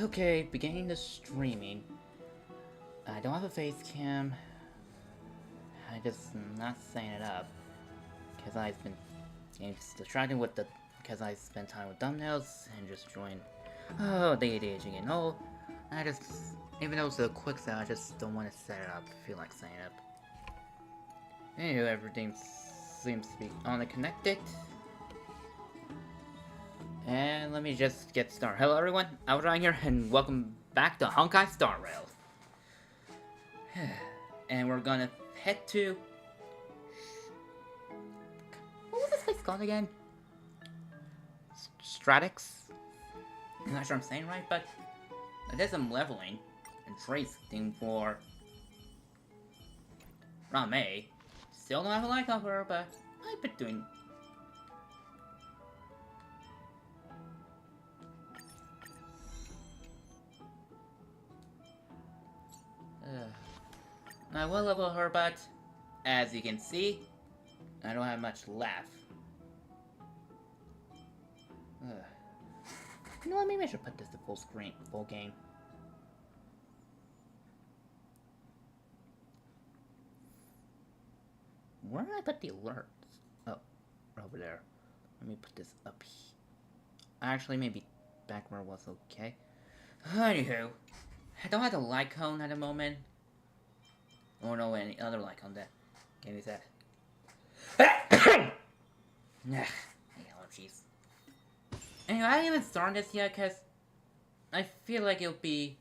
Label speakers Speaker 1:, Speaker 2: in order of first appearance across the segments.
Speaker 1: Okay, beginning the streaming. I don't have a face cam. I just not setting it up because I've been getting distracted with the because I spent time with thumbnails and just joined. Oh, the ADHD again. No, I just even though it's a quick set, I just don't want to set it up. Feel like setting it up. Anyway, everything seems to be on and connected. And let me just get started. Hello everyone, Alvin here, and welcome back to Honkai Star Rail. And we're gonna head to... What was this place called again? Stratix? I'm not sure I'm saying right, but I did some leveling and tracing for Rame. Still don't have a like of her, but I've been doing... I will level her, but as you can see, I don't have much left. You know what, maybe I should put this to full screen, full game. Where did I put the alerts? Oh, over there. Let me put this up here. Actually, maybe back where it was okay. Anywho, I don't have the light cone at the moment. Or no, any other like on that. Give me that. Allergies. Anyway, I haven't started this yet because I feel like it'll be.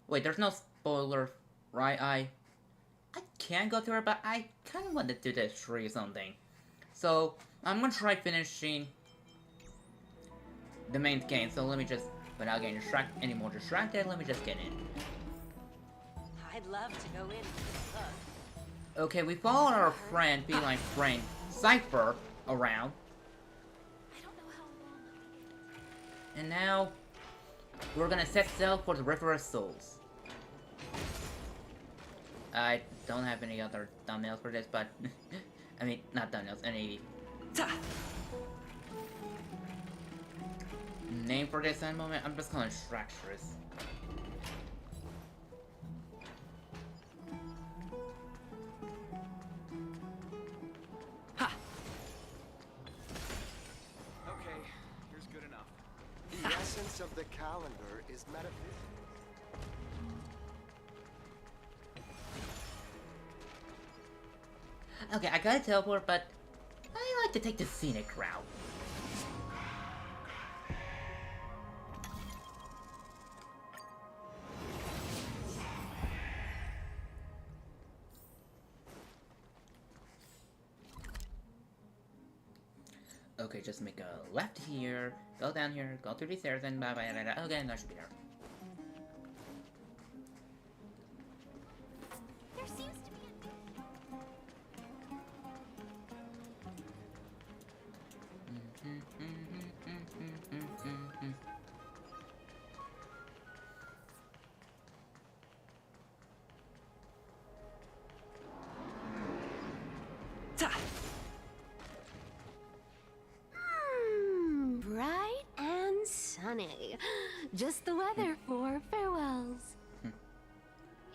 Speaker 1: Wait, there's no spoiler, right? I can go through it, but I kind of want to do this tree or something. So I'm gonna try finishing the main game. So let me just, without getting any more distracted, let me just get in.
Speaker 2: I'd love to go in and look.
Speaker 1: Okay, we followed our friend, beeline friend, Cypher, around.
Speaker 2: I don't know how long.
Speaker 1: And now, we're gonna set sail for the River of Souls. I don't have any other thumbnails for this, but... I mean, not thumbnails, any... name for this at the moment, I'm just calling it Fracturous.
Speaker 3: Of the calendar is metaphysical.
Speaker 1: Okay, I gotta teleport, but I like to take the scenic route. Okay, just make a left here, go down here, go through these stairs, and blah blah blah blah. Okay, and I should be there.
Speaker 2: There seems to be
Speaker 4: bright and sunny. Just the weather for farewells.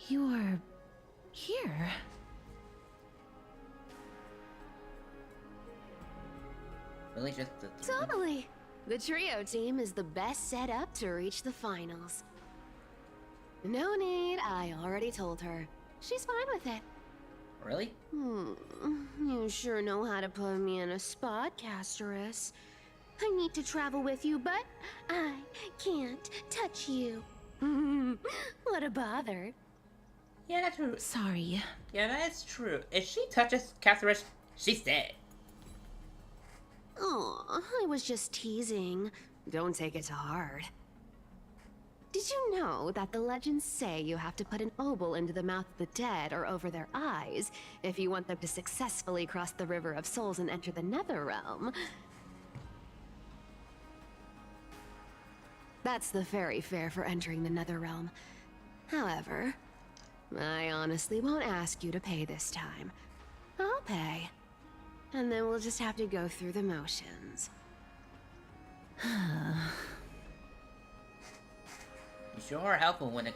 Speaker 4: You're here.
Speaker 1: Really, just the
Speaker 4: Totally. The trio team is the best set up to reach the finals. No need, I already told her. She's fine with it.
Speaker 1: Really?
Speaker 4: You sure know how to put me in a spot, Casterus. I need to travel with you, but I can't touch you. What a bother.
Speaker 1: Yeah, that's true.
Speaker 4: Sorry.
Speaker 1: Yeah, that's true. If she touches Catherine, she's dead.
Speaker 4: Oh, I was just teasing. Don't take it to heart. Did you know that the legends say you have to put an obol into the mouth of the dead or over their eyes if you want them to successfully cross the River of Souls and enter the Nether Realm? That's the fairy fare for entering the Nether Realm. However, I honestly won't ask you to pay this time. I'll pay. And then we'll just have to go through the motions.
Speaker 1: You sure are helpful when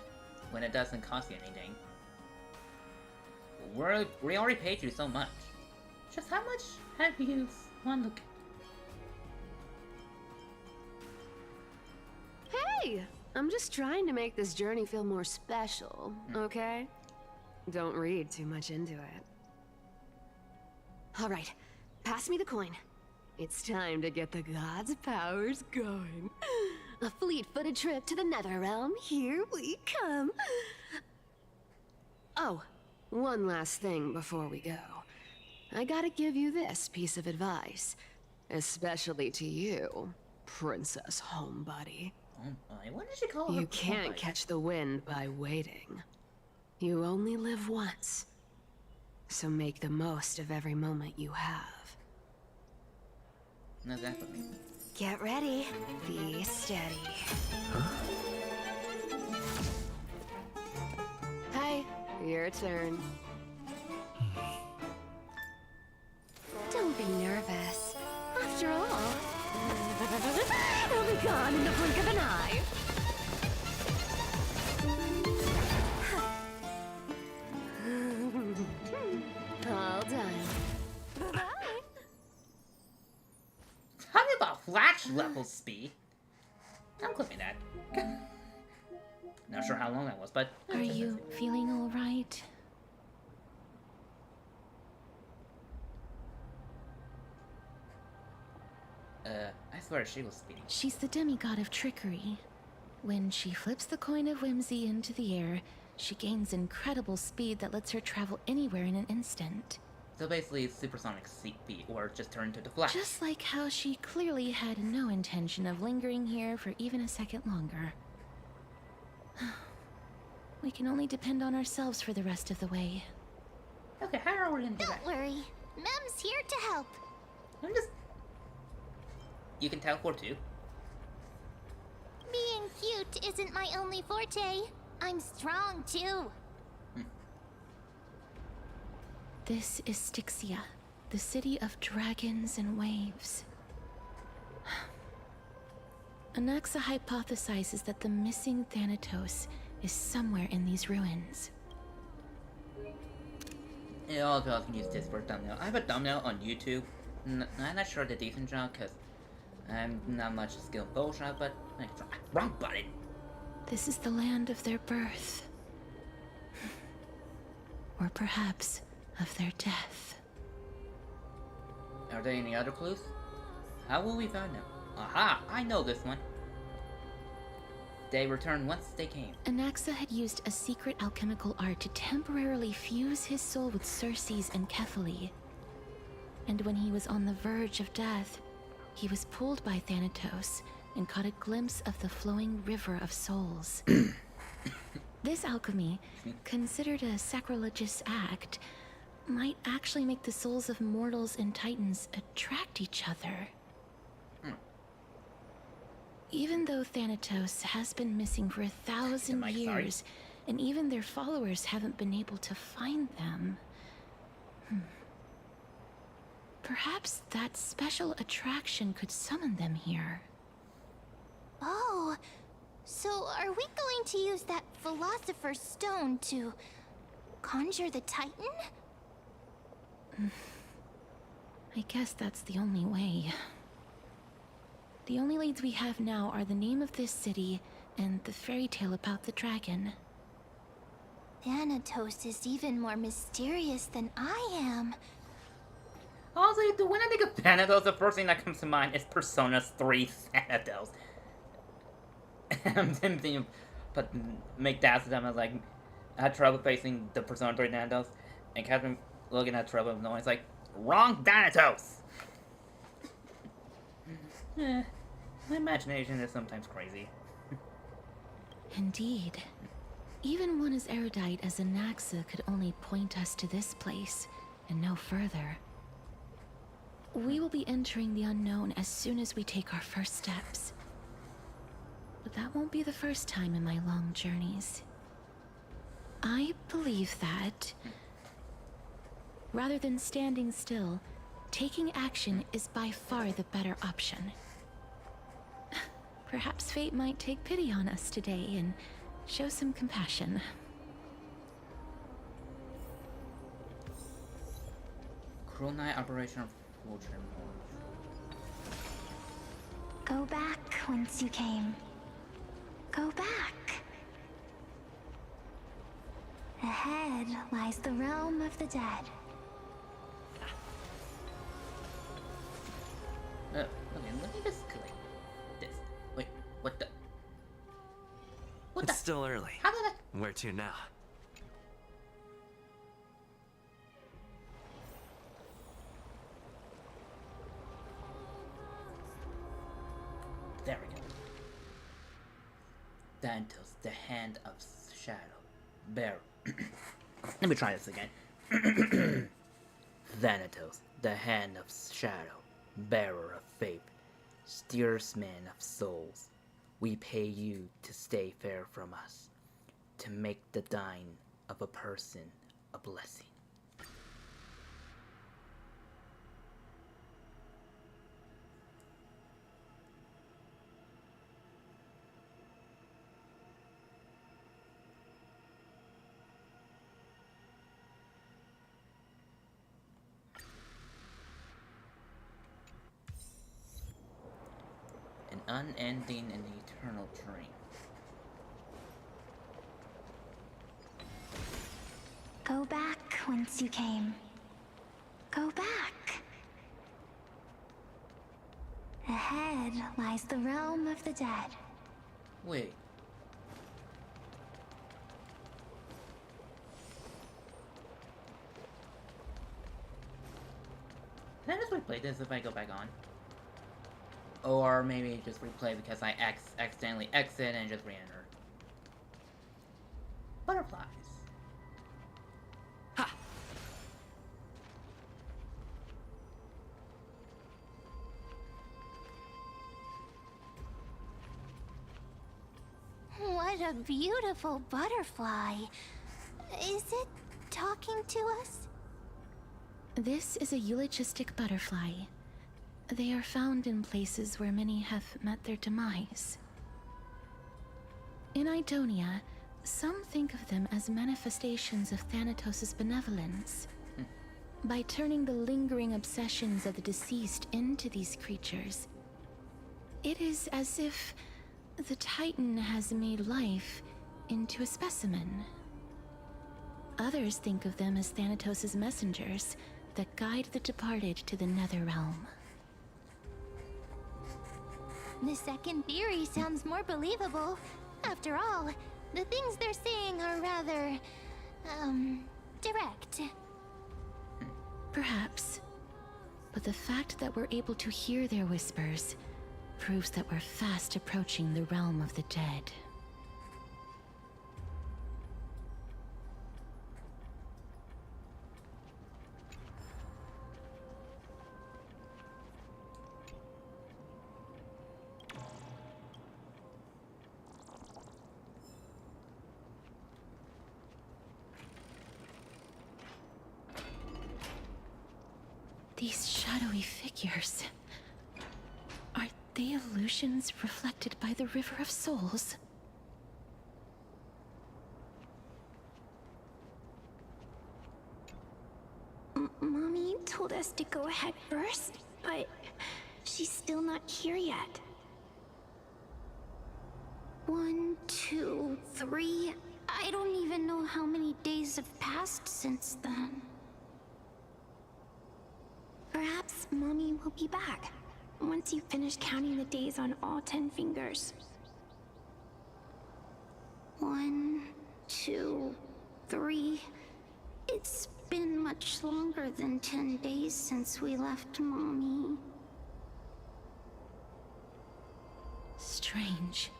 Speaker 1: it doesn't cost you anything. We already paid you so much. Just how much have you won? Look.
Speaker 4: Hey! I'm just trying to make this journey feel more special, okay? Don't read too much into it. Alright, pass me the coin. It's time to get the gods' powers going. A fleet-footed trip to the Netherrealm. Here we come. Oh, one last thing before we go. I gotta give you this piece of advice. Especially to you, Princess Homebody.
Speaker 1: What did she call her?
Speaker 4: You can't catch the wind by waiting. You only live once. So make the most of every moment you have.
Speaker 1: No, that's what I mean.
Speaker 4: Get ready. Be steady. Hi, your turn. Don't be nervous. After all, it'll be gone in the blink of an eye. All done. Bye-bye.
Speaker 1: Talking about flash level speed. I'm clipping that. Not sure how long that was, but...
Speaker 5: Are you feeling all right?
Speaker 1: I swear she was speeding.
Speaker 5: She's the demigod of trickery. When she flips the coin of whimsy into the air, she gains incredible speed that lets her travel anywhere in an instant.
Speaker 1: So basically, it's supersonic speed, or just turn to the Flash.
Speaker 5: Just like how she clearly had no intention of lingering here for even a second longer. We can only depend on ourselves for the rest of the way.
Speaker 1: Okay, how are we gonna do that?
Speaker 6: Don't worry. Mem's here to help.
Speaker 1: I'm just... You can teleport too.
Speaker 6: Being cute isn't my only forte. I'm strong too.
Speaker 5: This is Styxia, the city of dragons and waves. Anaxa hypothesizes that the missing Thanatos is somewhere in these ruins.
Speaker 1: Yeah, I'll can use this for a thumbnail. I have a thumbnail on YouTube. I'm not sure the decent job, because I'm not much skilled in bullshit, but... Wrong button!
Speaker 5: This is the land of their birth. Or perhaps of their death.
Speaker 1: Are there any other clues? How will we find them? Aha! I know this one! They returned once they came.
Speaker 5: Anaxa had used a secret alchemical art to temporarily fuse his soul with Circe's and Kethali. And when he was on the verge of death, he was pulled by Thanatos and caught a glimpse of the flowing river of souls. This alchemy, considered a sacrilegious act, might actually make the souls of mortals and titans attract each other. Even though Thanatos has been missing for 1,000 years, and even their followers haven't been able to find them, perhaps that special attraction could summon them here.
Speaker 6: Oh, so are we going to use that Philosopher's Stone to conjure the Titan?
Speaker 5: I guess that's the only way. The only leads we have now are the name of this city and the fairy tale about the dragon.
Speaker 6: Thanatos is even more mysterious than I am.
Speaker 1: Also, when I think of Thanatos, the first thing that comes to mind is Persona 3 Thanatos. I'm thinking, but make that to them as like, I had trouble facing the Persona 3 Thanatos, and Catherine looking at trouble with no, it's like, wrong Thanatos! My imagination is sometimes crazy.
Speaker 5: Indeed. Even one as erudite as Anaxa could only point us to this place, and no further. We will be entering the unknown as soon as we take our first steps. But that won't be the first time in my long journeys. I believe that, rather than standing still, taking action is by far the better option. Perhaps fate might take pity on us today and Show some compassion.
Speaker 1: Cruel Night Operation Fortune.
Speaker 6: Go back whence you came. Go back. Ahead lies the realm of the dead.
Speaker 1: Okay, let me just collect this. Wait, what the? What
Speaker 7: It's
Speaker 1: the?
Speaker 7: still early.
Speaker 1: How did I?
Speaker 7: Where to now?
Speaker 1: There we go. Thanatos, the hand of shadow. Bear. Let me try this again. Thanatos, the hand of shadow. Bearer of faith. Steersman of souls. We pay you to stay fair from us. To make the dying of a person a blessing. An unending and eternal dream.
Speaker 6: Go back whence you came. Go back. Ahead lies the realm of the dead.
Speaker 1: Wait. Can I just replay this if I go back on? Or maybe just replay because I accidentally exit and just re-enter. Butterflies.
Speaker 7: Ha!
Speaker 6: What a beautiful butterfly. Is it talking to us?
Speaker 5: This is a eulogistic butterfly. They are found in places where many have met their demise. In Idonia, some think of them as manifestations of Thanatos' benevolence. By turning the lingering obsessions of the deceased into these creatures, it is as if the Titan has made life into a specimen. Others think of them as Thanatos' messengers that guide the departed to the nether realm.
Speaker 6: The second theory sounds more believable. After all, the things they're saying are rather, direct.
Speaker 5: Perhaps. But the fact that we're able to hear their whispers proves that we're fast approaching the realm of the dead. These shadowy figures... are they illusions reflected by the River of Souls?
Speaker 8: Mommy told us to go ahead first, but she's still not here yet. 1, 2, 3... I don't even know how many days have passed since then. Perhaps Mommy will be back once you finish counting the days on all 10 fingers. 1, 2, 3... It's been much longer than 10 days since we left Mommy.
Speaker 5: Strange.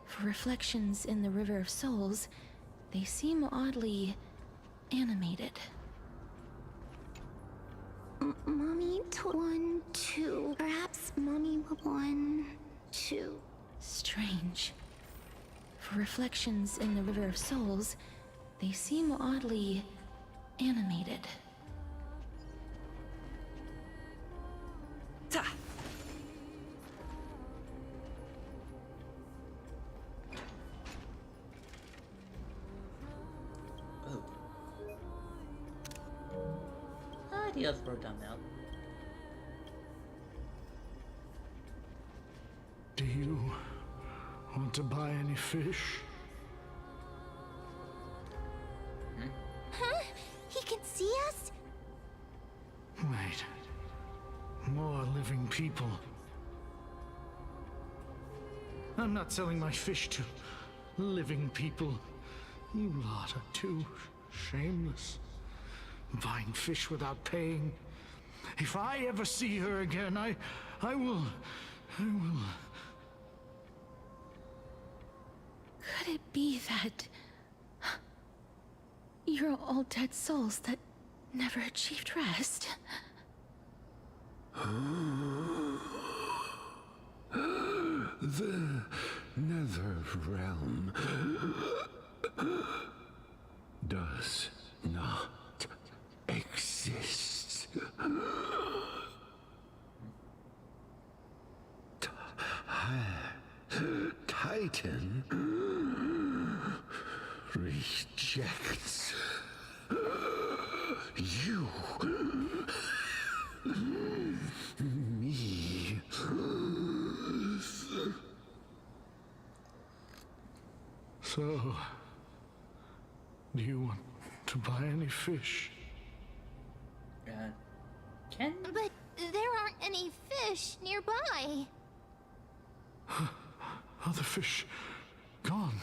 Speaker 5: For reflections in the River of Souls, they seem oddly animated.
Speaker 8: Mommy told 1, 2... Perhaps Mommy will... 1, 2...
Speaker 5: Strange. For reflections in the River of Souls, they seem oddly animated.
Speaker 7: Ta!
Speaker 1: ideas for a thumbnail.
Speaker 7: Do you want to buy any fish?
Speaker 6: Huh? He can see us?
Speaker 7: Wait. More living people. I'm not selling my fish to living people. You lot are too shameless. Buying fish without paying. If I ever see her again, I will...
Speaker 5: Could it be that you're all dead souls that never achieved rest?
Speaker 9: The nether realm does not exist. Titan rejects you. Me.
Speaker 7: So, do you want to buy any fish?
Speaker 1: Can?
Speaker 6: But there aren't any fish nearby.
Speaker 7: Other fish gone.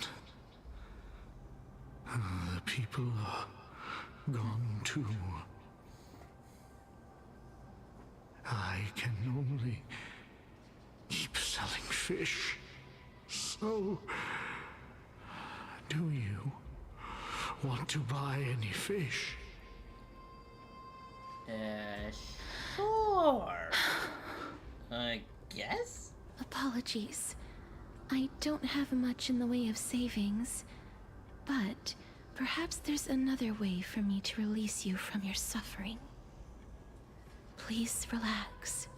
Speaker 7: The people are gone too. I can only keep selling fish. So, do you want to buy any fish?
Speaker 1: Sure. I guess?
Speaker 5: Apologies. I don't have much in the way of savings, but perhaps there's another way for me to release you from your suffering. Please relax.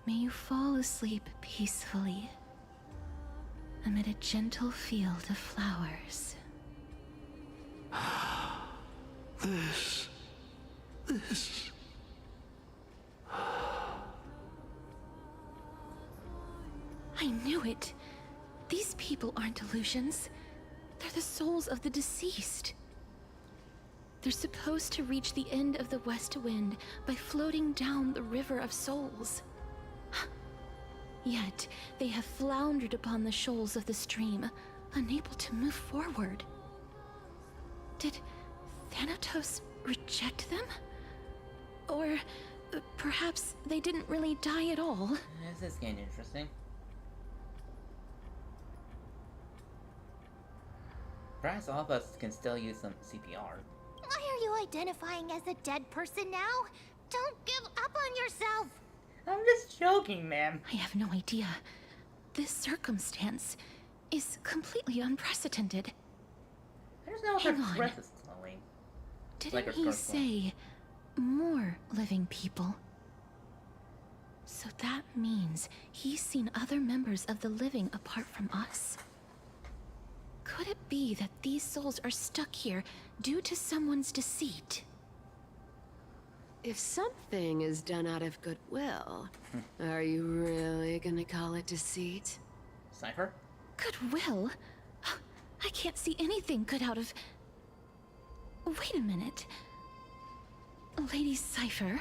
Speaker 5: May you fall asleep peacefully amid a gentle field of flowers.
Speaker 7: This.
Speaker 5: I knew it. These people aren't illusions. They're the souls of the deceased. They're supposed to reach the end of the West Wind by floating down the River of Souls. Yet, they have floundered upon the shoals of the stream, unable to move forward. Did Thanatos reject them? Or perhaps they didn't really die at all?
Speaker 1: This is getting interesting. Perhaps all of us can still use some CPR.
Speaker 6: Why are you identifying as a dead person now? Don't give up on yourself!
Speaker 1: I'm just joking, ma'am.
Speaker 5: I have no idea. This circumstance is completely unprecedented.
Speaker 1: I just know if
Speaker 5: Hang
Speaker 1: her
Speaker 5: on.
Speaker 1: breath is glowing.
Speaker 5: Didn't
Speaker 1: Like her
Speaker 5: he
Speaker 1: throat's glowing.
Speaker 5: say more living people? So that means he's seen other members of the living apart from us. Could it be that these souls are stuck here due to someone's deceit?
Speaker 4: If something is done out of goodwill, are you really gonna call it deceit?
Speaker 1: Cypher?
Speaker 5: Goodwill? I can't see anything good out of... Wait a minute. Lady Cypher?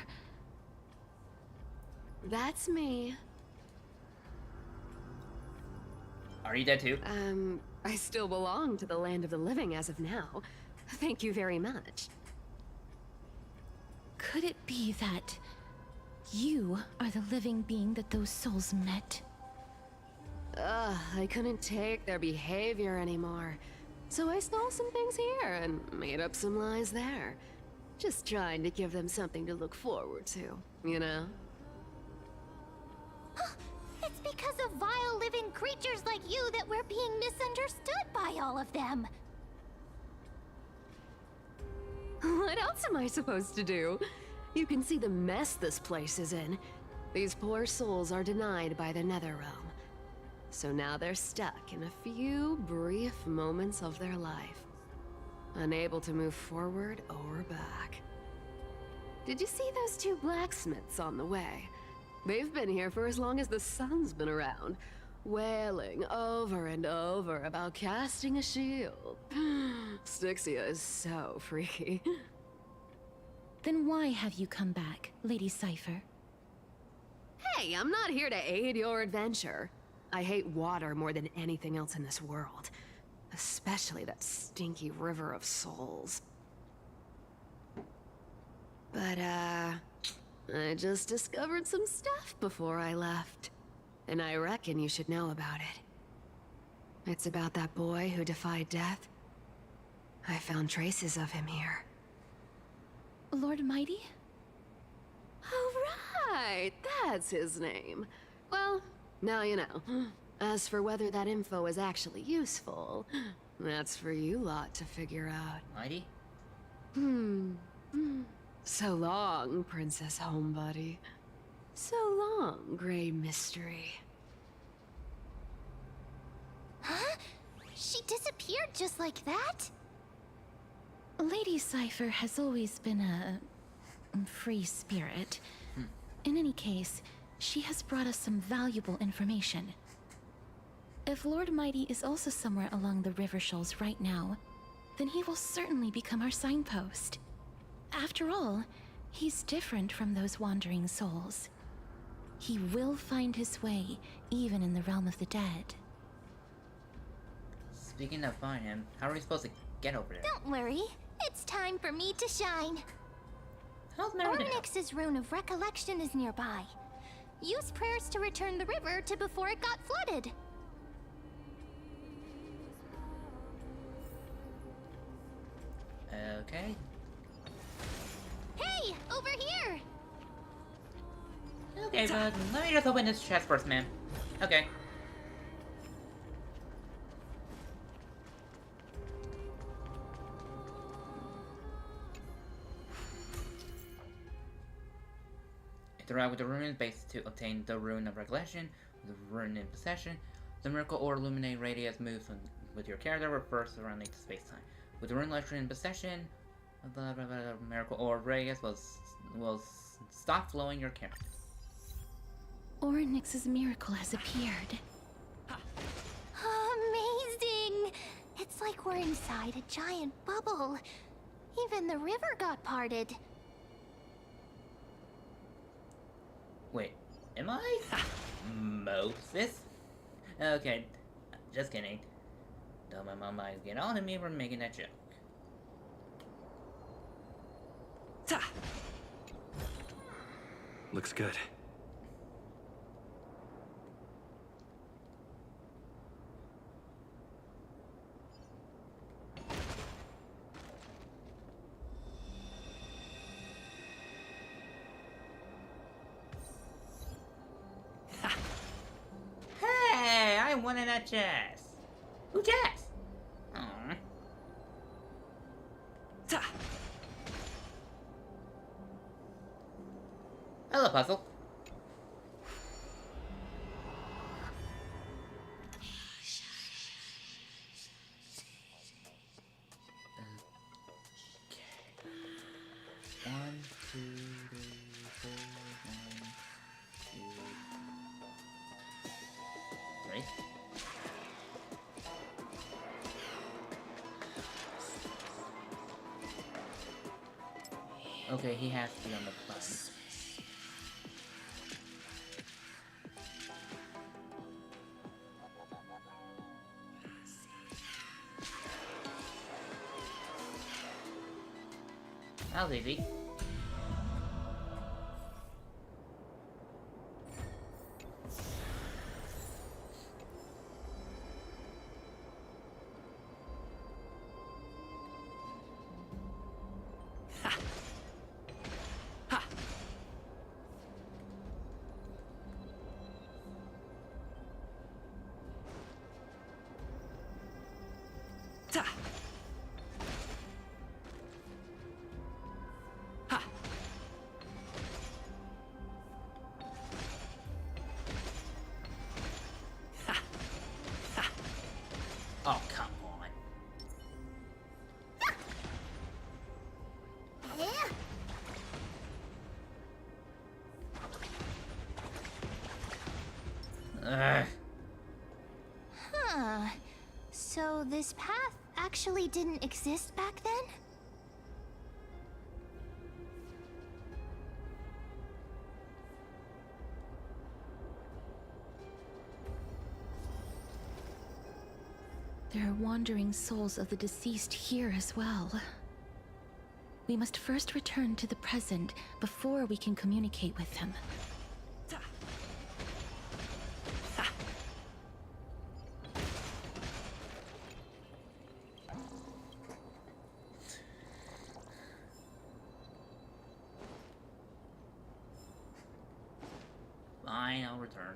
Speaker 4: That's me.
Speaker 1: Are you dead too?
Speaker 4: I still belong to the land of the living as of now. Thank you very much.
Speaker 5: Could it be that you are the living being that those souls met?
Speaker 4: I couldn't take their behavior anymore. So I stole some things here and made up some lies there. Just trying to give them something to look forward to, you know?
Speaker 6: It's because of vile living creatures like you that we're being misunderstood by all of them.
Speaker 4: What else am I supposed to do? You can see the mess this place is in. These poor souls are denied by the Netherrealm. So now they're stuck in a few brief moments of their life. Unable to move forward or back. Did you see those two blacksmiths on the way? They've been here for as long as the sun's been around, wailing over and over about casting a shield. Styxia is so freaky.
Speaker 5: Then why have you come back, Lady Cypher?
Speaker 4: Hey, I'm not here to aid your adventure. I hate water more than anything else in this world. Especially that stinky river of souls. But, I just discovered some stuff before I left. And I reckon you should know about it. It's about that boy who defied death. I found traces of him here.
Speaker 5: Lord Mighty?
Speaker 4: Oh, right! That's his name. Well, now you know. As for whether that info is actually useful, that's for you lot to figure out.
Speaker 1: Mighty?
Speaker 4: So long, Princess Homebody. So long, Grey Mystery.
Speaker 6: Huh? She disappeared just like that?
Speaker 5: Lady Cypher has always been a free spirit. In any case, she has brought us some valuable information. If Lord Mighty is also somewhere along the river shoals right now, then he will certainly become our signpost. After all, he's different from those wandering souls. He will find his way, even in the realm of the dead.
Speaker 1: Speaking of find him, how are we supposed to get over there?
Speaker 6: Don't worry. It's time for me to shine.
Speaker 1: How's Meredith?
Speaker 6: Ornyx's rune of recollection is nearby. Use prayers to return the river to before it got flooded.
Speaker 1: Okay.
Speaker 6: Hey, over here!
Speaker 1: Okay, but let me just open this chest first, man. Okay. Interact with the ruin base to obtain the rune of recollection, the rune in possession. The miracle or illuminate radius moves with your character, refers surrounding space-time. With the rune lecture in possession, the miracle or radius will stop flowing your character.
Speaker 5: Ornyx's miracle has appeared.
Speaker 6: Amazing! It's like we're inside a giant bubble. Even the river got parted.
Speaker 1: Wait, am I? Moses? Okay, just kidding. Though my mom might get on to me for making that joke.
Speaker 10: Looks good.
Speaker 1: Hey, I wanted that chest. Who chest? Aww. Hello, puzzle. Okay. 1, 2, 3, 4, 1, 2, 3. Okay, he has to be on the button. That was easy. Oh, come on.
Speaker 6: So this path actually didn't exist back then?
Speaker 5: There are wandering souls of the deceased here as well. We must first return to the present before we can communicate with them.
Speaker 1: Fine, I'll return.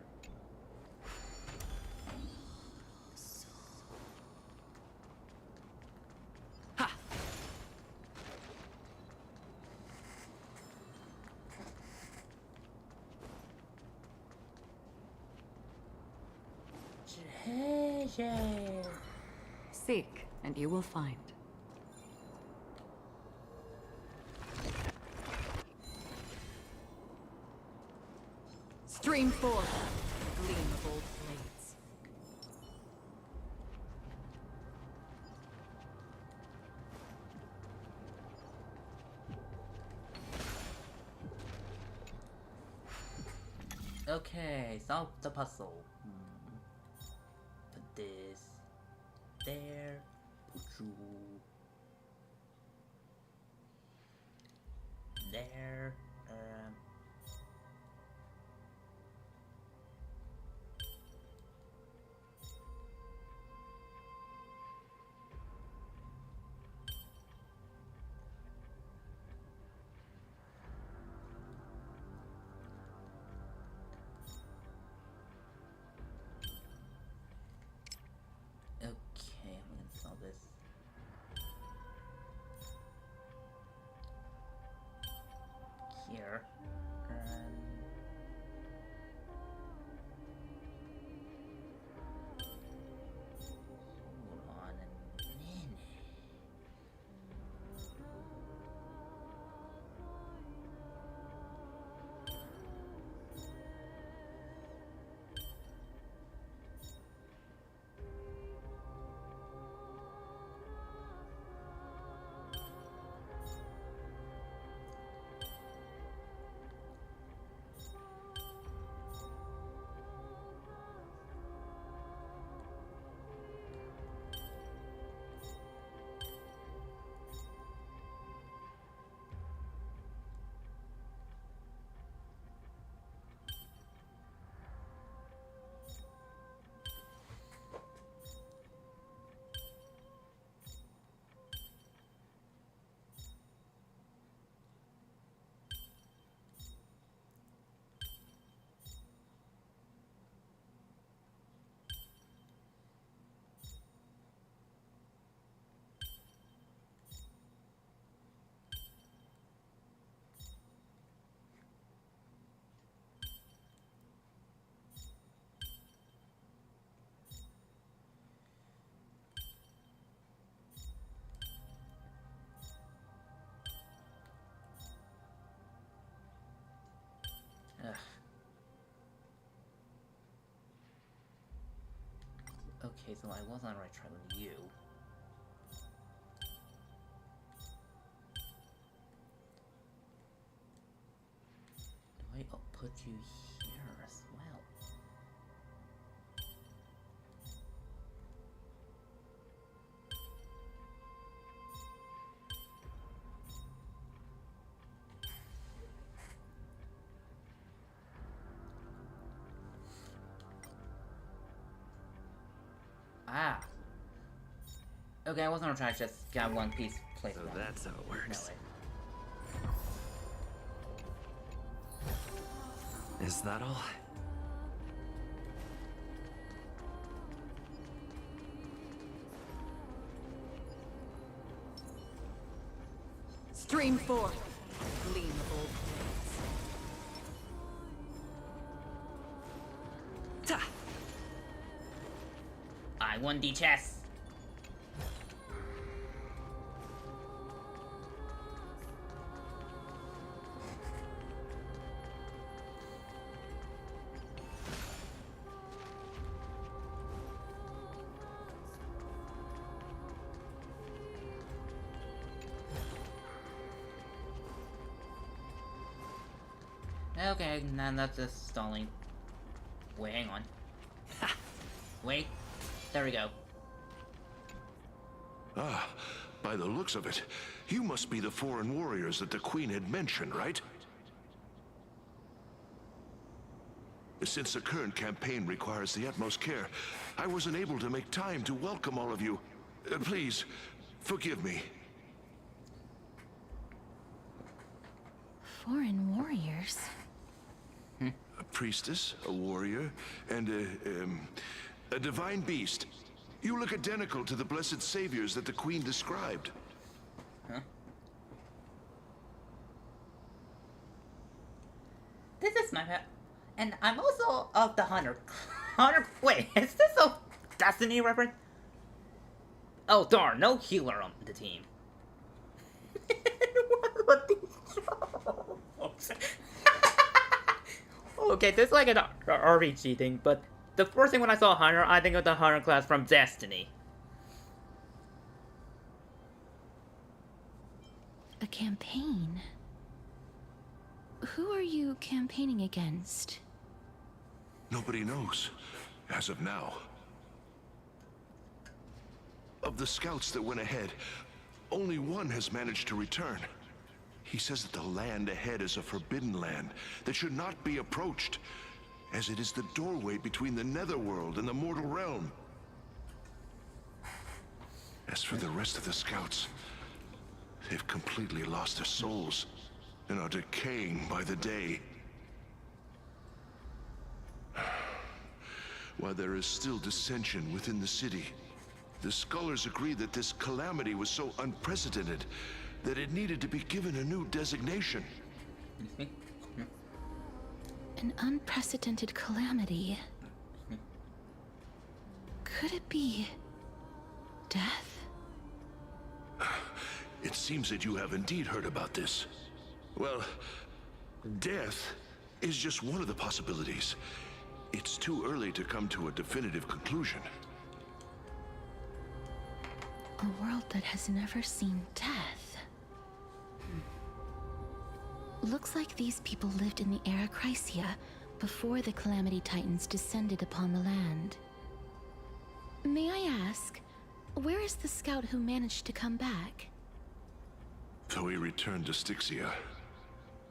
Speaker 10: Seek, and you will find. Stream forth, gleam of old blades.
Speaker 1: Okay, solve the puzzle. Put this there. Put you there. Okay, I'm gonna install this. Here. Hold on a minute. Ugh. Okay, so I was on the right track with you. Do I put you here as well? Ah. Okay, I wasn't on track, just got one piece placed.
Speaker 11: So that's how it works. Is that all?
Speaker 10: Stream forth, gleam of old blades. Ta!
Speaker 1: I won the chess. Okay, now that's just stalling. Wait, hang on. Wait. There we go.
Speaker 12: Ah, by the looks of it, you must be the foreign warriors that the Queen had mentioned, right? Since the current campaign requires the utmost care, I wasn't able to make time to welcome all of you. Please, forgive me.
Speaker 5: Foreign warriors?
Speaker 12: A priestess, a warrior, and a divine beast. You look identical to the blessed saviors that the Queen described.
Speaker 1: Huh? This is my pet. And I'm also of the Hunter. Wait, is this a Destiny reference? Oh darn, no healer on the team. What these Okay, this is like an RPG thing, but the first thing when I saw Hunter, I think of the Hunter class from Destiny.
Speaker 5: A campaign? Who are you campaigning against?
Speaker 12: Nobody knows, as of now. Of the scouts that went ahead, only one has managed to return. He says that the land ahead is a forbidden land that should not be approached, as it is the doorway between the netherworld and the mortal realm. As for the rest of the scouts, they've completely lost their souls and are decaying by the day. While there is still dissension within the city, the scholars agree that this calamity was so unprecedented that it needed to be given a new designation.
Speaker 5: An unprecedented calamity. Could it be death?
Speaker 12: It seems that you have indeed heard about this. Well, death is just one of the possibilities. It's too early to come to a definitive conclusion.
Speaker 5: A world that has never seen death. Looks like these people lived in the era Chrysia before the Calamity Titans descended upon the land. May I ask, where is the scout who managed to come back?
Speaker 12: So he returned to Styxia.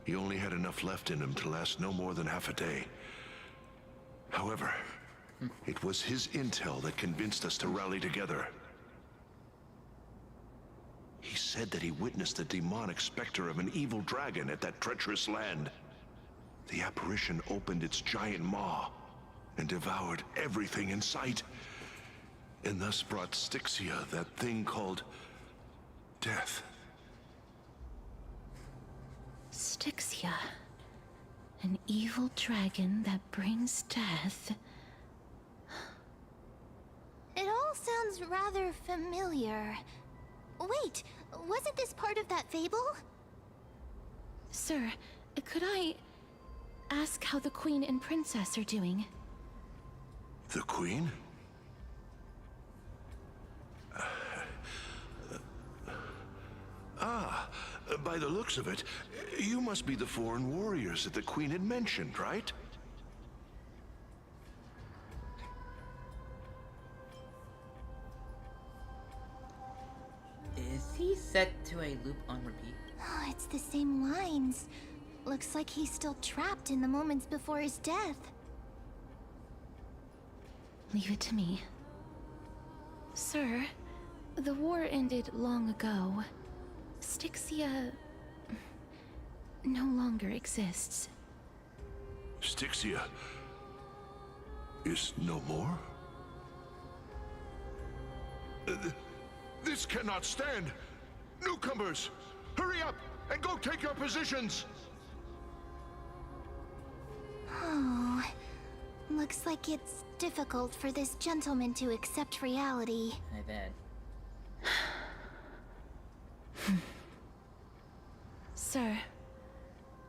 Speaker 12: He only had enough left in him to last no more than half a day. However, it was his intel that convinced us to rally together. He said that he witnessed the demonic specter of an evil dragon at that treacherous land. The apparition opened its giant maw and devoured everything in sight, and thus brought Styxia that thing called death.
Speaker 5: Styxia. An evil dragon that brings death.
Speaker 6: It all sounds rather familiar. Wait, wasn't this part of that fable?
Speaker 5: Sir, could I ask how the Queen and Princess are doing?
Speaker 12: The Queen? By the looks of it, you must be the foreign warriors that the Queen had mentioned, right?
Speaker 1: Is he set to a loop on repeat?
Speaker 6: Oh, it's the same lines. Looks like he's still trapped in the moments before his death.
Speaker 5: Leave it to me. Sir, the war ended long ago. Styxia no longer exists.
Speaker 12: Styxia is no more? This cannot stand! Newcomers, hurry up and go take your positions!
Speaker 6: Oh, looks like it's difficult for this gentleman to accept reality.
Speaker 1: I bet.
Speaker 5: Sir,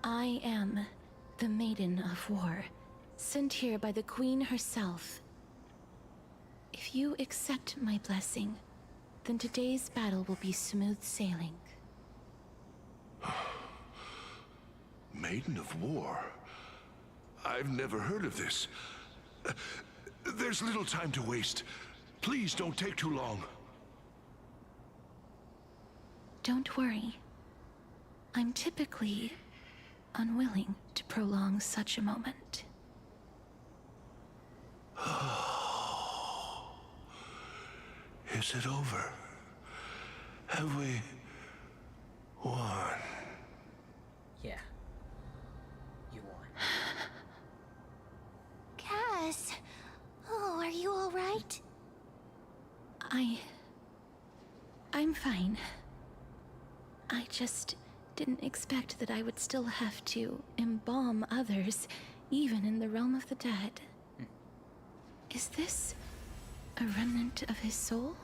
Speaker 5: I am the Maiden of War, sent here by the Queen herself. If you accept my blessing, then today's battle will be smooth sailing.
Speaker 12: Maiden of War? I've never heard of this. There's little time to waste. Please don't take too long.
Speaker 5: Don't worry. I'm typically unwilling to prolong such a moment.
Speaker 12: Is it over? Have we won?
Speaker 1: Yeah. You won.
Speaker 6: Cass. Oh, are you all right?
Speaker 5: I'm fine. I just didn't expect that I would still have to embalm others, even in the realm of the dead. Is this a remnant of his soul?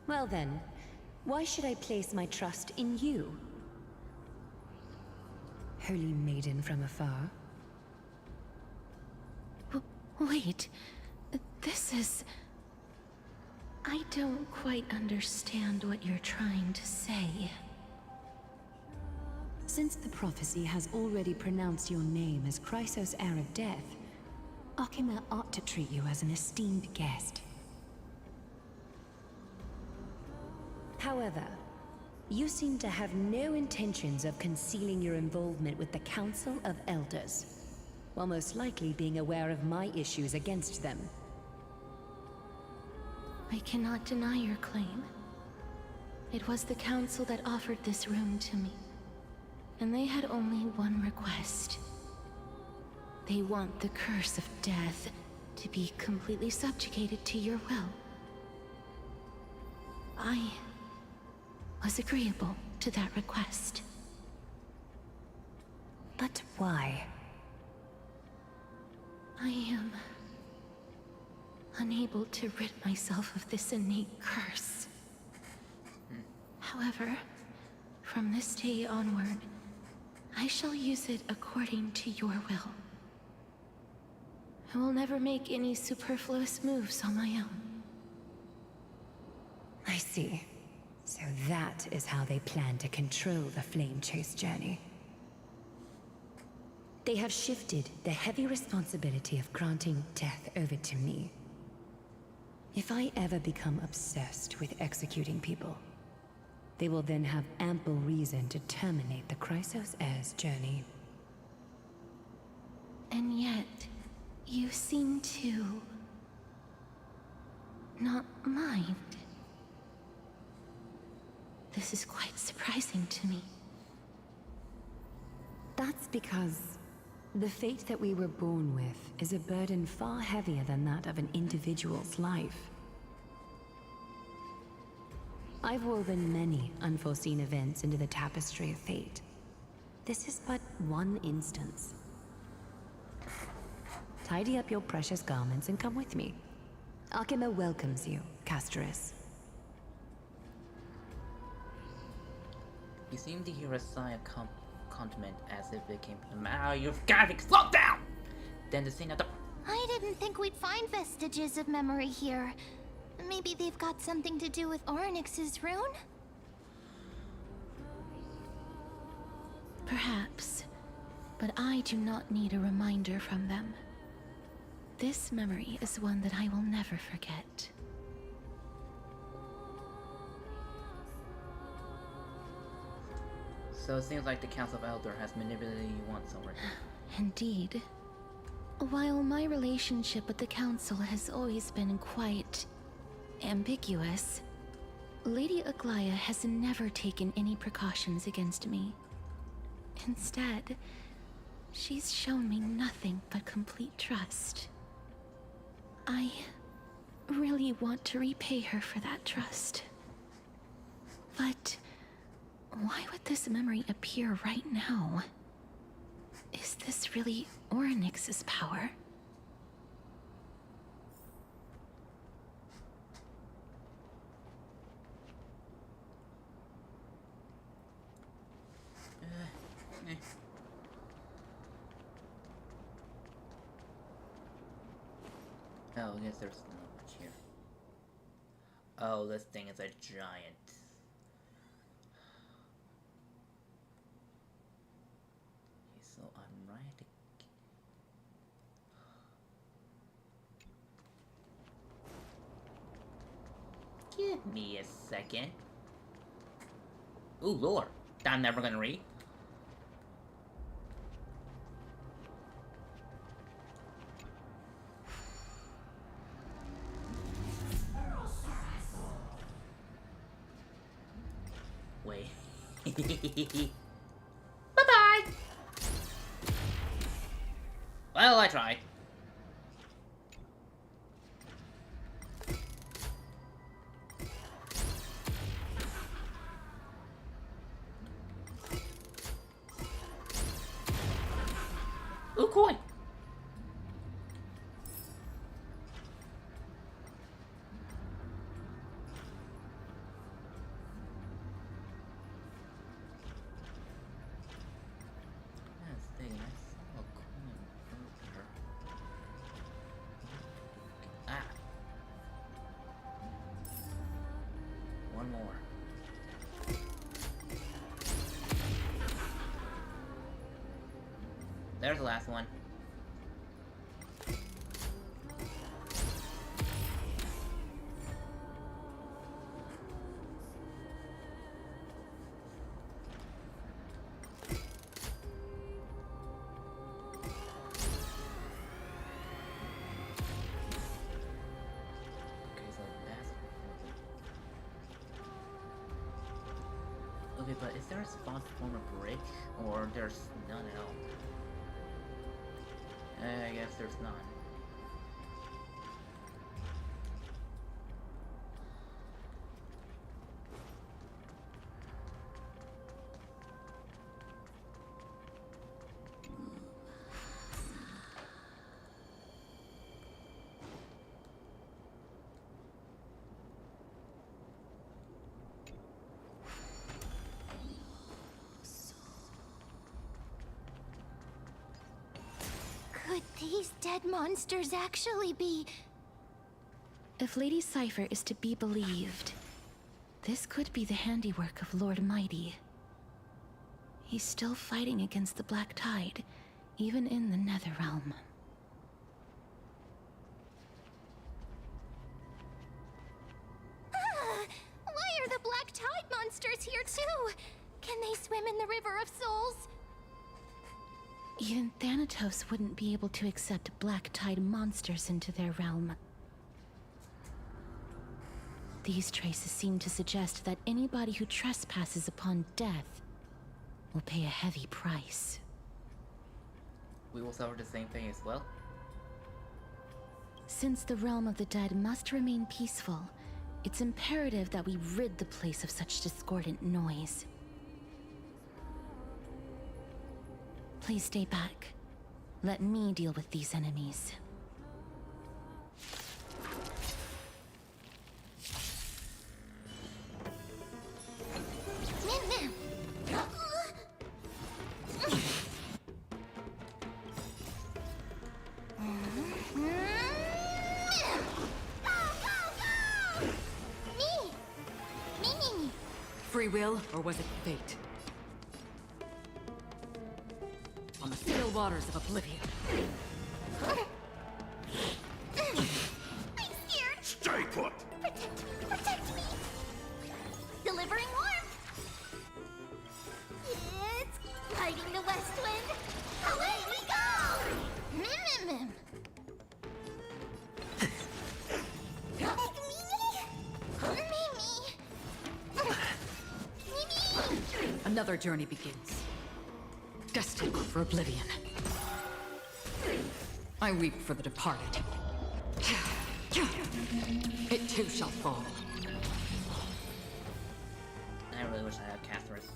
Speaker 10: Well then, why should I place my trust in you? Holy maiden from afar.
Speaker 5: Wait, this is... I don't quite understand what you're trying to say.
Speaker 10: Since the prophecy has already pronounced your name as Chrysos, heir of death, Akima ought to treat you as an esteemed guest. However, you seem to have no intentions of concealing your involvement with the Council of Elders, while most likely being aware of my issues against them.
Speaker 5: I cannot deny your claim. It was the Council that offered this room to me, and they had only one request. They want the curse of death to be completely subjugated to your will. I was agreeable to that request.
Speaker 10: But why?
Speaker 5: I am unable to rid myself of this innate curse. However, from this day onward, I shall use it according to your will. I will never make any superfluous moves on my own.
Speaker 10: I see. So that is how they plan to control the Flame Chase journey. They have shifted the heavy responsibility of granting death over to me. If I ever become obsessed with executing people, they will then have ample reason to terminate the Chrysos heir's journey.
Speaker 5: And yet, you seem to not mind. This is quite surprising to me.
Speaker 10: That's because the fate that we were born with is a burden far heavier than that of an individual's life. I've woven many unforeseen events into the tapestry of fate. This is but one instance. Tidy up your precious garments and come with me. Akima welcomes you, Castoris.
Speaker 1: You seem to hear a sigh of contentment as if it came from the mouth. You've got to slow down! Then the scene at the...
Speaker 6: I didn't think we'd find vestiges of memory here. Maybe they've got something to do with Orynyx's rune?
Speaker 5: Perhaps, but I do not need a reminder from them. This memory is one that I will never forget.
Speaker 1: So it seems like the Council of Elder has manipulated you once already.
Speaker 5: Indeed. While my relationship with the Council has always been quite ambiguous, Lady Aglaya has never taken any precautions against me. Instead, she's shown me nothing but complete trust. I really want to repay her for that trust. But why would this memory appear right now? Is this really Orynyx's power?
Speaker 1: Oh, I guess there's not much here. Oh, this thing is a giant. So I'm right. Give me a second. Ooh, lore. I'm never gonna read. Wait. Bye-bye! Well, I tried. Ooh, coin! That's the thing, I saw a coin earlier. Ah! One more. There's the last one. Okay, but is there a spot to form a bridge? Or there's none at all? I guess there's none.
Speaker 6: Could these dead monsters actually be...
Speaker 5: If Lady Cypher is to be believed, this could be the handiwork of Lord Mighty. He's still fighting against the Black Tide, even in the Netherrealm.
Speaker 6: Why are the Black Tide monsters here too? Can they swim in the River of Souls?
Speaker 5: Even Thanatos wouldn't be able to accept Black Tide monsters into their realm. These traces seem to suggest that anybody who trespasses upon death will pay a heavy price.
Speaker 1: We will suffer the same thing as well?
Speaker 5: Since the realm of the dead must remain peaceful, it's imperative that we rid the place of such discordant noise. Please stay back. Let me deal with these enemies.
Speaker 13: Free will, or was it fate? On the still waters of oblivion.
Speaker 6: I'm scared!
Speaker 12: Stay put!
Speaker 6: Protect me! Delivering warmth! It's fighting the west wind! Away we go! Mim!
Speaker 13: Another journey begins. Destined for oblivion. I weep for the departed. It too shall fall.
Speaker 1: I really wish I had Catherine's.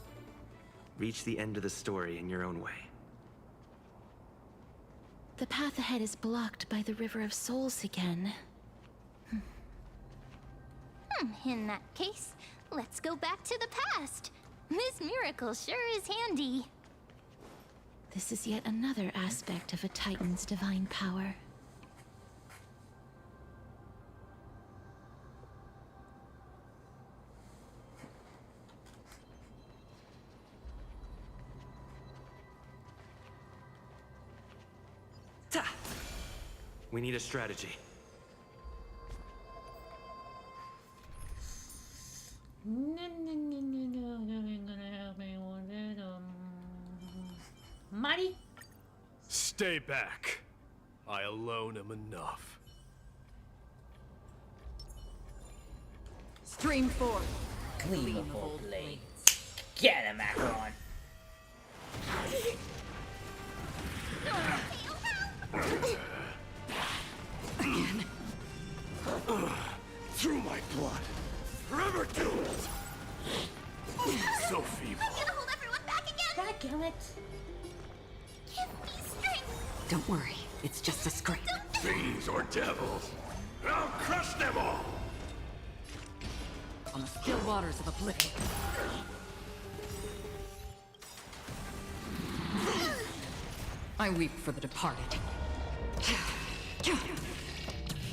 Speaker 11: Reach the end of the story in your own way.
Speaker 5: The path ahead is blocked by the River of Souls again.
Speaker 6: In that case, let's go back to the past. This miracle sure is handy.
Speaker 5: This is yet another aspect of a Titan's divine power.
Speaker 11: We need a strategy.
Speaker 1: Mighty?
Speaker 14: Stay back. I alone am enough.
Speaker 13: Stream forth.
Speaker 1: Gleamful blades. Get him, Acheron!
Speaker 12: Through my blood. Forever doomed.
Speaker 14: So feeble.
Speaker 6: I'm gonna hold everyone back again!
Speaker 1: Dadgummit!
Speaker 6: Give me strength!
Speaker 13: Don't worry, it's just a scrape.
Speaker 12: Fiends or devils. I'll crush them all.
Speaker 13: On the still waters of oblivion. I weep for the departed.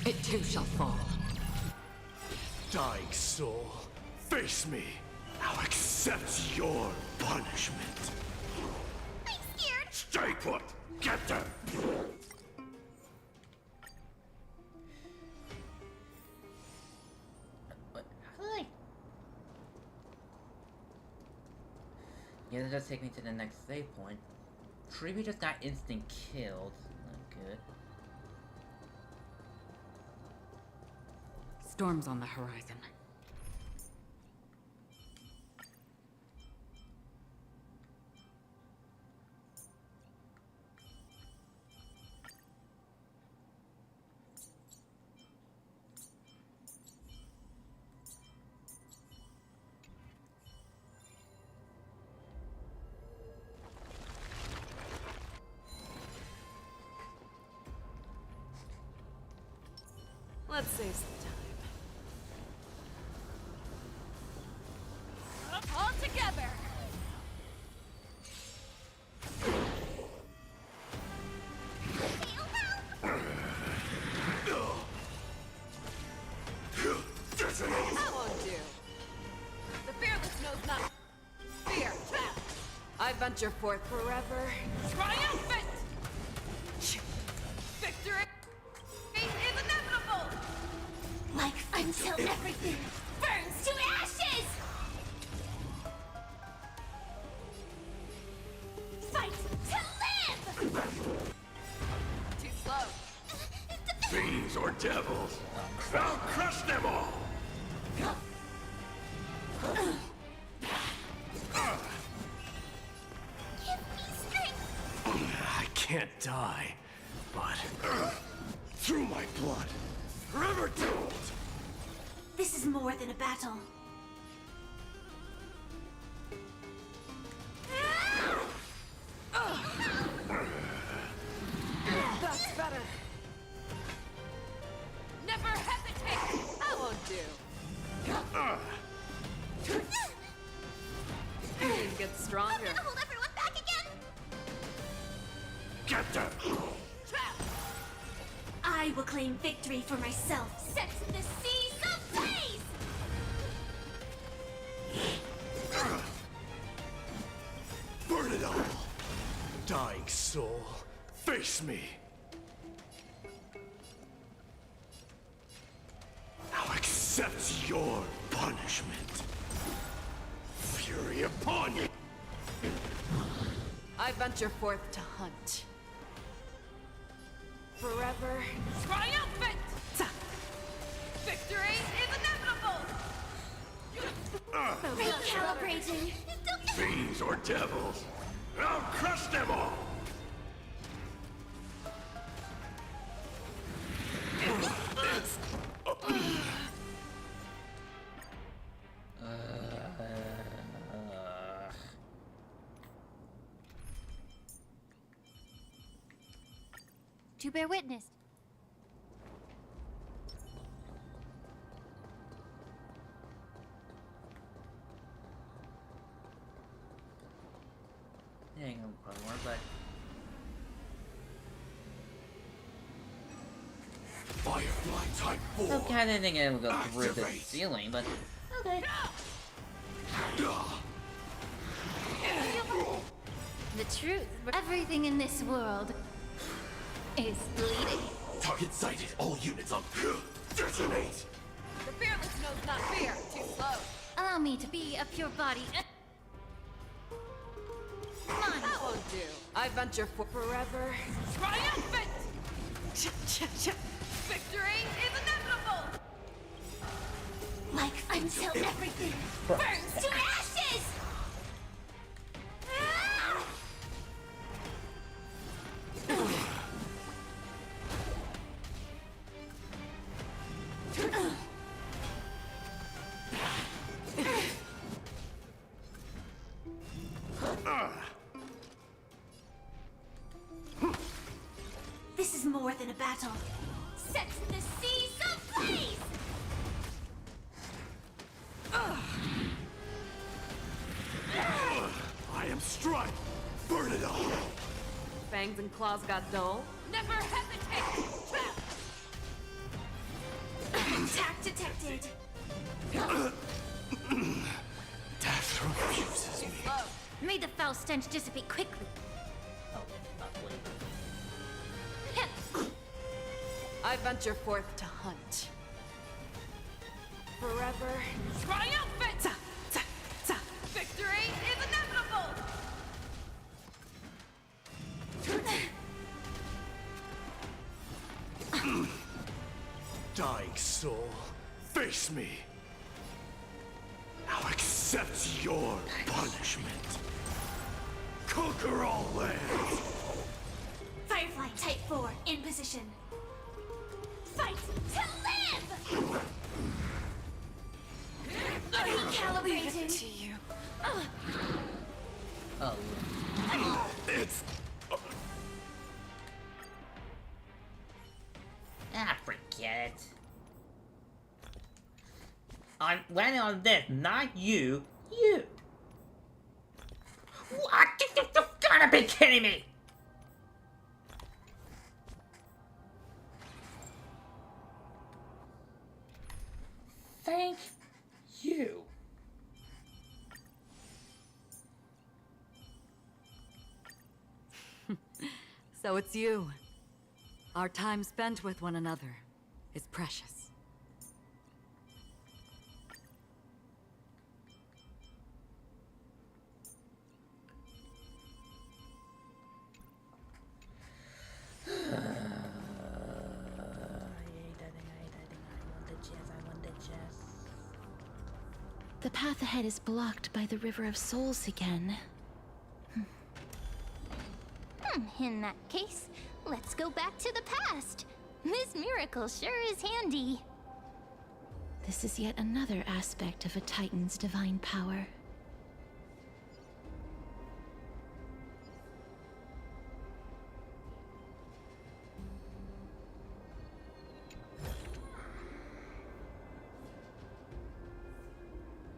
Speaker 13: It too shall fall.
Speaker 14: Dying soul, face me.
Speaker 12: I'll accept your punishment.
Speaker 6: I'm scared!
Speaker 12: Stay put. Get them.
Speaker 1: What? How did I... Yeah, that does take me to the next save point. Treevee just got instant killed. Not good.
Speaker 13: Storms on the horizon.
Speaker 2: Let's save some time. All together! That won't do. The fearless knows not fear. I venture forth forever. Triumphant! Victory is inevitable!
Speaker 6: Life until everything burns to ashes! Fight to live!
Speaker 2: Too slow.
Speaker 12: Fiends or devils. I'll crush them all.
Speaker 6: Give me strength!
Speaker 14: I can't die, but...
Speaker 12: Through my blood. Forever doomed.
Speaker 6: This is more than a battle.
Speaker 2: That's better. Never hesitate! That won't do. Pain gets stronger.
Speaker 6: I'm gonna hold everyone back again!
Speaker 12: Get them.
Speaker 6: I will claim victory for myself. Set the seas ablaze!
Speaker 12: Burn it all.
Speaker 14: Dying soul, face me.
Speaker 12: I'll accept your punishment. Fury upon you.
Speaker 2: I venture forth to hunt. Forever triumphant! Victory is inevitable!
Speaker 6: Recalibrating!
Speaker 12: Fiends or devils. I'll crush them all.
Speaker 6: To bear witness.
Speaker 1: Yeah, ain't gonna probably work, but...
Speaker 12: Firefly type 4.
Speaker 1: Okay, I didn't think it would go through the
Speaker 12: Activate.
Speaker 1: ceiling, but... Okay.
Speaker 6: The truth. Everything in this world is bleeding.
Speaker 14: Target sighted. All units on. Detonate!
Speaker 2: The fearless knows not fear. Too slow.
Speaker 6: Allow me to be a pure body.
Speaker 2: That won't do. I venture for forever. Triumphant! Victory is inevitable!
Speaker 6: Like until everything burns to ashes! This is more than a battle. Set the seas ablaze!
Speaker 14: I am strike! Burn it all!
Speaker 2: Fangs and claws got dull. Never hesitate!
Speaker 6: Attack detected.
Speaker 14: Death refuses me.
Speaker 6: May the foul stench dissipate quickly.
Speaker 2: I venture forth to hunt. Forever triumphant! Victory is inevitable!
Speaker 14: Dying soul, face me! Now accept your punishment. Conquer all lands!
Speaker 6: Firefly Type 4 in position. Fight to live! Recalibrating.
Speaker 2: To you.
Speaker 1: Oh.
Speaker 14: It's...
Speaker 1: Forget it. I'm landing on this, not you. You. What? You've gotta be kidding me! Thank you.
Speaker 13: So it's you. Our time spent with one another is precious.
Speaker 5: The path ahead is blocked by the River of Souls again.
Speaker 6: In that case, let's go back to the past. This miracle sure is handy.
Speaker 5: This is yet another aspect of a Titan's divine power.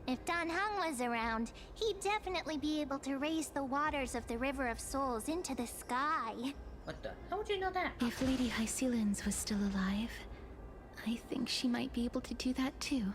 Speaker 6: If Dan Heng was around, he'd definitely be able to raise the waters of the River of Souls into the sky.
Speaker 1: What the? How would you know that?
Speaker 5: If Lady Hycelens was still alive, I think she might be able to do that too.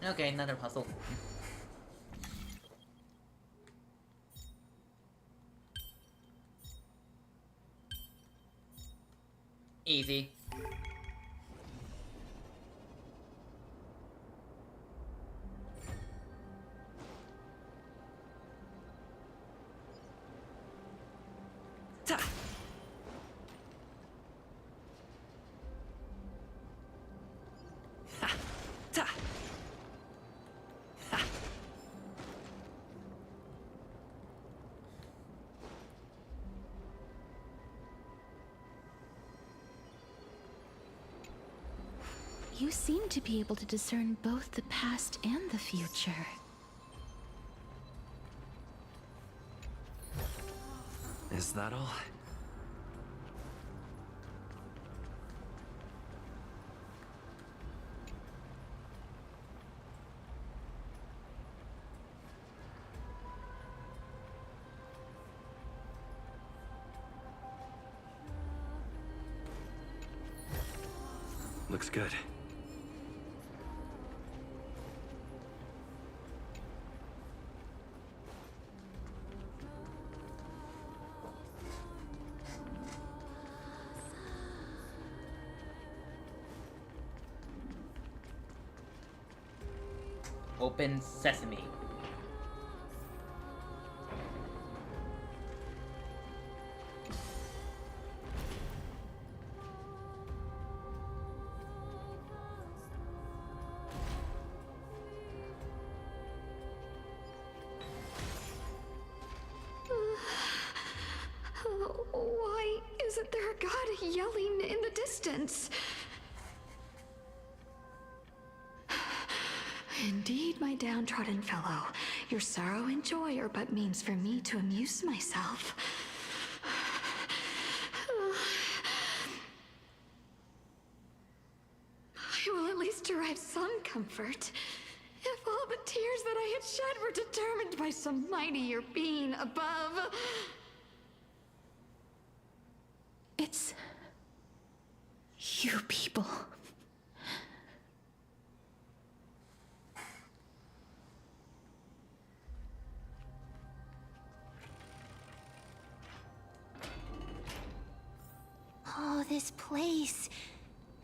Speaker 1: Okay, another puzzle. Easy.
Speaker 5: You seem to be able to discern both the past and the future.
Speaker 11: Is that all? Looks good.
Speaker 1: Open sesame.
Speaker 8: Why isn't there a god yelling in the distance? Indeed, my downtrodden fellow, your sorrow and joy are but means for me to amuse myself. I will at least derive some comfort. If all the tears that I had shed were determined by some mightier being above.
Speaker 5: It's you people.
Speaker 6: Oh, this place.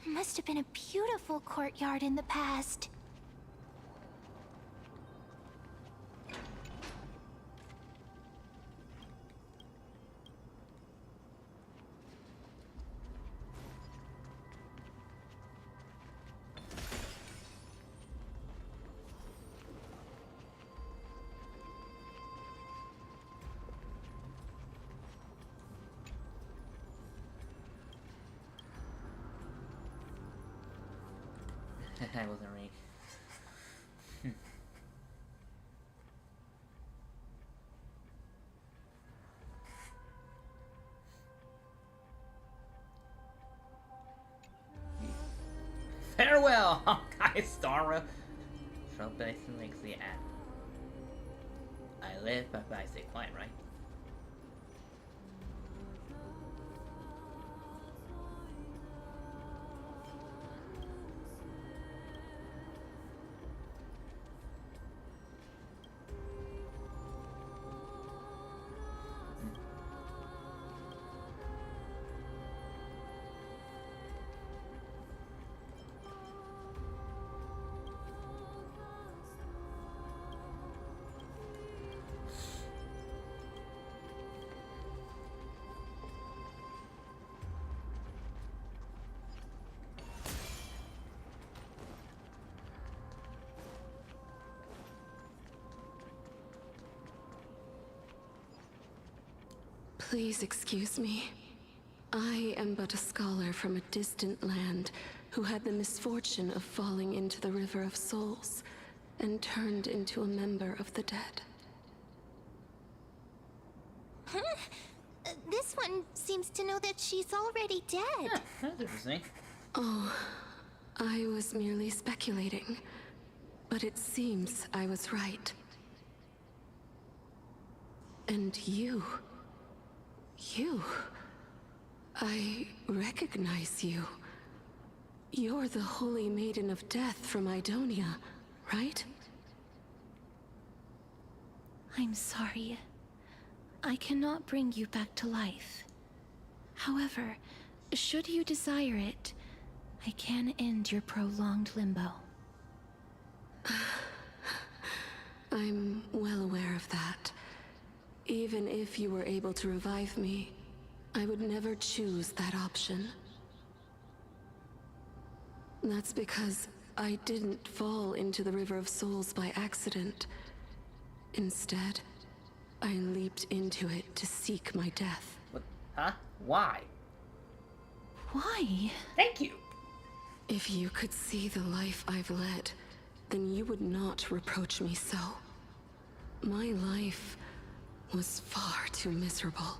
Speaker 6: Must have been a beautiful courtyard in the past.
Speaker 1: I wasn't ready. Farewell, Hawkeye Stara. Troublesome makes the app. I live, but I stay quiet, right?
Speaker 8: Please excuse me. I am but a scholar from a distant land who had the misfortune of falling into the River of Souls and turned into a member of the dead.
Speaker 6: Huh? This one seems to know that she's already dead.
Speaker 1: Huh, that's interesting.
Speaker 8: Oh, I was merely speculating, but it seems I was right. And you... I recognize you. You're the Holy Maiden of Death from Idonia, right?
Speaker 5: I'm sorry. I cannot bring you back to life. However, should you desire it, I can end your prolonged limbo.
Speaker 8: I'm well aware of that. Even if you were able to revive me, I would never choose that option. That's because I didn't fall into the River of Souls by accident. Instead, I leaped into it to seek my death.
Speaker 1: What? Huh? Why?
Speaker 5: Why?
Speaker 1: Thank you!
Speaker 8: If you could see the life I've led, then you would not reproach me so. My life was far too miserable.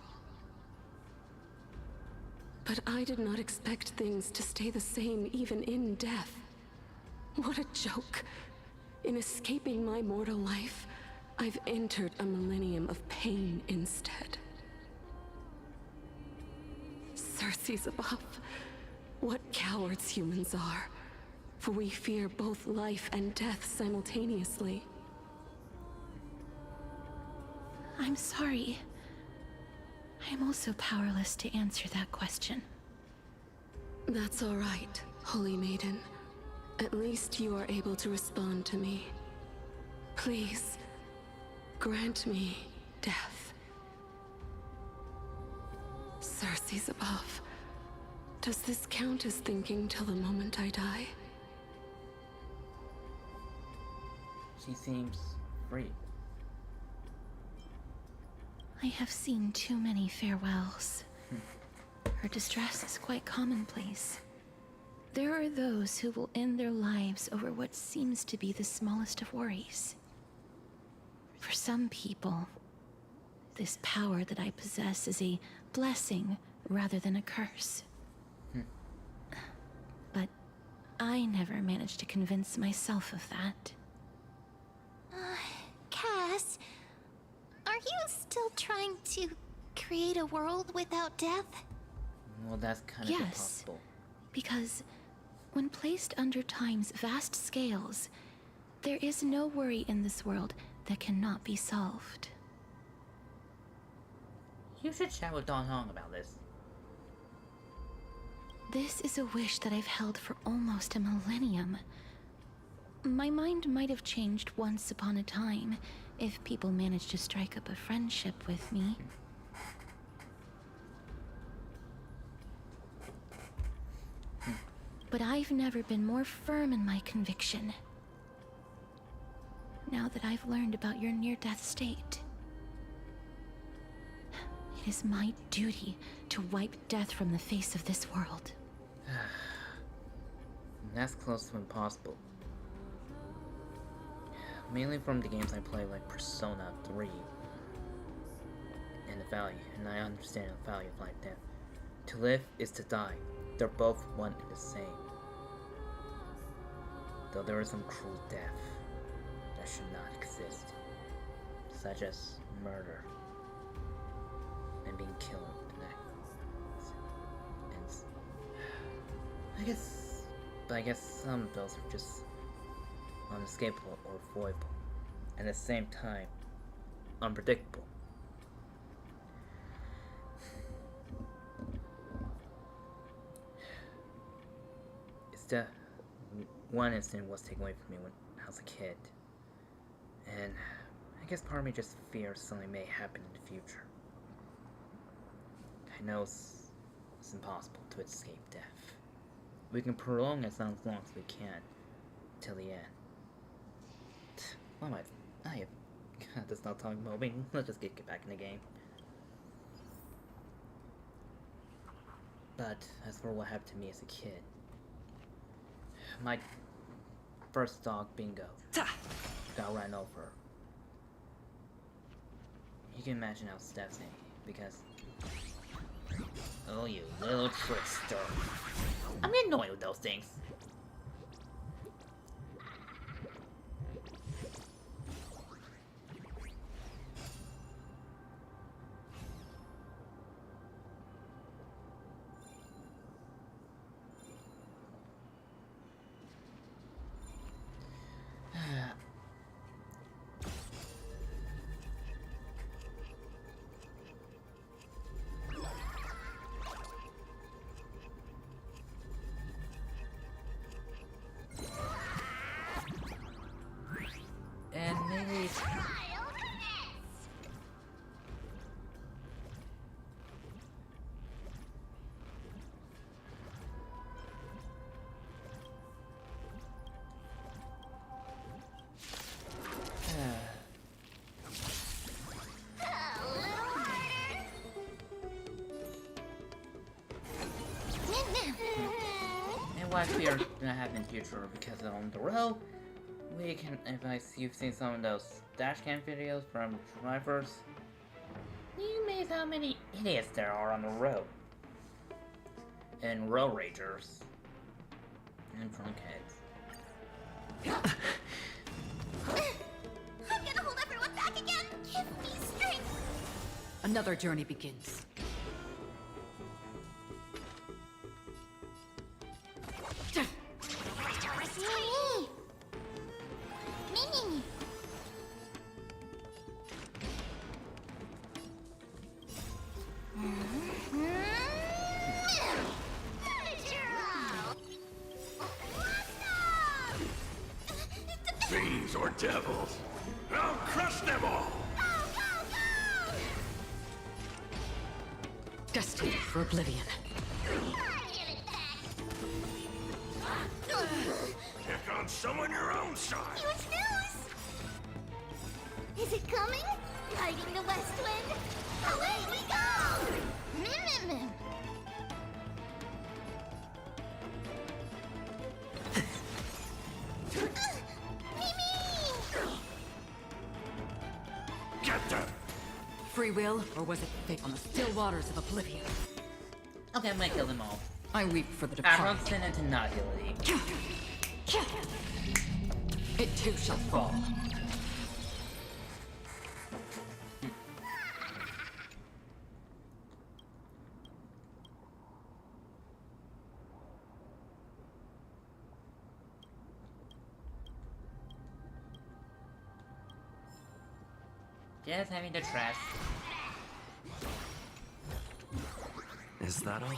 Speaker 8: But I did not expect things to stay the same even in death. What a joke. In escaping my mortal life, I've entered a millennium of pain instead. Circe's above. What cowards humans are. For we fear both life and death simultaneously.
Speaker 5: I'm sorry. I'm also powerless to answer that question.
Speaker 8: That's all right, Holy Maiden. At least you are able to respond to me. Please, grant me death. Circe's above. Does this count as thinking till the moment I die?
Speaker 1: She seems free.
Speaker 5: I have seen too many farewells. Her distress is quite commonplace. There are those who will end their lives over what seems to be the smallest of worries. For some people, this power that I possess is a blessing rather than a curse. But I never managed to convince myself of that.
Speaker 6: Cass, are you still trying to create a world without death?
Speaker 1: Well, that's kind of
Speaker 5: Yes,
Speaker 1: impossible.
Speaker 5: because when placed under time's vast scales, there is no worry in this world that cannot be solved.
Speaker 1: You should chat with Don Hong about this.
Speaker 5: This is a wish that I've held for almost a millennium. My mind might have changed once upon a time if people managed to strike up a friendship with me. But I've never been more firm in my conviction. Now that I've learned about your near-death state, it is my duty to wipe death from the face of this world.
Speaker 1: That's close to impossible. Mainly from the games I play like Persona 3 and the value, and I understand the value of life death. To live is to die. They're both one and the same. Though there is some cruel death that should not exist, such as murder and being killed. I guess some of those are just unescapable or avoidable, and at the same time, unpredictable. It's the one incident was taken away from me when I was a kid, and I guess part of me just fears something may happen in the future. I know it's impossible to escape death. We can prolong as long as we can, till the end. Why am I have... God, that's not talking about me. Let's just get back in the game. But, as for what happened to me as a kid, my first dog, Bingo, got run over. You can imagine how devastating, because... Oh, you little trickster. I'm annoyed with those things. what we are gonna have in future, because on the road, we can, if you've seen some of those dashcam videos from drivers, you amazed how many idiots there are on the road. And road ragers. And drunk heads.
Speaker 6: I'm gonna hold everyone back again! Give me strength!
Speaker 13: Another journey begins.
Speaker 6: Mimi!
Speaker 14: Fiends or devils, I'll crush them all!
Speaker 13: Destined for oblivion.
Speaker 14: Pick on someone your own size!
Speaker 6: Huge news! Is it coming? Riding the west wind? Away we go! Mim. Mimi!
Speaker 14: Get them!
Speaker 13: Free will, or was it fate on the still waters of oblivion?
Speaker 1: Okay, I'm gonna kill them all.
Speaker 13: I weep for the departed.
Speaker 1: Everyone's sent into nihility.
Speaker 13: It too shall fall.
Speaker 1: Just having to trust.
Speaker 11: Is that all?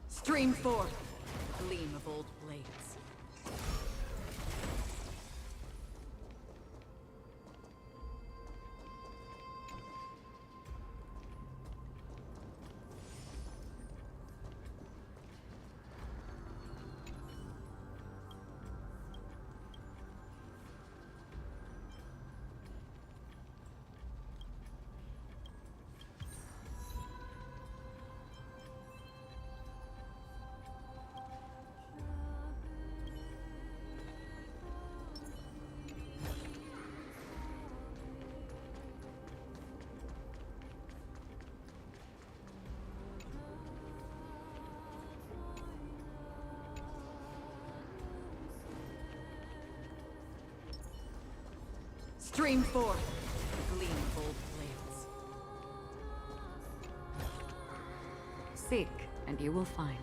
Speaker 13: Stream forth, gleam of old blades. Stream forth, gleam of old blades. Seek, and you will find.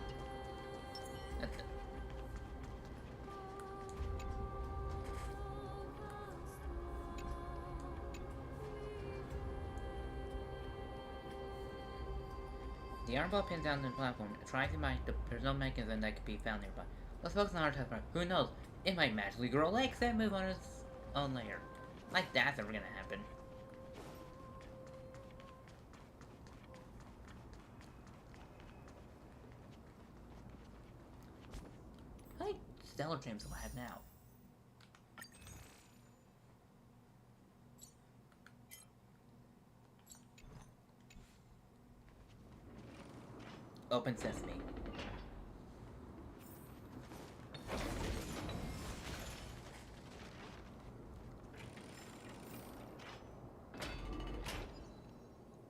Speaker 1: The armball pins down the platform, trying to find there's no mechanism that could be found nearby. Let's focus on our test. Who knows? It might magically grow legs and move on its own layer. Like that's ever gonna happen. How many stellar gems do I have now? Open sesame.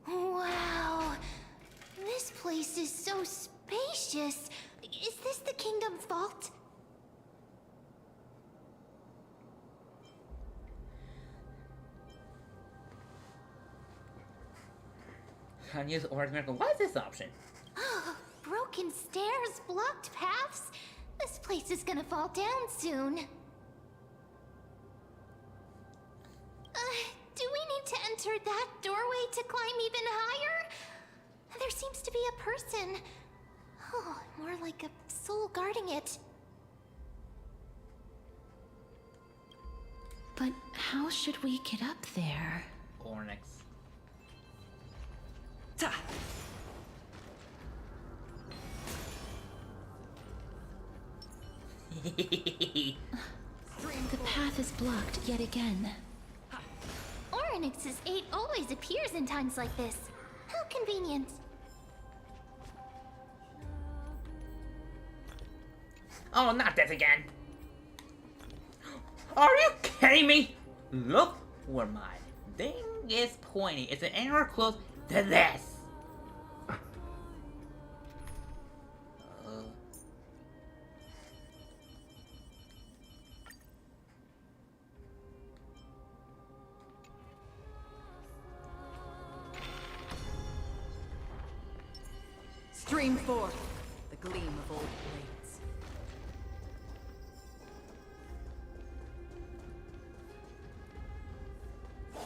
Speaker 6: Wow! This place is so spacious. Is this the kingdom's vault?
Speaker 1: Can't use Aura's Miracle. What is this option?
Speaker 6: Broken stairs, blocked paths. This place is gonna fall down soon. Do we need to enter that doorway to climb even higher? There seems to be a person. Oh, more like a soul guarding it.
Speaker 5: But how should we get up there?
Speaker 1: Ornyx.
Speaker 5: The path is blocked yet again.
Speaker 6: Oryx's 8 always appears in times like this. How convenient.
Speaker 1: Oh, not this again. Are you kidding me? Look where my thing is pointing. It's anywhere close to this.
Speaker 13: Stream forth the gleam of old blades.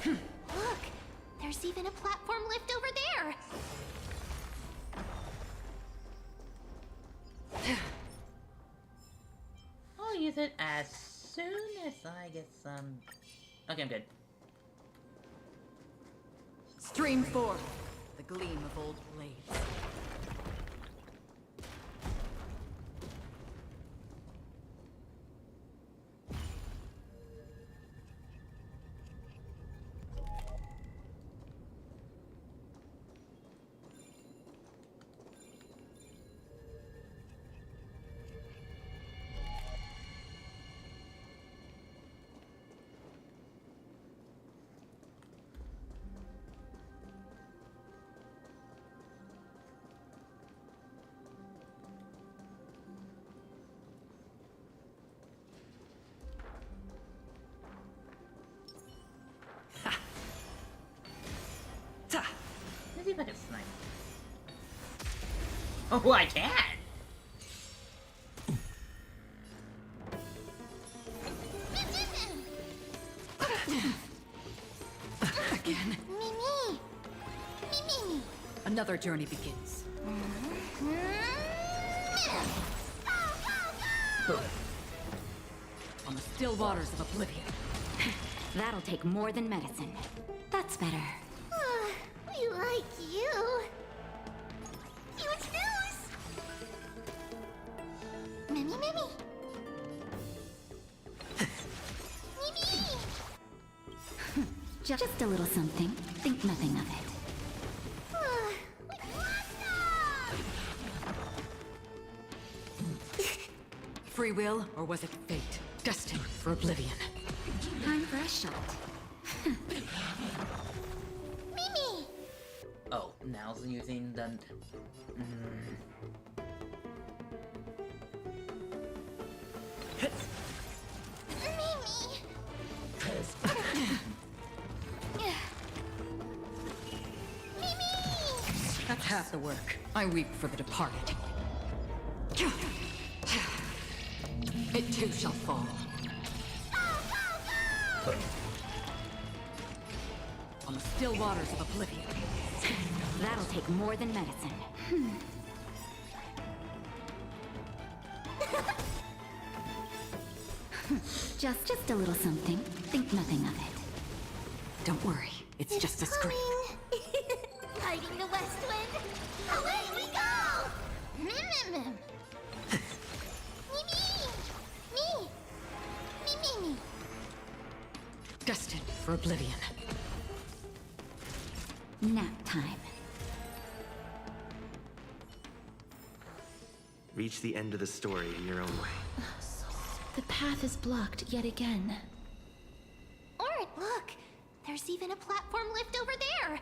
Speaker 6: Look, there's even a platform lift over there.
Speaker 1: I'll use it as soon as I get some... Okay, I'm good.
Speaker 13: Stream forth the gleam of old blades.
Speaker 1: Let's see if I can snipe. Oh, I can!
Speaker 13: Again.
Speaker 6: Mimi! Mimi!
Speaker 13: Another journey begins. On the still waters of oblivion.
Speaker 15: That'll take more than medicine. That's better.
Speaker 6: We like you. Huge news! Mimi, Mimi! Mimi!
Speaker 15: Just a little something. Think nothing of it.
Speaker 13: Free will, or was it fate? Destined for oblivion.
Speaker 15: Time for a shot.
Speaker 6: Mimi!
Speaker 1: Oh, now's using the...
Speaker 6: Mimi!
Speaker 13: That's half the work. I weep for the departed. It too shall fall. On the still waters of oblivion.
Speaker 15: That'll take more than medicine. Just a little something. Think nothing of it.
Speaker 13: Don't worry, it's just a scream.
Speaker 6: Fighting the west wind. Away we go! Mim. Me.
Speaker 13: Destined for oblivion.
Speaker 15: Nap time.
Speaker 11: Reach the end of the story in your own way.
Speaker 5: The path is blocked yet again.
Speaker 6: Look! There's even a platform lift over there!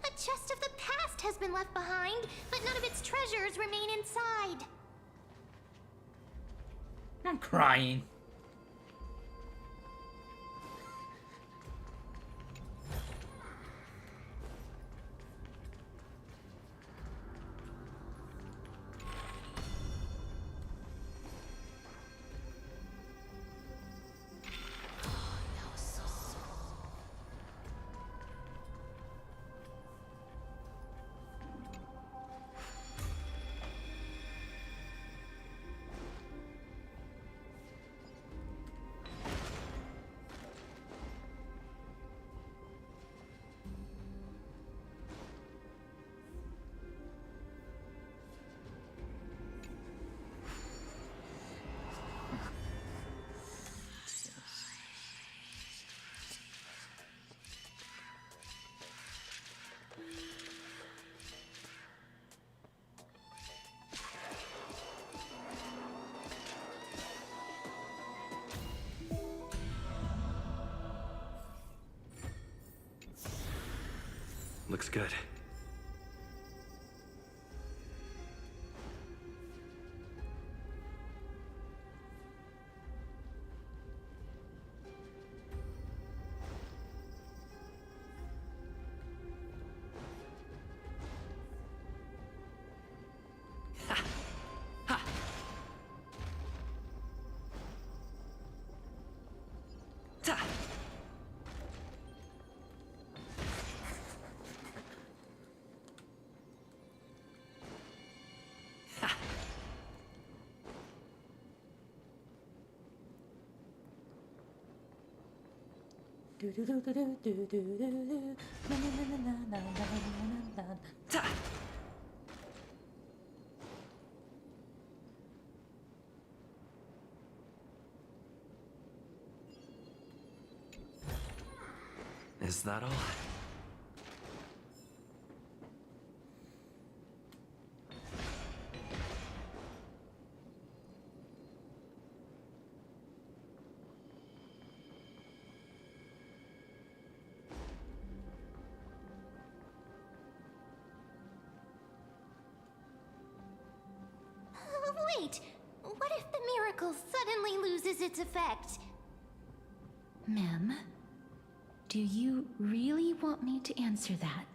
Speaker 6: A chest of the past has been left behind, but none of its treasures remain inside.
Speaker 1: I'm crying.
Speaker 11: Looks good. Is that all?
Speaker 6: Wait, what if the miracle suddenly loses its effect?
Speaker 5: Mem, do you really want me to answer that?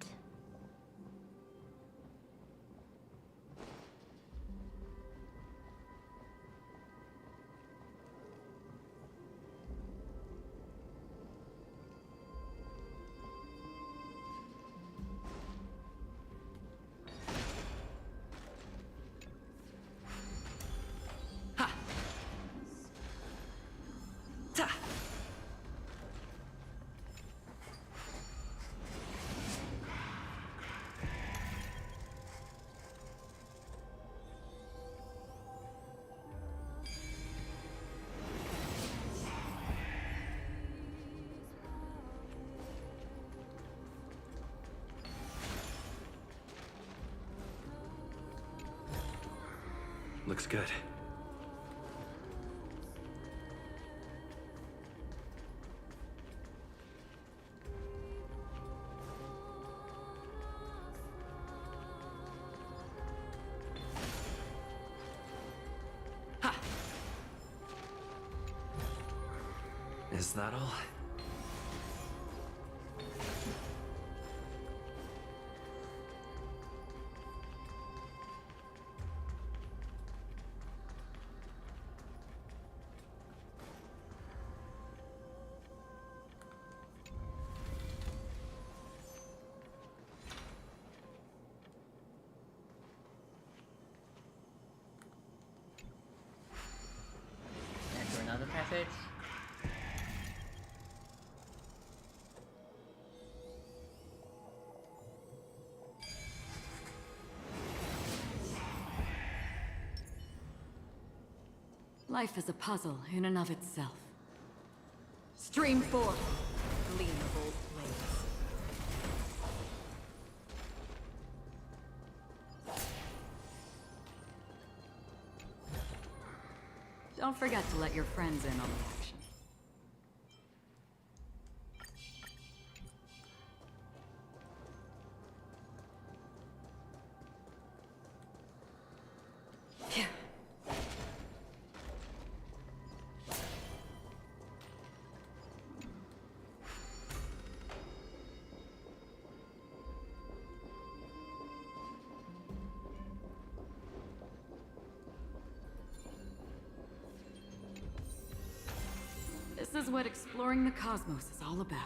Speaker 11: Looks good. Ha! Is that all?
Speaker 1: Enter another passage.
Speaker 13: Life is a puzzle in and of itself. Stream forth, gleam of old blades. Don't forget to let your friends in on the action. Phew. This is what exploring the cosmos is all about.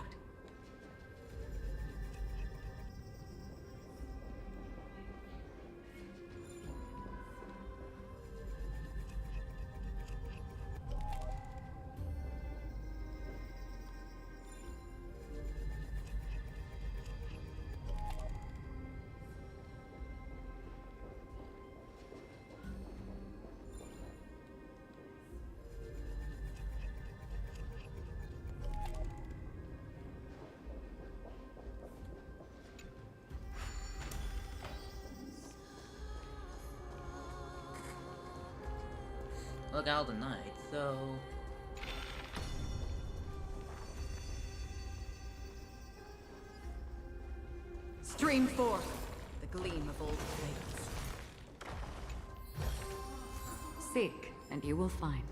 Speaker 1: Look out the night, so...
Speaker 13: Stream forth the gleam of old blades. Seek, and you will find.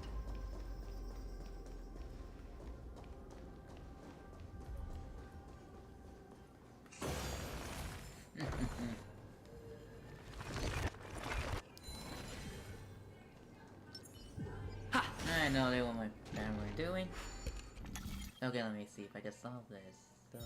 Speaker 1: I know they what my family were doing. Okay, let me see if I can solve this. So...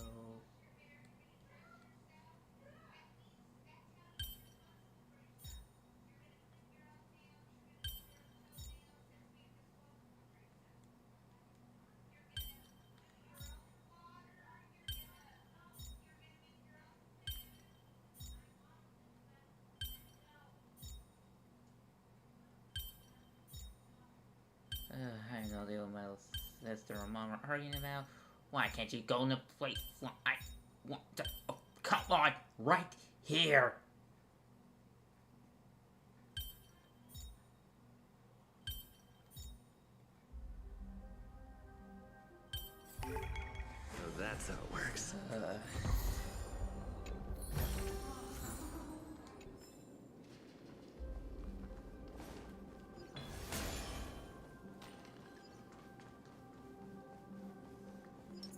Speaker 1: I know they what my sister or mom are arguing about. Why can't you go in a place where I want to... Oh, come on! Right here!
Speaker 11: So that's how it works.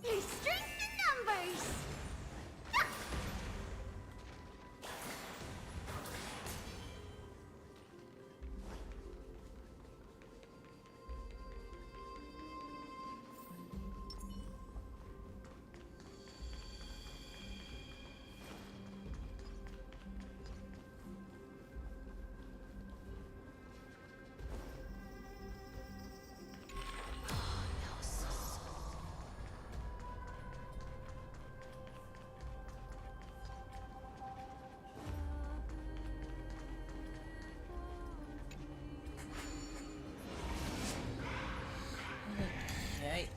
Speaker 6: Your strength in numbers!
Speaker 1: Okay.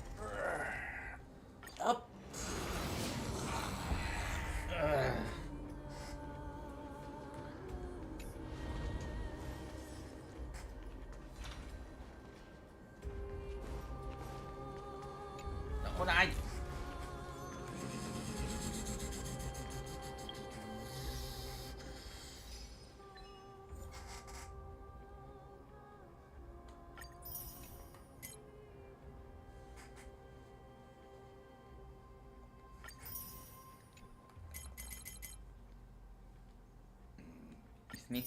Speaker 1: Up. No, I... It's me.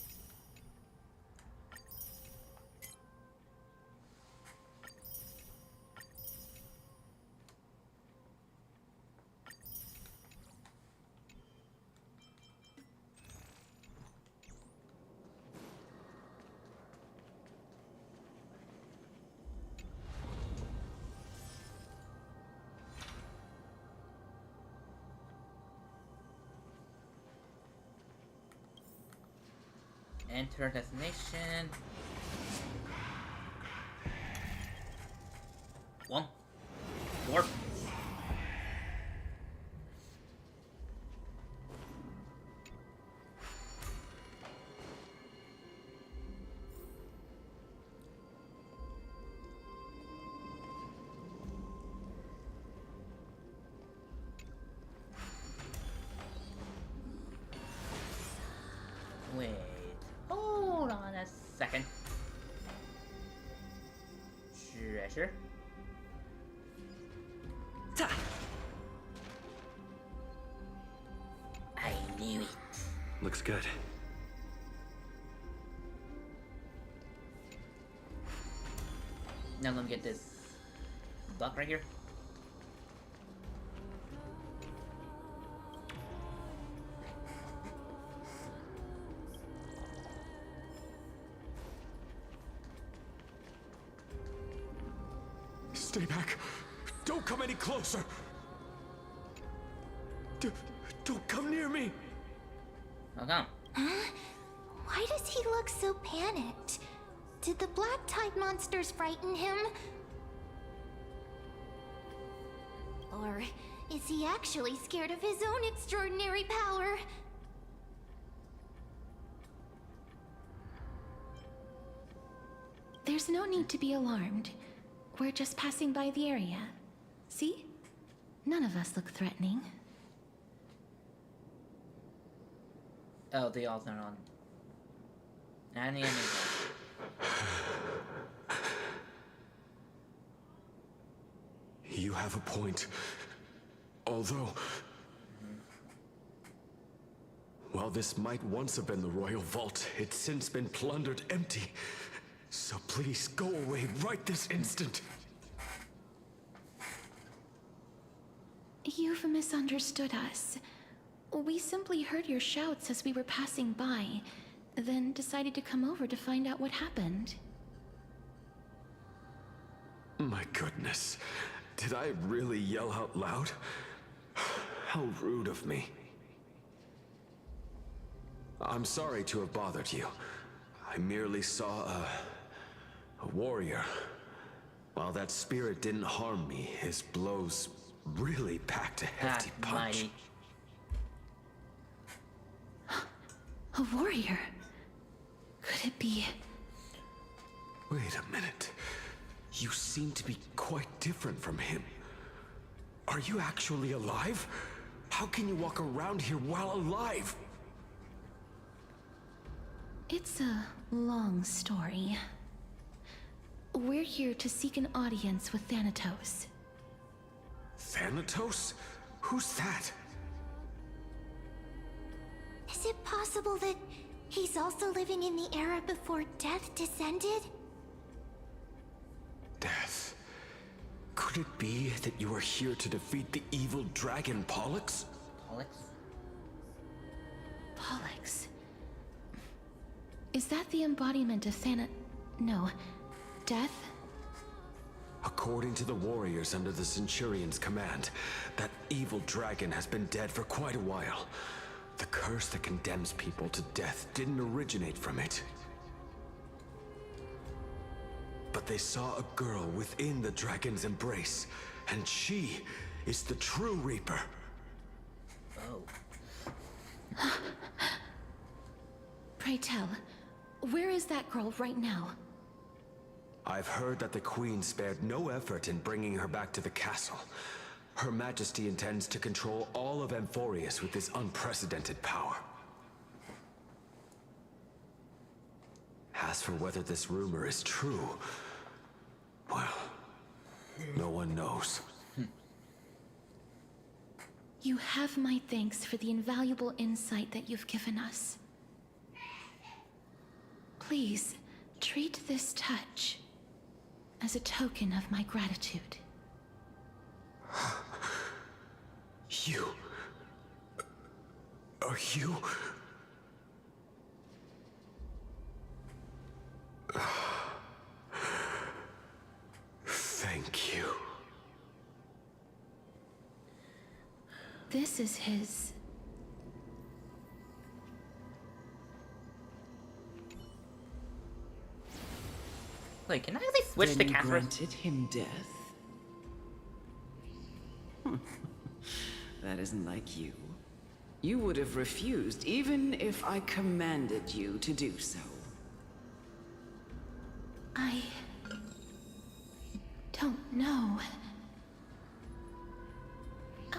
Speaker 1: Enter destination. 1, 4. Wait. Hold on a second. Treasure. I knew it.
Speaker 11: Looks good.
Speaker 1: Now let me get this buck right here.
Speaker 14: Stay back. Don't come any closer. Don't come near me.
Speaker 1: How come?
Speaker 6: Huh? Why does he look so panicked? Did the black tide monsters frighten him? Or is he actually scared of his own extraordinary power?
Speaker 5: There's no need to be alarmed. We're just passing by the area. See? None of us look threatening.
Speaker 1: Oh, they all turn on. And the ending.
Speaker 16: You have a point. Although... While this might once have been the royal vault, it's since been plundered empty. So please, go away right this instant.
Speaker 5: You've misunderstood us. We simply heard your shouts as we were passing by, then decided to come over to find out what happened.
Speaker 16: My goodness. Did I really yell out loud? How rude of me. I'm sorry to have bothered you. I merely saw a warrior. While that spirit didn't harm me, his blows really packed a hefty punch.
Speaker 5: A warrior? Could it be...
Speaker 16: Wait a minute. You seem to be quite different from him. Are you actually alive? How can you walk around here while alive?
Speaker 5: It's a long story. We're here to seek an audience with Thanatos.
Speaker 16: Thanatos? Who's that?
Speaker 6: Is it possible that he's also living in the era before death descended?
Speaker 16: Death? Could it be that you are here to defeat the evil dragon Pollux?
Speaker 1: Pollux?
Speaker 5: Pollux? Is that the embodiment of No. Death?
Speaker 16: According to the warriors under the Centurion's command, that evil dragon has been dead for quite a while. The curse that condemns people to death didn't originate from it. But they saw a girl within the dragon's embrace, and she is the true Reaper.
Speaker 1: Oh.
Speaker 5: Pray tell, where is that girl right now?
Speaker 16: I've heard that the Queen spared no effort in bringing her back to the castle. Her Majesty intends to control all of Amphoreus with this unprecedented power. As for whether this rumor is true, well, no one knows.
Speaker 5: You have my thanks for the invaluable insight that you've given us. Please, treat this touch as a token of my gratitude.
Speaker 16: You... Are you... Thank you.
Speaker 5: This is his...
Speaker 1: Wait, can I actually switch to
Speaker 17: Then
Speaker 1: Catherine?
Speaker 17: granted him death? That isn't like you. You would have refused even if I commanded you to do so.
Speaker 5: I... don't know.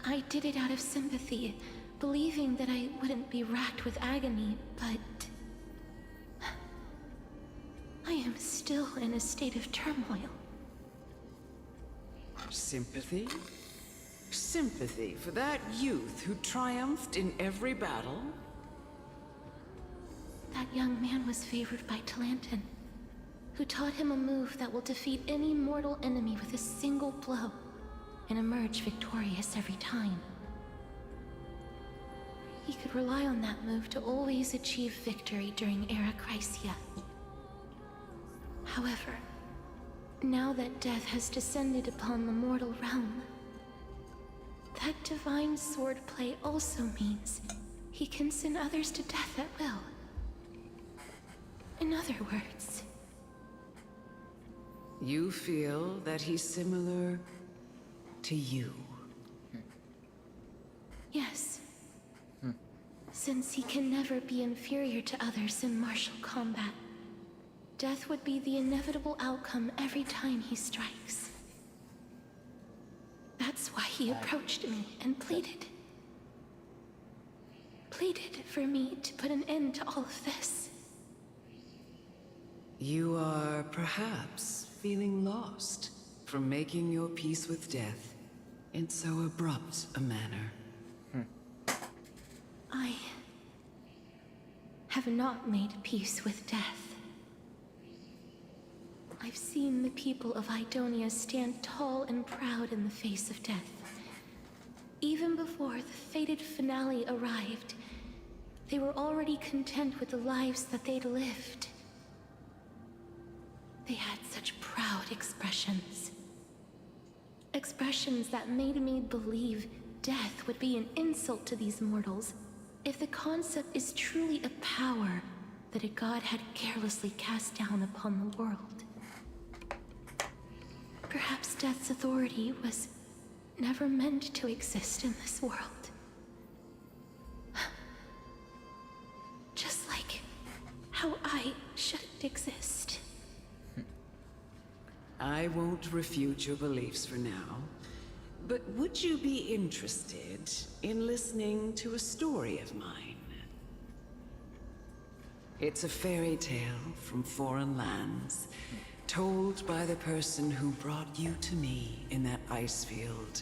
Speaker 5: I did it out of sympathy, believing that I wouldn't be racked with agony, but... I am still in a state of turmoil.
Speaker 17: Sympathy? Sympathy for that youth who triumphed in every battle?
Speaker 5: That young man was favored by Talantin, who taught him a move that will defeat any mortal enemy with a single blow, and emerge victorious every time. He could rely on that move to always achieve victory during Era Chrysia. However, now that death has descended upon the mortal realm, that divine swordplay also means he can send others to death at will. In other words...
Speaker 17: You feel that he's similar to you?
Speaker 5: Yes. Since he can never be inferior to others in martial combat, death would be the inevitable outcome every time he strikes. That's why he approached me and pleaded. pleaded for me to put an end to all of this.
Speaker 17: You are perhaps feeling lost from making your peace with death in so abrupt a manner.
Speaker 5: I have not made peace with death. I've seen the people of Idonia stand tall and proud in the face of death. Even before the fated finale arrived, they were already content with the lives that they'd lived. They had such proud expressions. Expressions that made me believe death would be an insult to these mortals if the concept is truly a power that a god had carelessly cast down upon the world. Perhaps death's authority was never meant to exist in this world. Just like how I shouldn't exist.
Speaker 17: I won't refute your beliefs for now, but would you be interested in listening to a story of mine? It's a fairy tale from foreign lands, told by the person who brought you to me in that ice field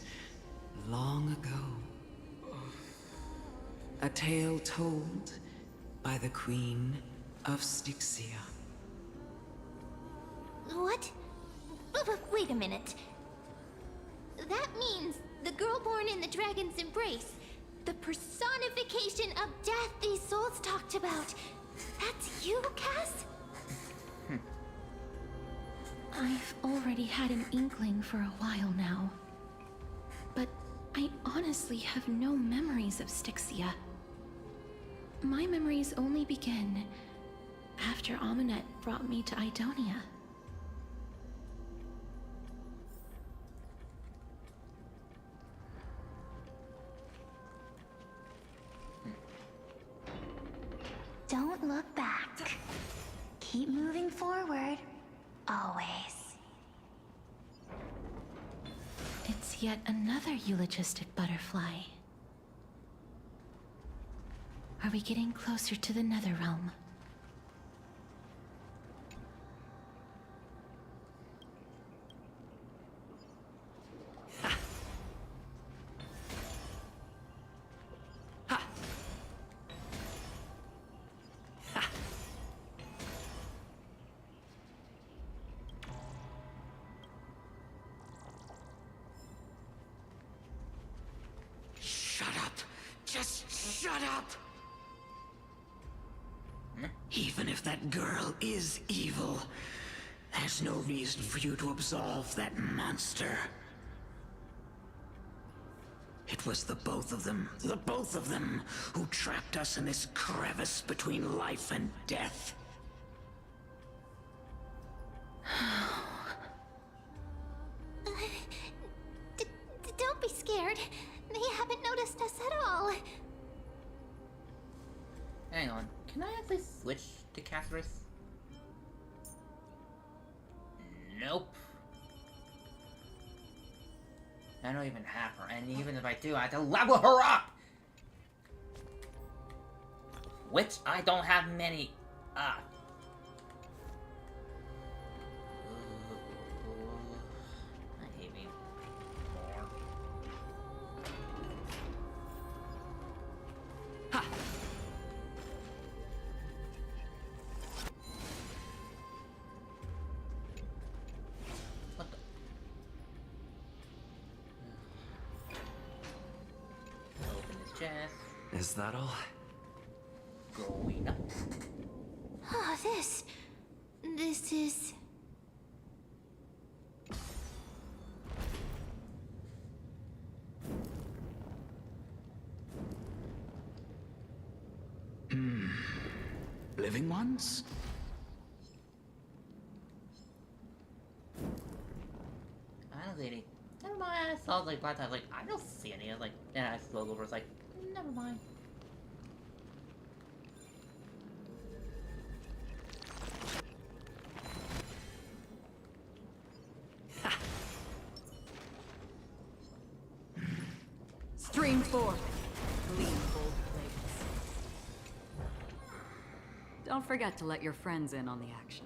Speaker 17: long ago. A tale told by the Queen of Styxia.
Speaker 6: What? Wait a minute. That means the girl born in the dragon's embrace, the personification of death these souls talked about. That's you, Cass?
Speaker 5: I've already had an inkling for a while now. But I honestly have no memories of Styxia. My memories only begin after Amunet brought me to Idonia.
Speaker 6: Don't look back. Keep moving forward. Always.
Speaker 5: It's yet another eulogistic butterfly. Are we getting closer to the Netherrealm?
Speaker 14: Shut up. Just shut up. Even if that girl is evil, there's no reason for you to absolve that monster. It was the both of them, who trapped us in this crevice between life and death.
Speaker 6: Don't be scared. They haven't noticed us at all.
Speaker 1: Hang on, can I actually switch to Casserus? Nope. I don't even have her, and even if I do, I have to level her up! Which I don't have many up. I hate me more.
Speaker 17: Ha!
Speaker 1: What the? Open this chest.
Speaker 16: Is that all?
Speaker 1: Going up.
Speaker 6: Oh, this is...
Speaker 14: Living ones?
Speaker 1: I don't see any. Never mind. I saw like black times. Like I don't see any. I was like, then I slowed over. It's like, never mind.
Speaker 13: Stream forth, gleam bold blades. Don't forget to let your friends in on the action.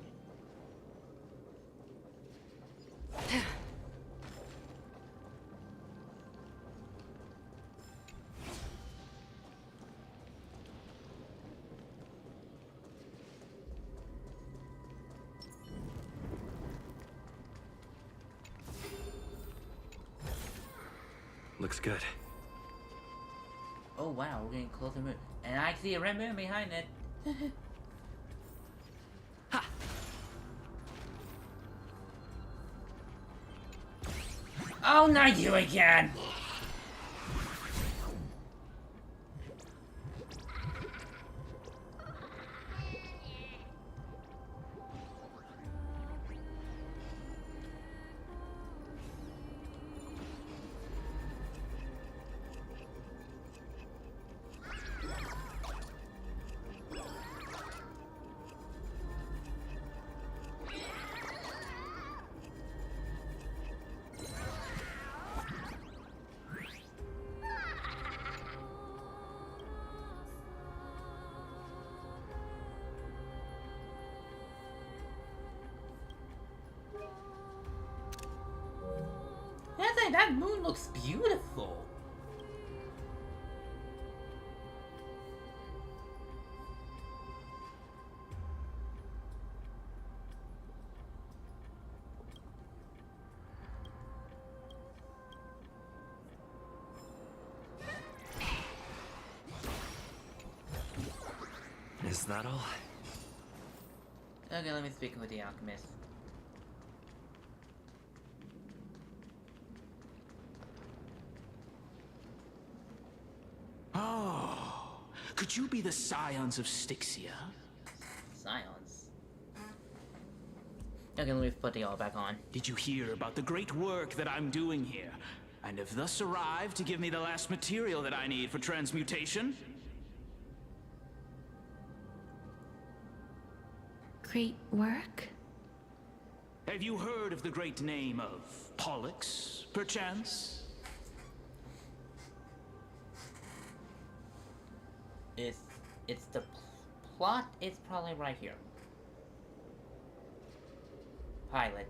Speaker 11: Looks good.
Speaker 1: Oh wow, we're getting closer to the moon. And I see a red moon behind it. Ha! Oh, not you again! That moon looks beautiful.
Speaker 11: Is that all?
Speaker 1: Okay, let me speak with the alchemist.
Speaker 18: Oh, could you be the scions of Styxia?
Speaker 1: Scions? Okay, let me put the all back on.
Speaker 18: Did you hear about the great work that I'm doing here? And have thus arrived to give me the last material that I need for transmutation?
Speaker 5: Great work?
Speaker 18: Have you heard of the great name of Pollux, perchance?
Speaker 1: It's the plot. It's probably right here. Pilot.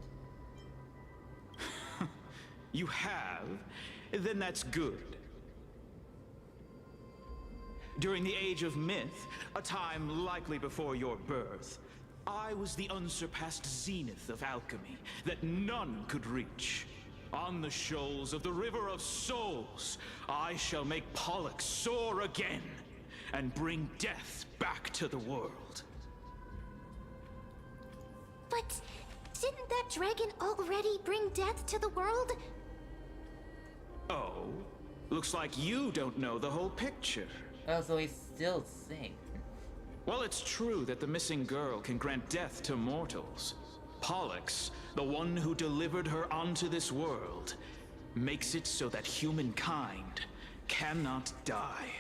Speaker 18: You have? Then that's good. During the Age of Myth, a time likely before your birth, I was the unsurpassed zenith of alchemy that none could reach. On the shoals of the River of Souls, I shall make Pollux soar again and bring death back to the world.
Speaker 6: But didn't that dragon already bring death to the world?
Speaker 18: Oh, looks like you don't know the whole picture.
Speaker 1: Oh, so he's still sick.
Speaker 18: Well, it's true that the missing girl can grant death to mortals. Pollux, the one who delivered her onto this world, makes it so that humankind cannot die.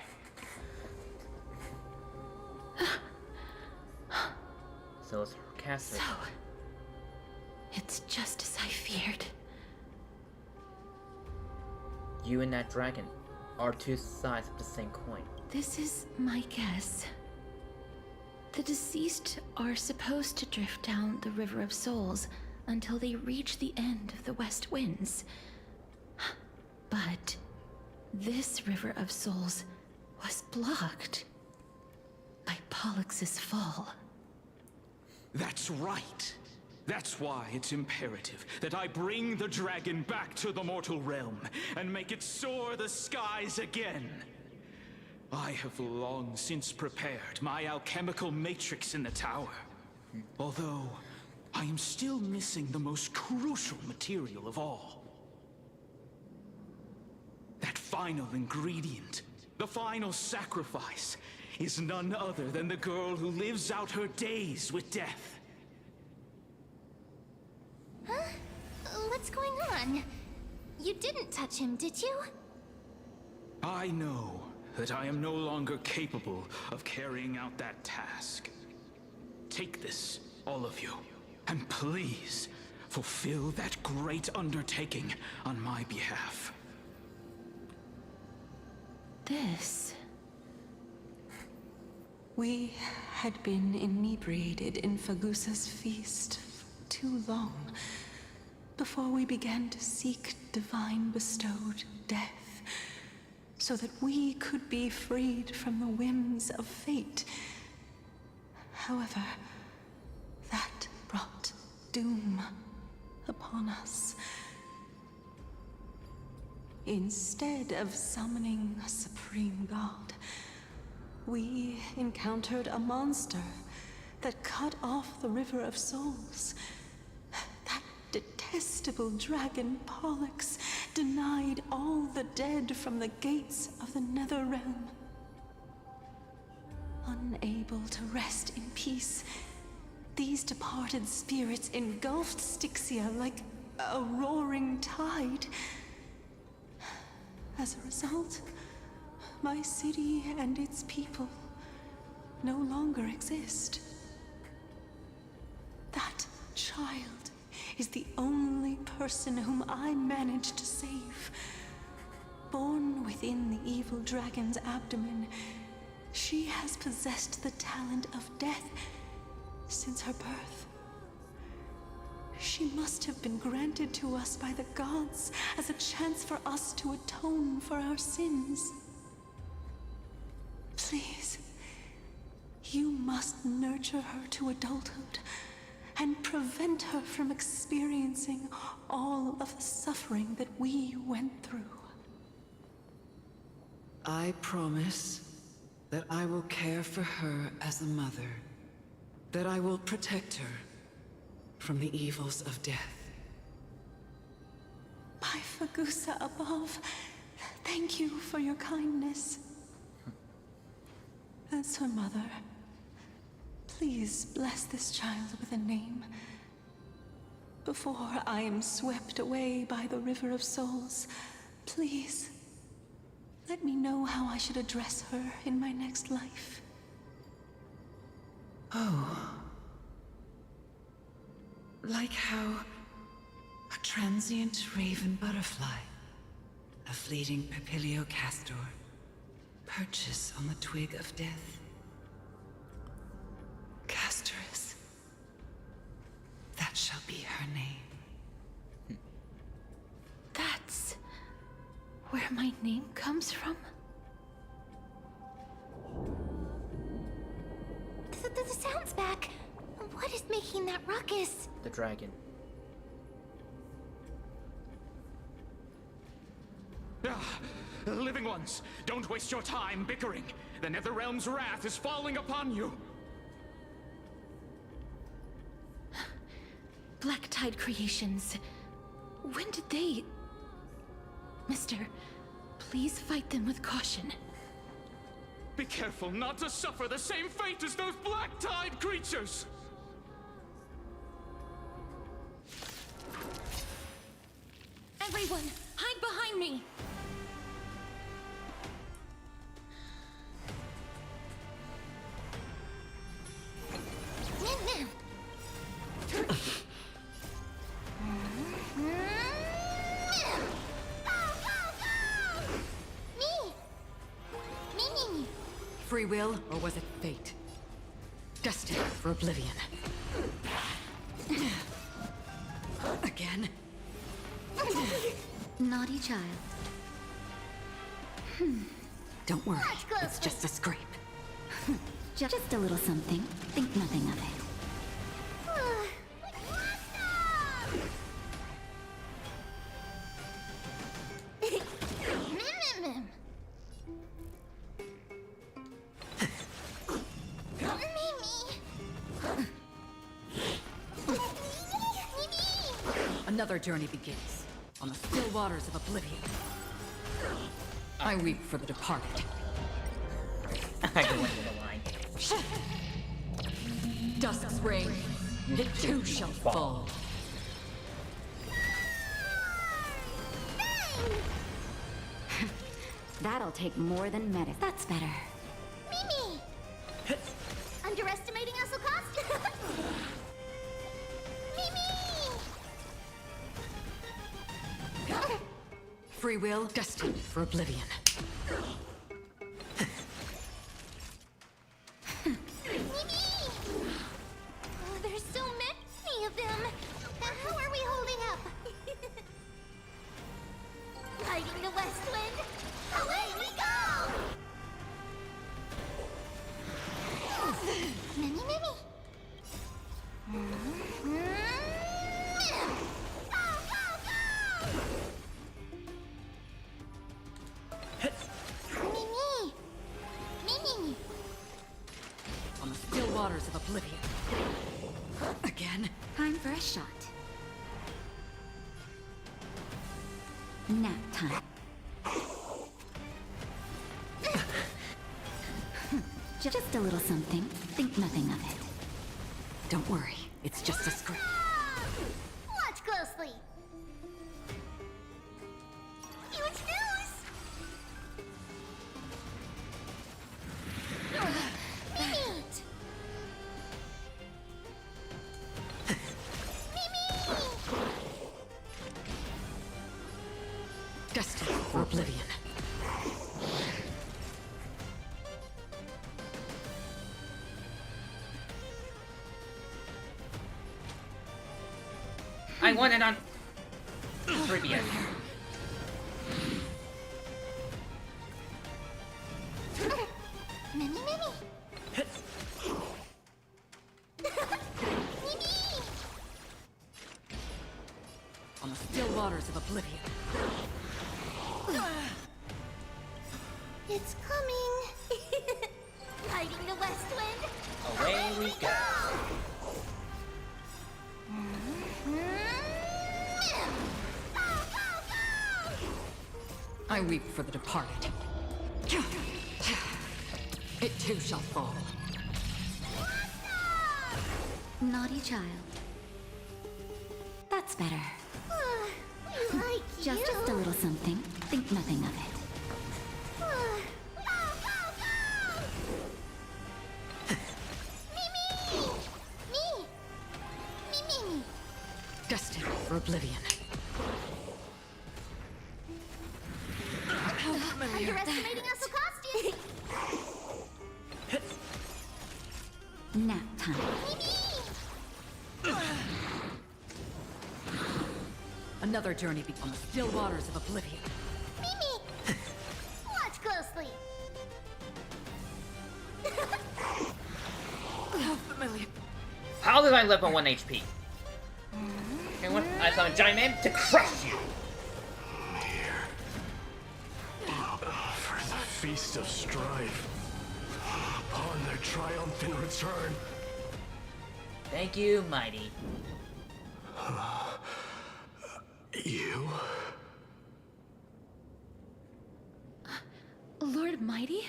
Speaker 1: So it's Caster.
Speaker 5: So, it's just as I feared.
Speaker 1: You and that dragon are two sides of the same coin.
Speaker 5: This is my guess. The deceased are supposed to drift down the River of Souls until they reach the end of the West Winds. But this River of Souls was blocked by Pollux's fall.
Speaker 18: That's right. That's why it's imperative that I bring the dragon back to the mortal realm and make it soar the skies again. I have long since prepared my alchemical matrix in the tower. Although, I am still missing the most crucial material of all. That final ingredient, the final sacrifice, is none other than the girl who lives out her days with death.
Speaker 6: Huh? What's going on? You didn't touch him, did you?
Speaker 18: I know that I am no longer capable of carrying out that task. Take this, all of you, and please fulfill that great undertaking on my behalf.
Speaker 5: This...
Speaker 17: We had been inebriated in Fagusa's feast for too long before we began to seek divine-bestowed death, so that we could be freed from the whims of fate. However, that brought doom upon us. Instead of summoning a supreme god, we encountered a monster that cut off the River of Souls. That detestable dragon Pollux denied all the dead from the gates of the Nether Realm. Unable to rest in peace, these departed spirits engulfed Styxia like a roaring tide. As a result, my city and its people no longer exist. That child is the only person whom I managed to save. Born within the evil dragon's abdomen, she has possessed the talent of death since her birth. She must have been granted to us by the gods as a chance for us to atone for our sins. Please, you must nurture her to adulthood and prevent her from experiencing all of the suffering that we went through. I promise that I will care for her as a mother, that I will protect her from the evils of death.
Speaker 4: By Fagusa above, thank you for your kindness. As her mother, please bless this child with a name. Before I am swept away by the River of Souls, please, let me know how I should address her in my next life.
Speaker 17: Oh. Like how a transient raven butterfly, a fleeting papilio castor, perches on the twig of death. Castorus. That shall be her name.
Speaker 5: That's where my name comes from?
Speaker 6: The sound's back. What is making that ruckus?
Speaker 1: The dragon.
Speaker 18: Living ones, don't waste your time bickering. The Netherrealm's wrath is falling upon you.
Speaker 5: Black Tide Creations. When did they... Mister, please fight them with caution.
Speaker 18: Be careful not to suffer the same fate as those Black Tide creatures!
Speaker 5: Everyone, hide behind me!
Speaker 13: Free will, or was it fate? Destined for oblivion. Again?
Speaker 15: Naughty child.
Speaker 13: Don't worry, it's just a scrape.
Speaker 15: Just a little something. Think nothing of it.
Speaker 13: Another journey begins, on the still waters of oblivion. I weep for the departed.
Speaker 1: I go into the line.
Speaker 13: Dusk's reign, it too shall fall.
Speaker 15: That'll take more than medicine. That's better.
Speaker 6: Mimi! Underestimating us will cost?
Speaker 13: Free will, destined for oblivion.
Speaker 6: them! How are we holding up? Fighting the West Wind! Away we go! Mini, mini! Go, go, go! Mimi! Mimi!
Speaker 13: On the still waters of oblivion. Again?
Speaker 15: Time for a shot. Nap time. Just a little something. Think nothing of it.
Speaker 13: Don't worry, it's just a script.
Speaker 6: Watch closely! Huge news! Mimi!
Speaker 13: Destined for oblivion.
Speaker 1: I won it on trivia.
Speaker 6: Mimi, Mimi!
Speaker 13: On the still waters of oblivion.
Speaker 6: It's coming! Fighting the West Wind!
Speaker 1: Away we go!
Speaker 13: I weep for the departed. It too shall fall.
Speaker 15: Naughty child. That's better.
Speaker 6: We like
Speaker 15: Just a little something. Think nothing of it.
Speaker 13: Destined for oblivion.
Speaker 6: Underestimating us, Acostian!
Speaker 15: Nap time.
Speaker 13: Another journey on the still waters of oblivion.
Speaker 6: Mimi! Watch closely!
Speaker 13: How familiar.
Speaker 1: How did I live on 1 HP? Okay, what? I saw a giant man to crush you!
Speaker 12: For the feast of strife, upon their triumphant return.
Speaker 1: Thank you, Mighty.
Speaker 12: You?
Speaker 5: Lord Mighty?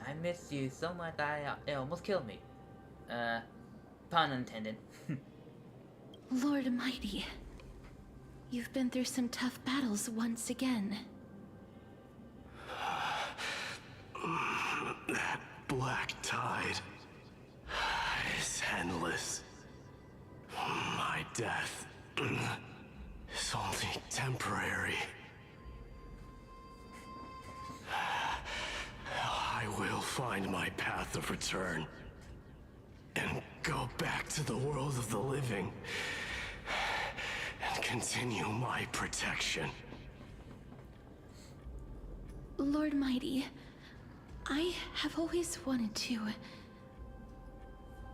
Speaker 1: I missed you so much that it almost killed me. Pun intended.
Speaker 5: Lord Mighty. You've been through some tough battles once again.
Speaker 12: That black tide is endless. My death is only temporary. I will find my path of return and go back to the world of the living and continue my protection.
Speaker 5: Lord Mighty, I have always wanted to.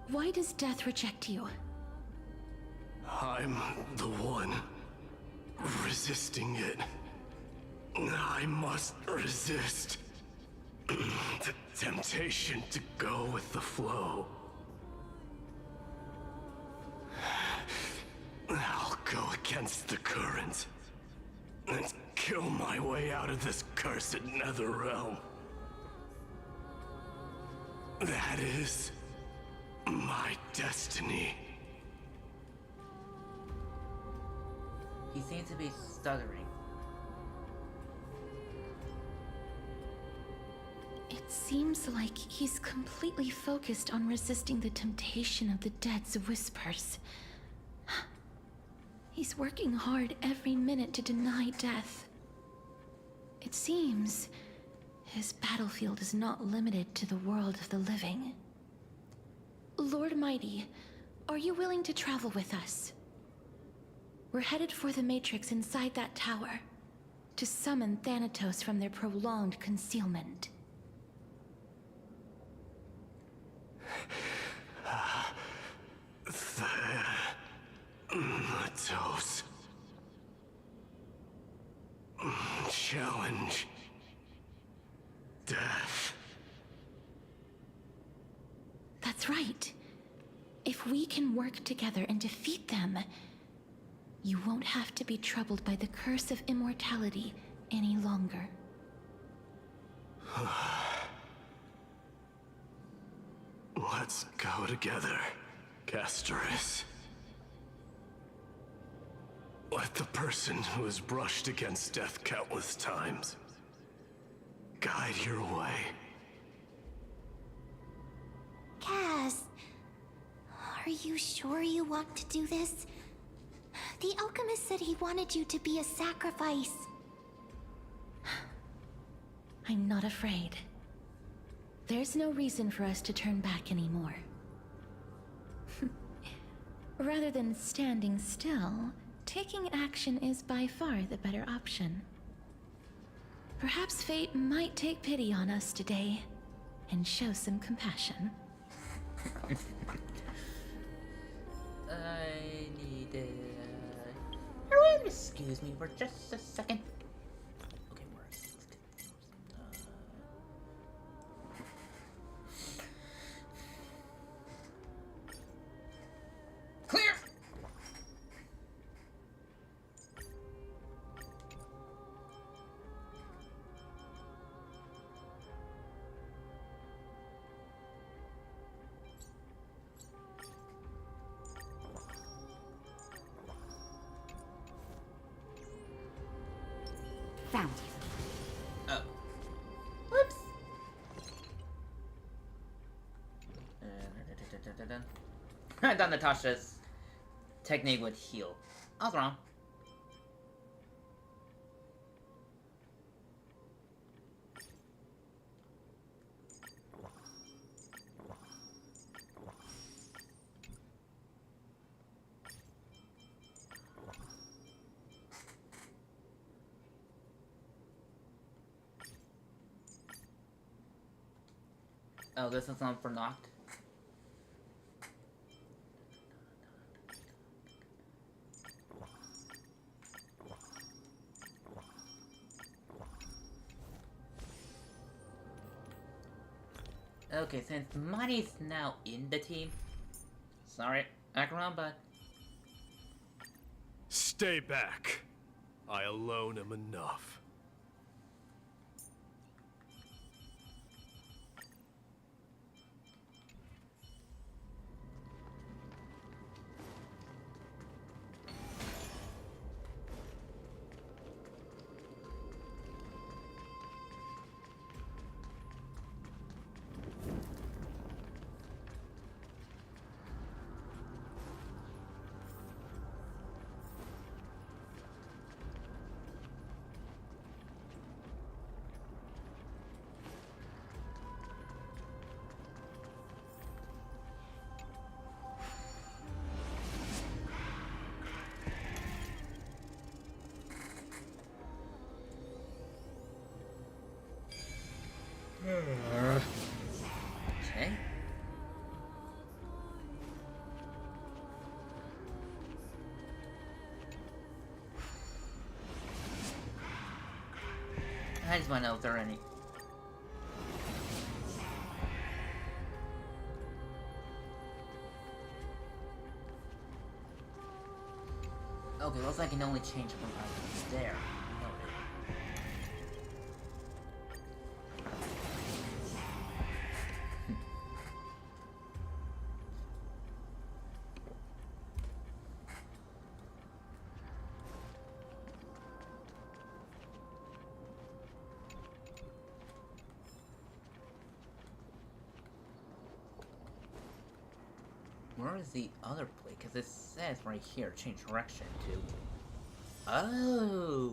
Speaker 5: Why does death reject you?
Speaker 12: I'm the one resisting it. I must resist the temptation to go with the flow. I'll go against the current and kill my way out of this cursed nether realm. That is my destiny.
Speaker 1: He seems to be stuttering.
Speaker 5: It seems like he's completely focused on resisting the temptation of the dead's whispers. He's working hard every minute to deny death. It seems his battlefield is not limited to the world of the living. Lord Mighty, are you willing to travel with us? We're headed for the Matrix inside that tower, to summon Thanatos from their prolonged concealment.
Speaker 9: Thanatos. Challenge. Death.
Speaker 5: That's right. If we can work together and defeat them, you won't have to be troubled by the curse of immortality any longer.
Speaker 9: Let's go together, Castorus. Let the person who has brushed against death countless times guide your way.
Speaker 6: Cass, are you sure you want to do this? The alchemist said he wanted you to be a sacrifice.
Speaker 5: I'm not afraid. There's no reason for us to turn back anymore. Rather than standing still, taking action is by far the better option. Perhaps fate might take pity on us today and show some compassion.
Speaker 1: I need everyone excuse me for just a second. Okay, clear!
Speaker 15: Found you.
Speaker 1: Oh. Whoops. I thought Natasha's technique would heal. I was wrong. Oh, this is not for knocked. Okay, since Money's now in the team. Sorry, Acheron, but
Speaker 9: Stay back. I alone am enough.
Speaker 1: okay. I just want to know if there are any. Okay, looks like I can only change from there. Where is the other place? Because it says right here, change direction to... Oh!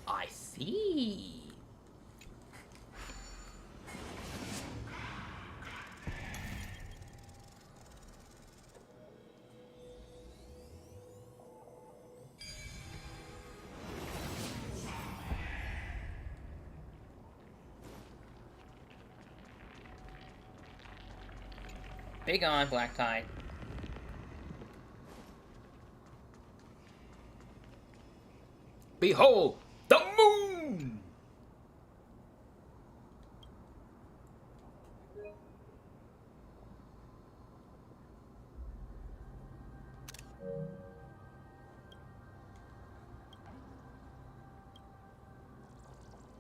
Speaker 1: I see! Big on Black Tide. Behold the moon!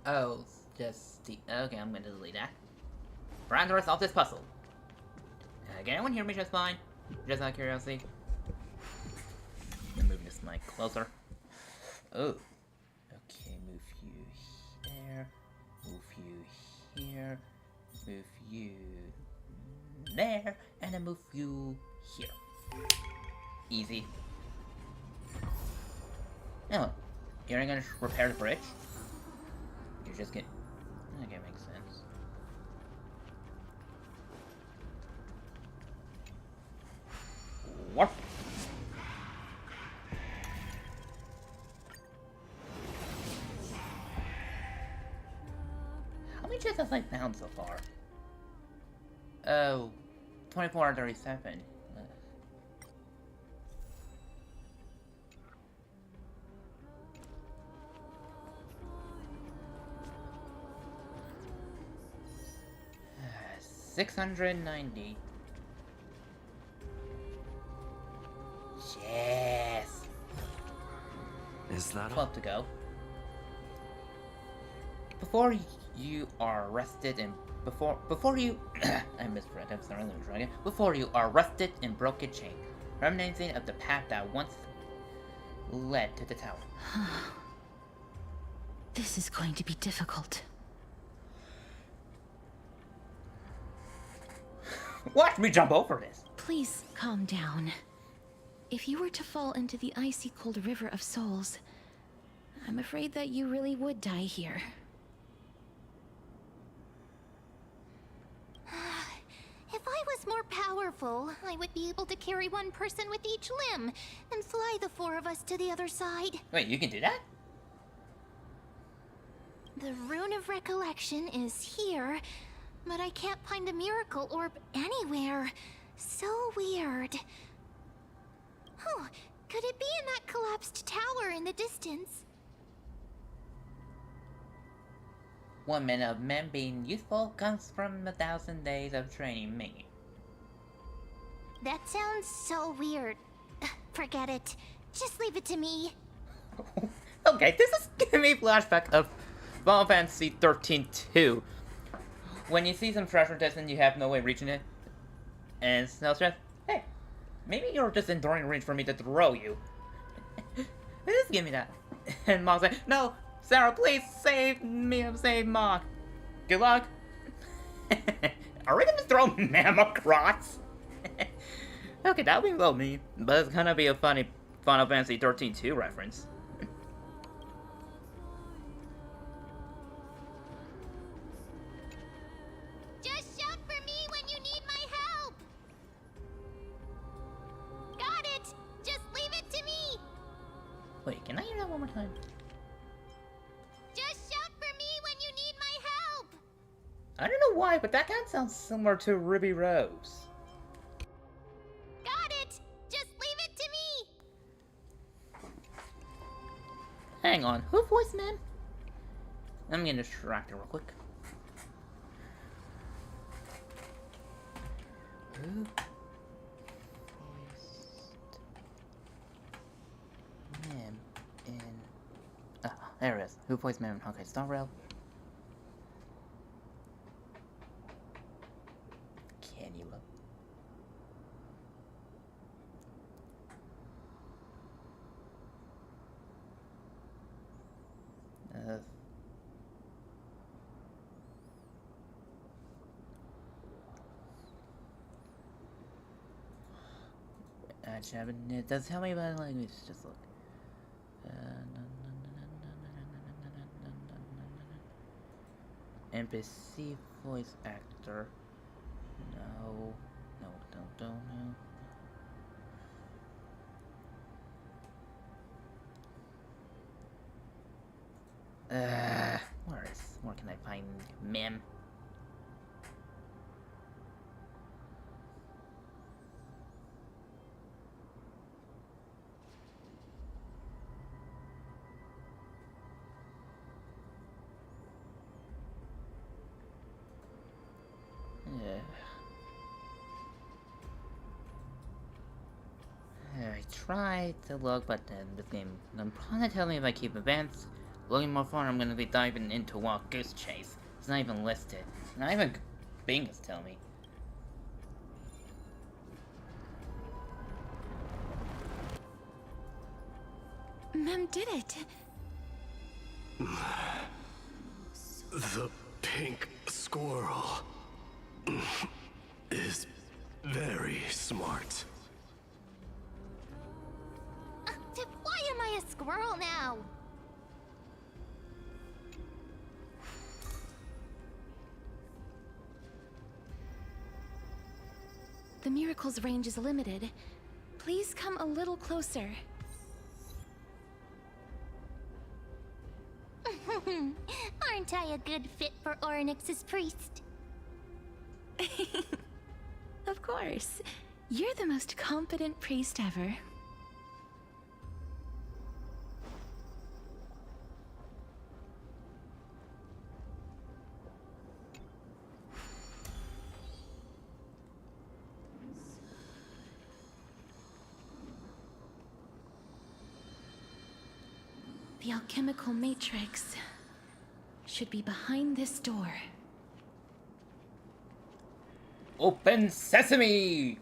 Speaker 1: Oh, just the... Okay, I'm gonna delete that. We're to resolve this puzzle. Can anyone hear me just fine? Just out of curiosity. I'm moving this mic closer. Oh. Okay, move you there. Move you here. Move you there. And then move you here. Easy. Oh. You're not gonna repair the bridge? You're just gonna... Okay, makes sense. Warp. How many chests have I found so far? Oh, 24 out of 37. Uh, 690. Yes.
Speaker 11: Is that
Speaker 1: 12 to go. Before you are arrested and before you I misread. I'm sorry. Let me try again. Before you are arrested in broken chain, reminiscing of the path that once led to the tower.
Speaker 5: This is going to be difficult.
Speaker 1: Watch me jump over this.
Speaker 5: Please calm down. If you were to fall into the icy cold river of souls, I'm afraid that you really would die here.
Speaker 6: If I was more powerful, I would be able to carry one person with each limb and fly the four of us to the other side.
Speaker 1: Wait, you can do that?
Speaker 6: The Rune of Recollection is here, but I can't find a miracle orb anywhere. So weird. Oh, could it be in that collapsed tower in the distance?
Speaker 1: 1 minute of men being useful comes from 1,000 days of training me.
Speaker 6: That sounds so weird. Forget it. Just leave it to me.
Speaker 1: Okay, this is giving me a flashback of Final Fantasy 13-2. When you see some treasure chest and you have no way of reaching it, and Snow says, hey, maybe you're just enduring range for me to throw you. Just give me that. And Mog said, no, Sarah, please save me, save Mog. Good luck. Are we gonna throw Mam across? Okay, that would be low me, but it's gonna be a funny Final Fantasy 13-2 reference.
Speaker 6: Just shout for me when you need my help. Got it. Just leave it to me.
Speaker 1: Wait, can I hear that one more time?
Speaker 6: Just shout for me when you need my help.
Speaker 1: I don't know why, but that kind of sounds similar to Ruby Rose.
Speaker 6: Got it. Just leave it to me.
Speaker 1: Hang on, who voiced man? I'm getting distracted real quick. Who voiced Mim in... Ah, there it is. Who voiced Mim? Okay, Starrail. Canula. Actually, it does tell me about language. Just look. NPC voice actor. No. No, don't know. Where can I find Mim? I tried to look, but then this game, I'm probably telling me if I keep advanced, looking more far, I'm gonna be diving into Wild Goose Chase. It's not even listed. Not even Bing is telling me.
Speaker 5: Mem did it.
Speaker 9: The pink squirrel is very smart.
Speaker 6: Why am I a squirrel now?
Speaker 5: The miracle's range is limited. Please come a little closer.
Speaker 6: Aren't I a good fit for Orynyx's priest?
Speaker 5: Of course. You're the most competent priest ever. The alchemical matrix should be behind this door.
Speaker 1: Open sesame!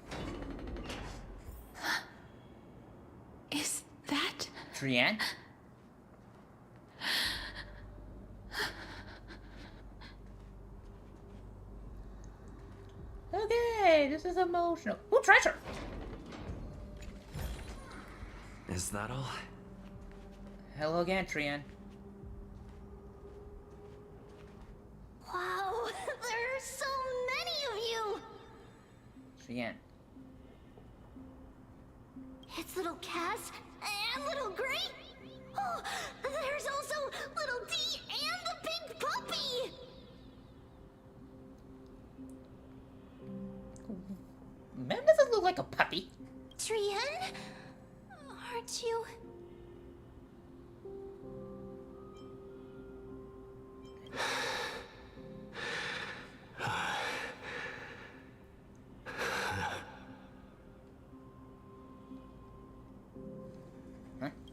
Speaker 5: Is that...
Speaker 1: Trian? Okay, this is emotional. Ooh, treasure!
Speaker 11: Is that all?
Speaker 1: Hello again, Trian.
Speaker 6: Wow, there are so many of you!
Speaker 1: Trian.
Speaker 6: It's little Cass and little Gray. Oh, there's also little D and the pink puppy!
Speaker 1: Mem doesn't look like a puppy.
Speaker 6: Trian? Aren't you...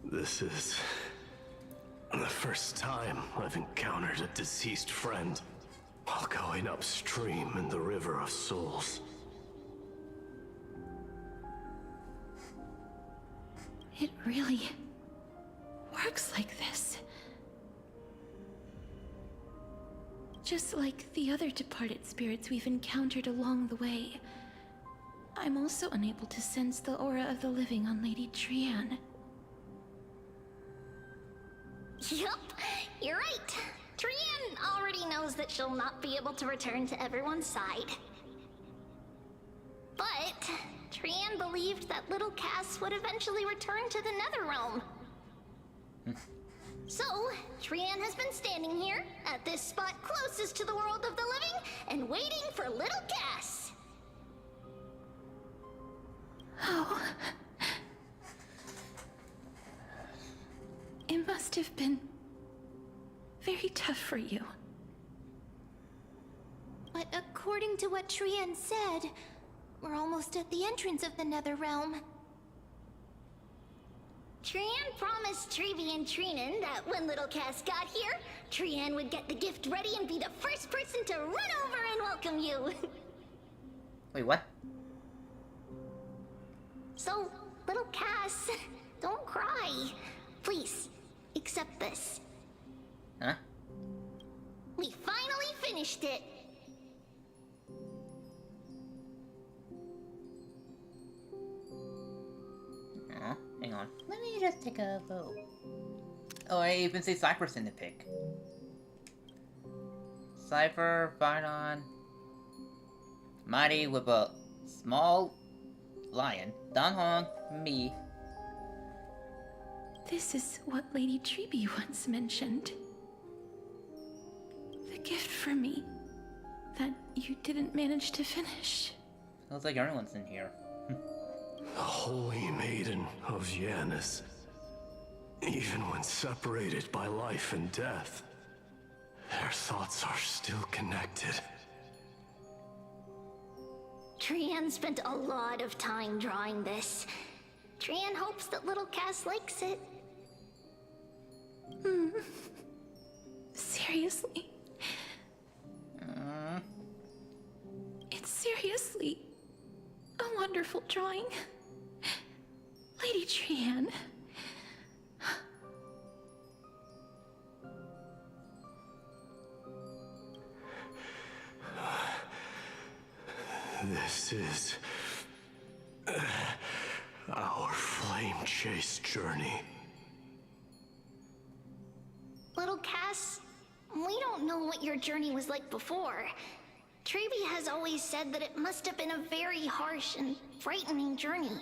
Speaker 9: This is the first time I've encountered a deceased friend while going upstream in the River of Souls.
Speaker 5: It really works like this. Just like the other departed spirits we've encountered along the way, I'm also unable to sense the aura of the living on Lady Trian.
Speaker 6: Yup, you're right. Trian already knows that she'll not be able to return to everyone's side. But Trian believed that little Cass would eventually return to the Netherrealm. So, Trian has been standing here, at this spot closest to the world of the living, and waiting for little Cass.
Speaker 5: Oh. It must have been very tough for you.
Speaker 6: But according to what Trian said, we're almost at the entrance of the Netherrealm. Trian promised Trevi and Trinan that when little Cass got here, Trian would get the gift ready and be the first person to run over and welcome you.
Speaker 1: Wait, what?
Speaker 6: So, little Cass, don't cry. Please, accept this.
Speaker 1: Huh?
Speaker 6: We finally finished it.
Speaker 1: Oh, hang on. Let me just take a vote. Oh, I even see Cypher's in the pick. Cypher, Phynon, Mighty with a small lion, Dan Hong, me.
Speaker 5: This is what Lady Treeby once mentioned. The gift for me that you didn't manage to finish.
Speaker 1: Looks like everyone's in here.
Speaker 9: The Holy Maiden of Janus. Even when separated by life and death, their thoughts are still connected.
Speaker 6: Trian spent a lot of time drawing this. Trian hopes that little Cass likes it.
Speaker 5: Seriously? It's seriously a wonderful drawing. Lady Trian.
Speaker 9: This is our flame chase journey.
Speaker 6: Little Cass, we don't know what your journey was like before. Treeby has always said that it must have been a very harsh and frightening journey.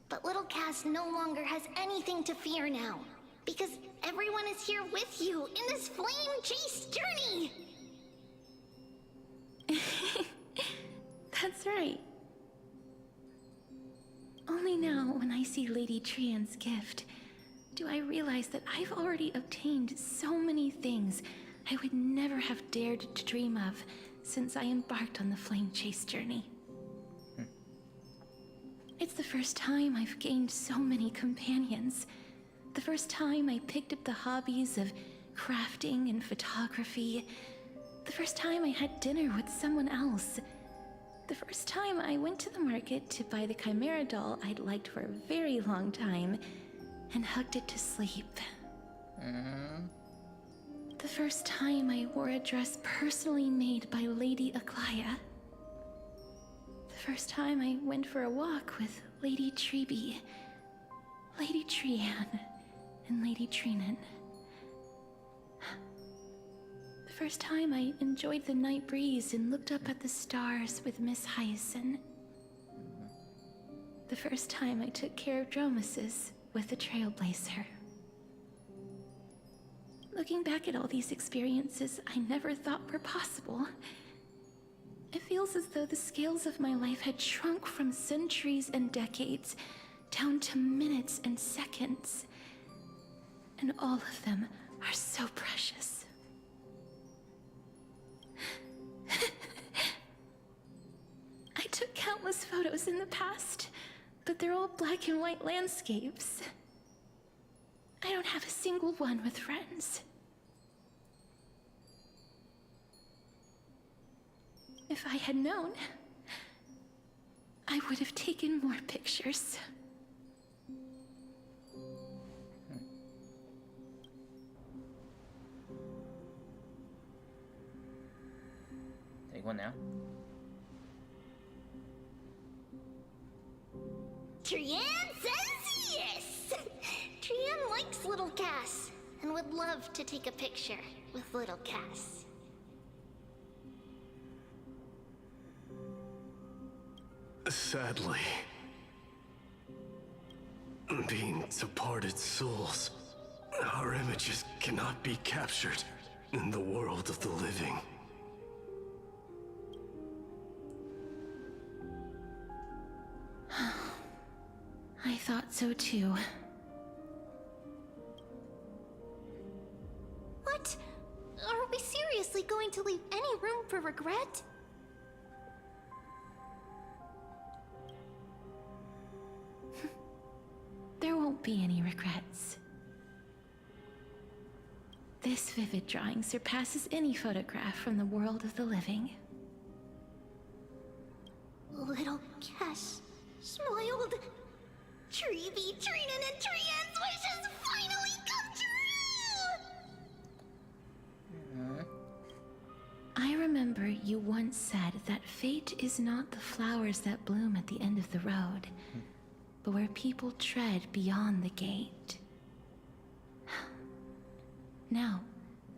Speaker 6: But little Cass no longer has anything to fear now, because everyone is here with you in this flame chase journey!
Speaker 5: That's right. Only now, when I see Lady Trian's gift, do I realize that I've already obtained so many things I would never have dared to dream of since I embarked on the flame chase journey. It's the first time I've gained so many companions. The first time I picked up the hobbies of crafting and photography. The first time I had dinner with someone else. The first time I went to the market to buy the Chimera doll I'd liked for a very long time and hugged it to sleep. The first time I wore a dress personally made by Lady Aglaia. The first time I went for a walk with Lady Treeby, Lady Trian, and Lady Trinan. The first time I enjoyed the night breeze and looked up at the stars with Miss Hyacinth. The first time I took care of Dromasis with the Trailblazer. Looking back at all these experiences I never thought were possible, it feels as though the scales of my life had shrunk from centuries and decades down to minutes and seconds. And all of them are so precious. I took countless photos in the past, but they're all black and white landscapes. I don't have a single one with friends. If I had known, I would have taken more pictures.
Speaker 1: Take one now.
Speaker 6: Trian says yes! Trian likes little Cass and would love to take a picture with little Cass.
Speaker 9: Sadly, being departed souls, our images cannot be captured in the world of the living.
Speaker 5: I thought so too.
Speaker 6: What? Are we seriously going to leave any room for regret?
Speaker 5: There won't be any regrets. This vivid drawing surpasses any photograph from the world of the living.
Speaker 6: Little Cass smiled. Treeby, Trinan, and Trian's wishes finally come true!
Speaker 5: I remember you once said that fate is not the flowers that bloom at the end of the road, but where people tread beyond the gate. Now,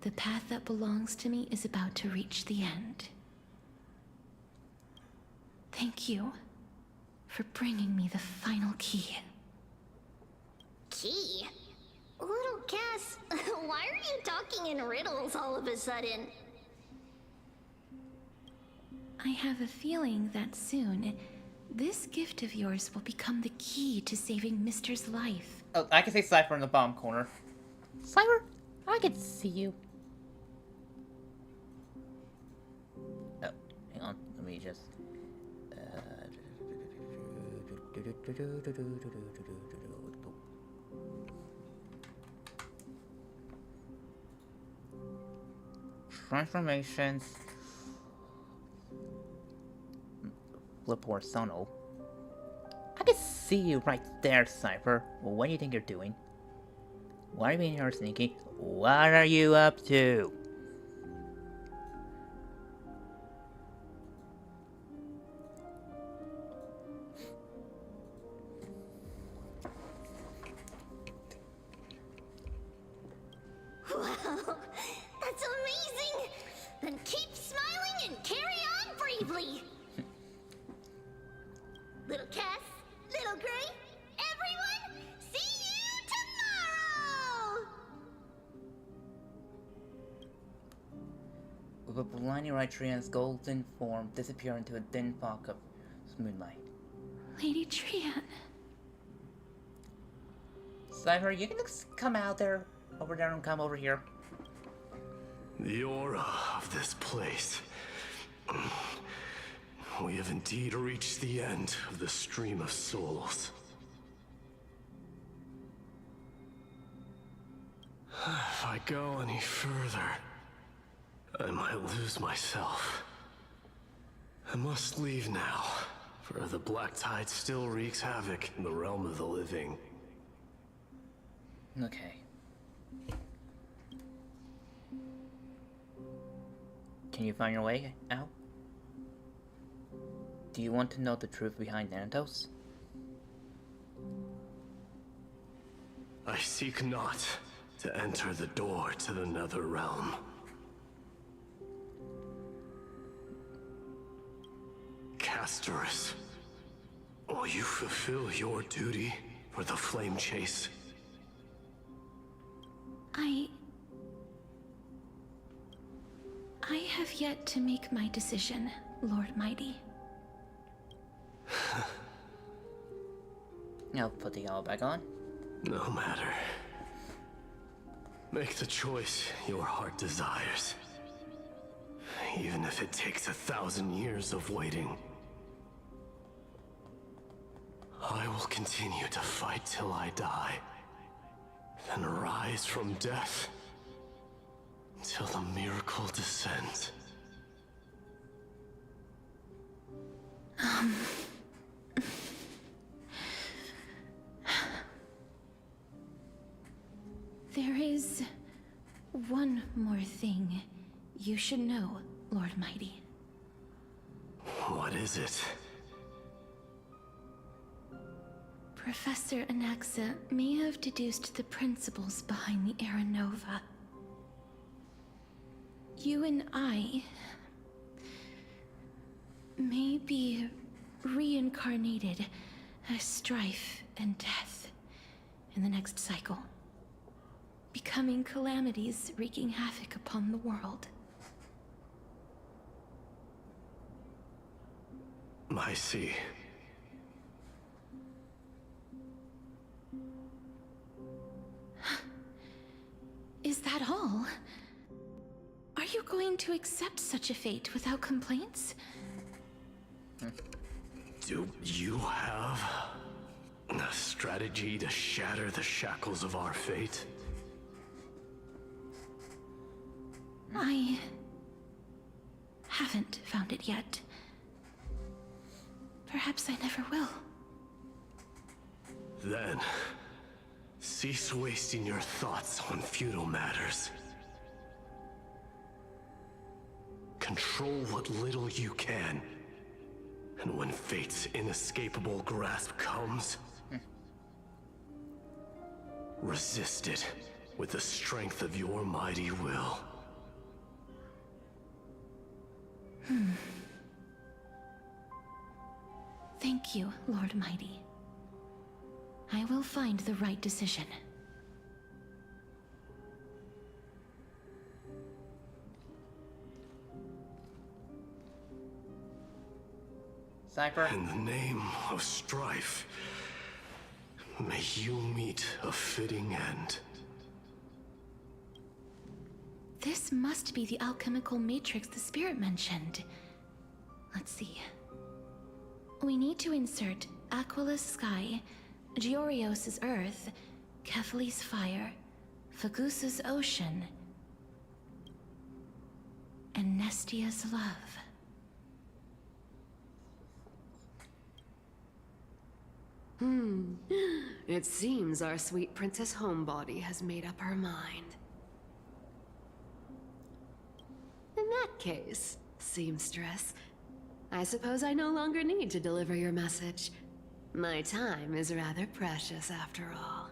Speaker 5: the path that belongs to me is about to reach the end. Thank you for bringing me the final key.
Speaker 6: Key? Little Cass, why are you talking in riddles all of a sudden?
Speaker 5: I have a feeling that soon, this gift of yours will become the key to saving Mister's life.
Speaker 1: Oh, I can see Cypher in the bottom corner. Cypher, I can see you. Oh, hang on. Let me just... Transformations. Flip horizontal. I can see you right there, Cypher. Well, what do you think you're doing? Why are you being here sneaky? What are you up to?
Speaker 6: Wow, that's amazing! Then keep smiling and carry on bravely! Little Cass, Little Gray, everyone, see you tomorrow!
Speaker 1: With a blinding right Trian's golden form disappear into a thin fog of moonlight.
Speaker 5: Lady Trian.
Speaker 1: Cypher, you can just come out there, over there, and come over here.
Speaker 9: The aura of this place. We have indeed reached the end of the stream of souls. If I go any further, I might lose myself. I must leave now, for the black tide still wreaks havoc in the realm of the living.
Speaker 1: Okay. Can you find your way out? Do you want to know the truth behind Thanatos?
Speaker 9: I seek not to enter the door to the nether realm. Castorus, will you fulfill your duty for the flame chase?
Speaker 5: I have yet to make my decision, Lord Mighty.
Speaker 1: I'll put the owl back on.
Speaker 9: No matter. Make the choice your heart desires. Even if it takes 1,000 years of waiting. I will continue to fight till I die. Then rise from death. Till the miracle descends.
Speaker 5: There is one more thing you should know, Lord Mighty.
Speaker 9: What is it?
Speaker 5: Professor Anaxa may have deduced the principles behind the Era Nova. You and I may be reincarnated as strife and death in the next cycle, becoming calamities wreaking havoc upon the world.
Speaker 9: I see.
Speaker 5: Is that all? Are you going to accept such a fate without complaints?
Speaker 9: Do you have a strategy to shatter the shackles of our fate?
Speaker 5: I haven't found it yet. Perhaps I never will.
Speaker 9: Then, cease wasting your thoughts on futile matters. Control what little you can. And when fate's inescapable grasp comes, resist it with the strength of your mighty will.
Speaker 5: Thank you, Lord Mighty. I will find the right decision.
Speaker 1: Cypher?
Speaker 9: In the name of strife, may you meet a fitting end.
Speaker 5: This must be the alchemical matrix the spirit mentioned. Let's see. We need to insert Aquila's sky, Georios' earth, Kephali's fire, Fagusa's ocean, and Nestia's love.
Speaker 4: It seems our sweet Princess Homebody has made up her mind. In that case, seamstress, I suppose I no longer need to deliver your message. My time is rather precious after all.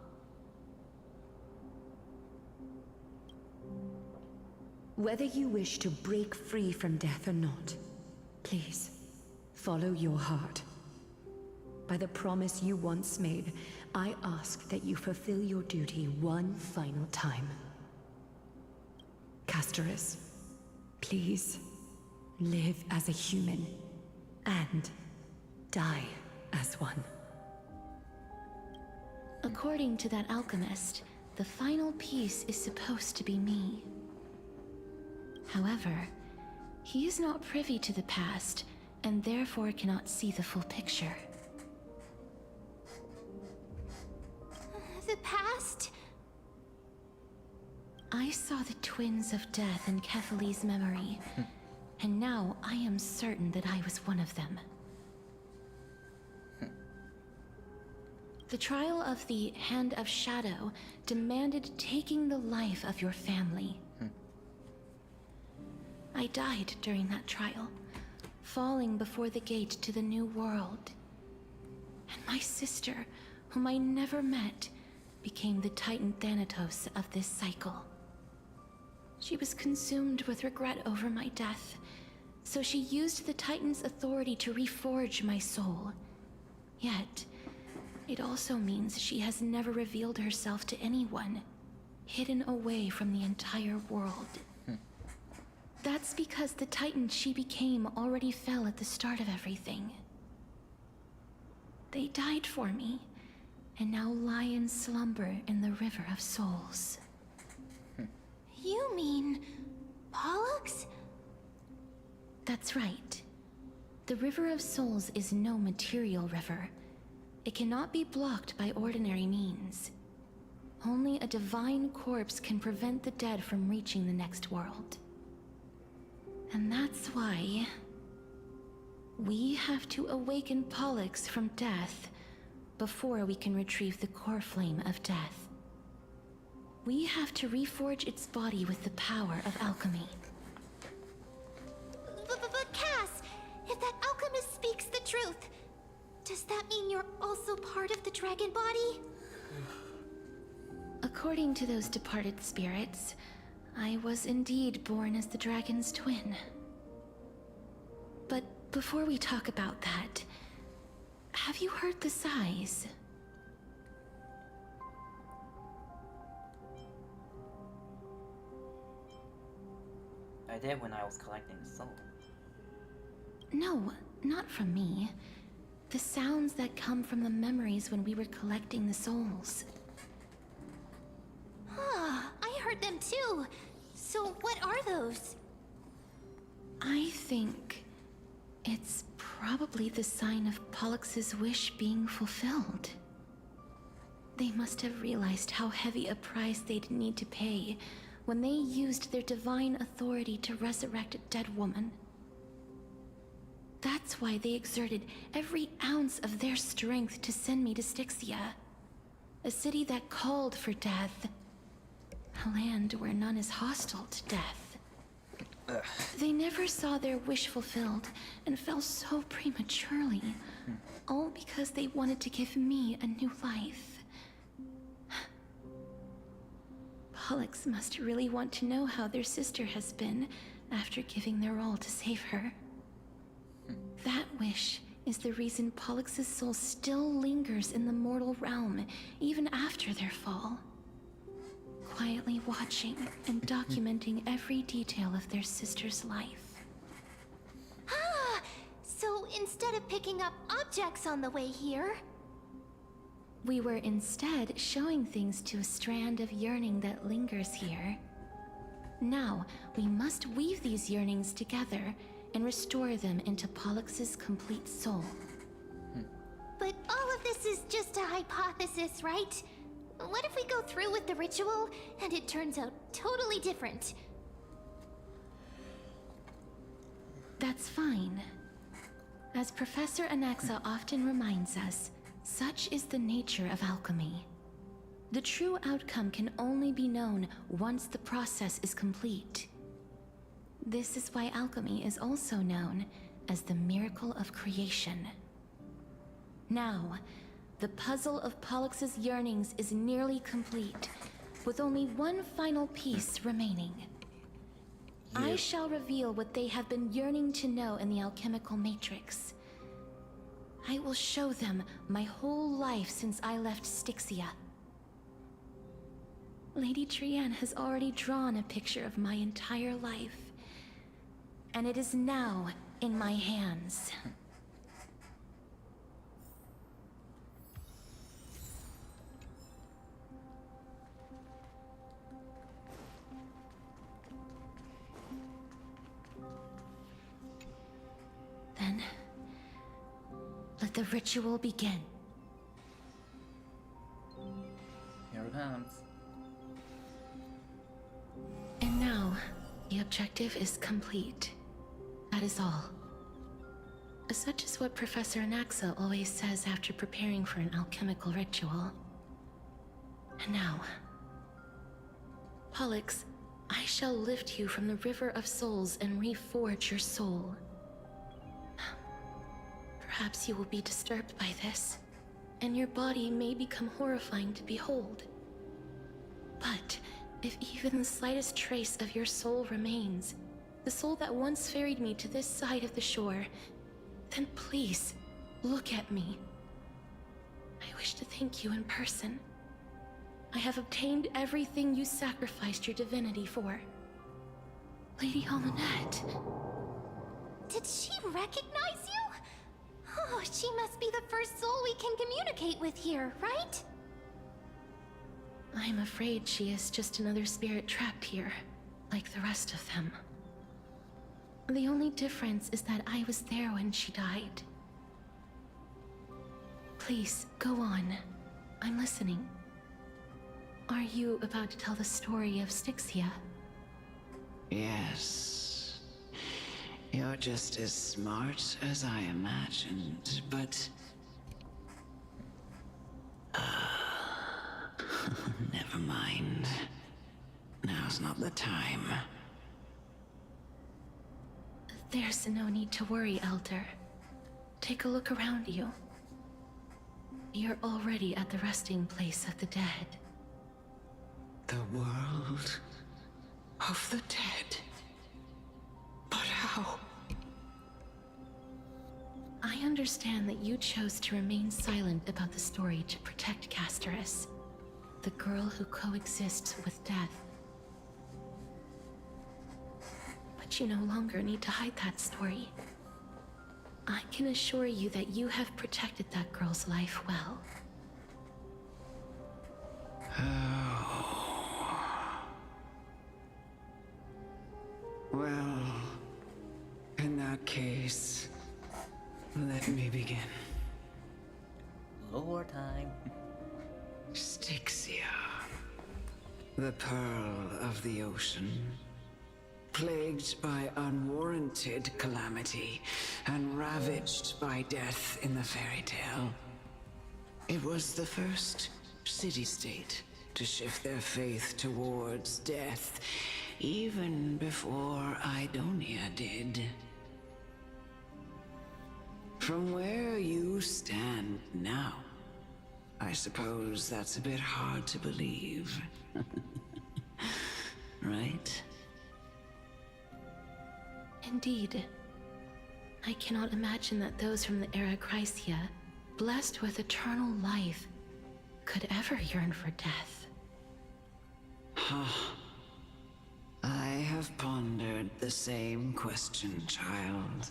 Speaker 10: Whether you wish to break free from death or not, please, follow your heart. By the promise you once made, I ask that you fulfill your duty one final time. Castorus, please, live as a human, and die as one.
Speaker 5: According to that alchemist, the final piece is supposed to be me. However, he is not privy to the past, and therefore cannot see the full picture.
Speaker 6: The past?
Speaker 5: I saw the twins of death in Kephali's memory, and now I am certain that I was one of them. The trial of the Hand of Shadow demanded taking the life of your family. I died during that trial, falling before the gate to the new world. And my sister, whom I never met, became the Titan Thanatos of this cycle. She was consumed with regret over my death, so she used the Titan's authority to reforge my soul. Yet, it also means she has never revealed herself to anyone, hidden away from the entire world. That's because the Titan she became already fell at the start of everything. They died for me, and now lie in slumber in the River of Souls.
Speaker 6: You mean... Pollux?
Speaker 5: That's right. The River of Souls is no material river. It cannot be blocked by ordinary means. Only a divine corpse can prevent the dead from reaching the next world. And that's why... we have to awaken Pollux from death before we can retrieve the core flame of death. We have to reforge its body with the power of alchemy.
Speaker 6: But Cass, if that alchemist speaks the truth, does that mean you're also part of the dragon body?
Speaker 5: According to those departed spirits, I was indeed born as the dragon's twin. But before we talk about that, have you heard the sighs?
Speaker 1: I did when I was collecting the soul.
Speaker 5: No, not from me. The sounds that come from the memories when we were collecting the souls.
Speaker 6: I heard them too. So what are those?
Speaker 5: I think it's probably the sign of Pollux's wish being fulfilled. They must have realized how heavy a price they'd need to pay when they used their divine authority to resurrect a dead woman. That's why they exerted every ounce of their strength to send me to Styxia, a city that called for death, a land where none is hostile to death. They never saw their wish fulfilled and fell so prematurely, all because they wanted to give me a new life. Pollux must really want to know how their sister has been after giving their all to save her. That wish is the reason Pollux's soul still lingers in the mortal realm, even after their fall. Quietly watching and documenting every detail of their sister's life.
Speaker 6: So instead of picking up objects on the way here...
Speaker 5: We were instead showing things to a strand of yearning that lingers here. Now, we must weave these yearnings together and restore them into Pollux's complete soul.
Speaker 6: But all of this is just a hypothesis, right? What if we go through with the ritual and it turns out totally different?
Speaker 5: That's fine. As Professor Anaxa often reminds us, such is the nature of alchemy. The true outcome can only be known once the process is complete. This is why alchemy is also known as the miracle of creation. Now, the puzzle of Pollux's yearnings is nearly complete, with only one final piece remaining. I shall reveal what they have been yearning to know in the alchemical matrix. I will show them my whole life since I left Styxia. Lady Trianne has already drawn a picture of my entire life, and it is now in my hands. Then, let the ritual begin.
Speaker 1: Here it comes.
Speaker 5: And now, the objective is complete. That is all. Such is what Professor Anaxa always says after preparing for an alchemical ritual. And now, Pollux, I shall lift you from the River of Souls and reforge your soul. Perhaps you will be disturbed by this, and your body may become horrifying to behold. But if even the slightest trace of your soul remains, the soul that once ferried me to this side of the shore, then please, look at me. I wish to thank you in person. I have obtained everything you sacrificed your divinity for. Lady Holonette.
Speaker 6: Did she recognize you? Oh, she must be the first soul we can communicate with here, right?
Speaker 5: I'm afraid she is just another spirit trapped here, like the rest of them. The only difference is that I was there when she died. Please, go on. I'm listening. Are you about to tell the story of Styxia?
Speaker 17: Yes. You're just as smart as I imagined, but... never mind. Now's not the time.
Speaker 5: There's no need to worry, Elder. Take a look around you. You're already at the resting place of the dead.
Speaker 17: The world of the dead. But how?
Speaker 5: I understand that you chose to remain silent about the story to protect Casterus, the girl who coexists with death. But you no longer need to hide that story. I can assure you that you have protected that girl's life well.
Speaker 17: Well, in that case, let me begin.
Speaker 1: Lore time.
Speaker 17: Styxia, the pearl of the ocean, plagued by unwarranted calamity and ravaged by death in the fairy tale. It was the first city-state to shift their faith towards death, even before Idonia did. From where you stand now, I suppose that's a bit hard to believe. Right?
Speaker 5: Indeed. I cannot imagine that those from the era Chrysia, blessed with eternal life, could ever yearn for death.
Speaker 17: I have pondered the same question, child.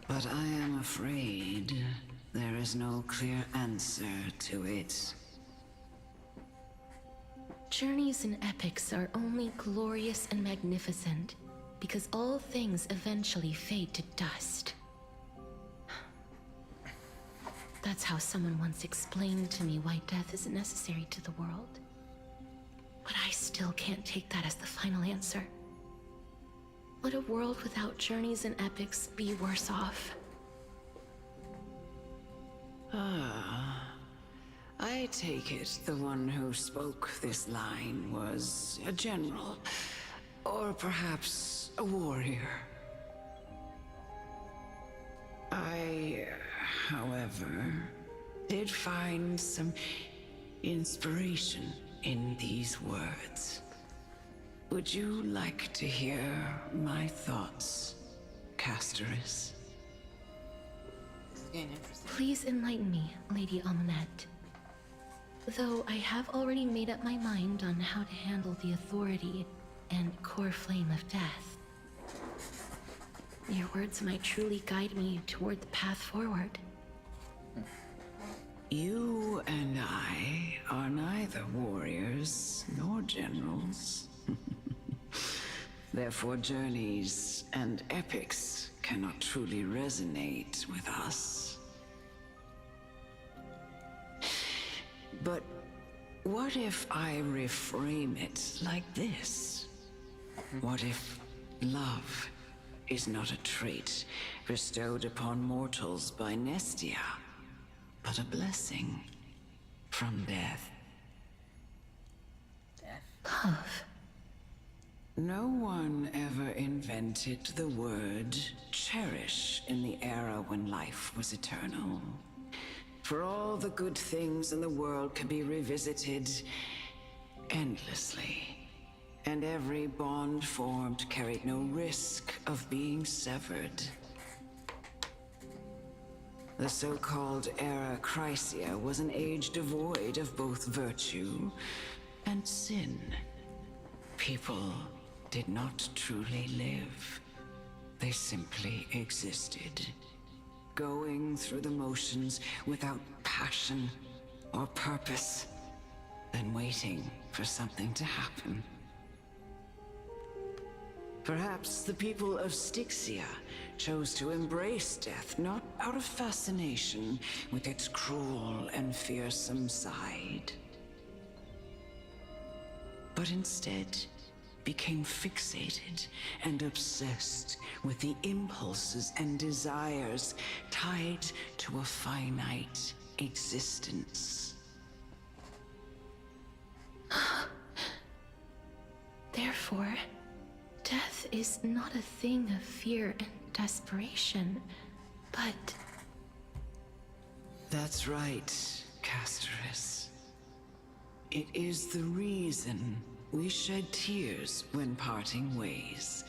Speaker 17: But I am afraid there is no clear answer to it.
Speaker 5: Journeys and epics are only glorious and magnificent because all things eventually fade to dust. That's how someone once explained to me why death is necessary to the world. But I still can't take that as the final answer. Would a world without journeys and epics be worse off?
Speaker 17: I take it the one who spoke this line was a general, or perhaps a warrior. I, however, did find some inspiration in these words. Would you like to hear my thoughts, Casterus?
Speaker 5: Please enlighten me, Lady Amunet. Though I have already made up my mind on how to handle the authority and core flame of death. Your words might truly guide me toward the path forward.
Speaker 17: You and I are neither warriors nor generals. Therefore, journeys and epics cannot truly resonate with us. But what if I reframe it like this? What if love is not a trait bestowed upon mortals by Nestia, but a blessing from death?
Speaker 5: Love.
Speaker 17: No one ever invented the word cherish in the era when life was eternal. For all the good things in the world can be revisited endlessly, and every bond formed carried no risk of being severed. The so-called Era Chrysia was an age devoid of both virtue and sin. People did not truly live. They simply existed, going through the motions without passion or purpose, then waiting for something to happen. Perhaps the people of Styxia chose to embrace death not out of fascination with its cruel and fearsome side, but instead became fixated and obsessed with the impulses and desires tied to a finite existence.
Speaker 5: Therefore, death is not a thing of fear and desperation, but...
Speaker 17: That's right, Casterus. It is the reason we shed tears when parting ways,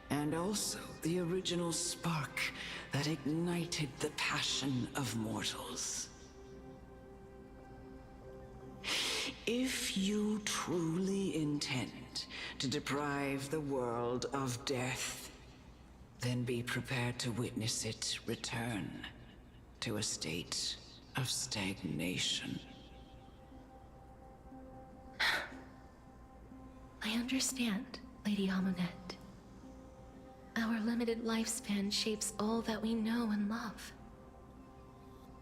Speaker 17: and also the original spark that ignited the passion of mortals. If you truly intend to deprive the world of death, then be prepared to witness it return to a state of stagnation.
Speaker 5: I understand, Lady Amunet. Our limited lifespan shapes all that we know and love.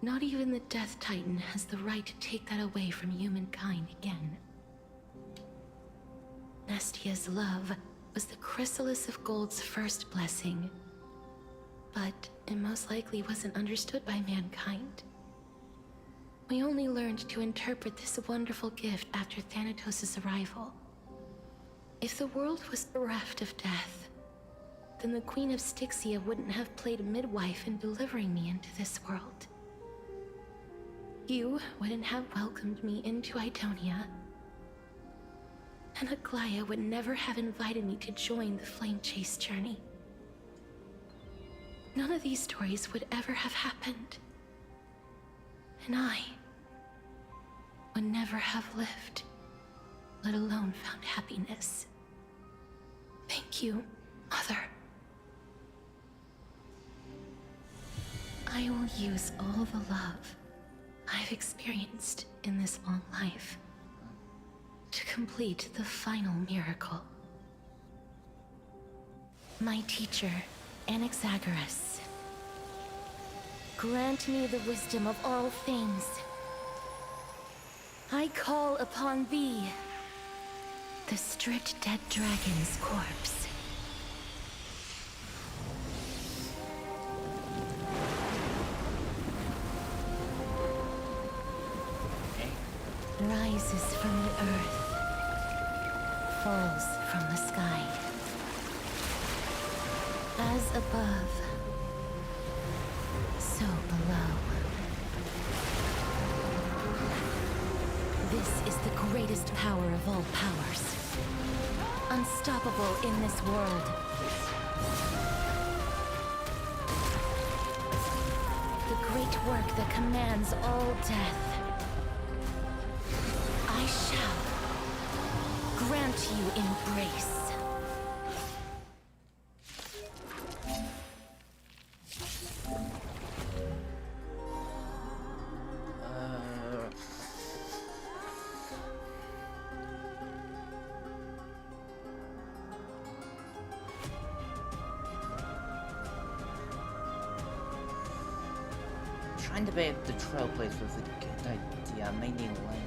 Speaker 5: Not even the Death Titan has the right to take that away from humankind again. Nestia's love was the chrysalis of Gold's first blessing, but it most likely wasn't understood by mankind. We only learned to interpret this wonderful gift after Thanatos' arrival. If the world was bereft of death, then the Queen of Styxia wouldn't have played midwife in delivering me into this world. You wouldn't have welcomed me into Idonia, and Aglaya would never have invited me to join the Flame Chase journey. None of these stories would ever have happened, and I would never have lived, let alone found happiness. Thank you, Mother. I will use all the love I've experienced in this long life to complete the final miracle. My teacher, Anaxagoras, grant me the wisdom of all things. I call upon thee, the stripped dead dragon's corpse. Rises from the earth, falls from the sky. As above, so below. This is the greatest power of all powers. Unstoppable in this world. The great work that commands all death. I shall grant you embrace.
Speaker 1: Trying to debate if the Trailblaze was a good idea, mainly Lenny.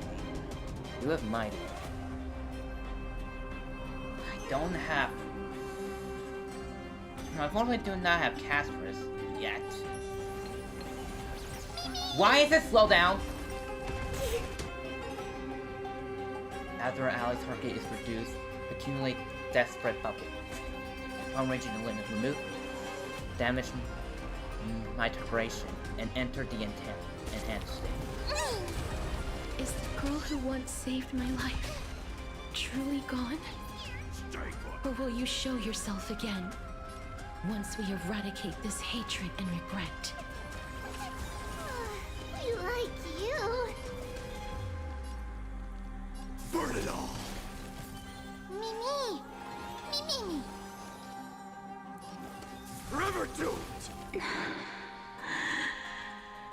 Speaker 1: You have mighty. I don't have. No, unfortunately, I do not have Casper's yet. Why is it slow down? After our ally target is reduced, accumulate death spread bubble. Upon reaching the limit, remove damage migration and enter the enhanced state.
Speaker 5: Is the girl who once saved my life truly gone? Or will you show yourself again once we eradicate this hatred and regret?
Speaker 6: We like you.
Speaker 12: Burn it all!
Speaker 6: Mimi! Mimi!
Speaker 12: Forever doomed!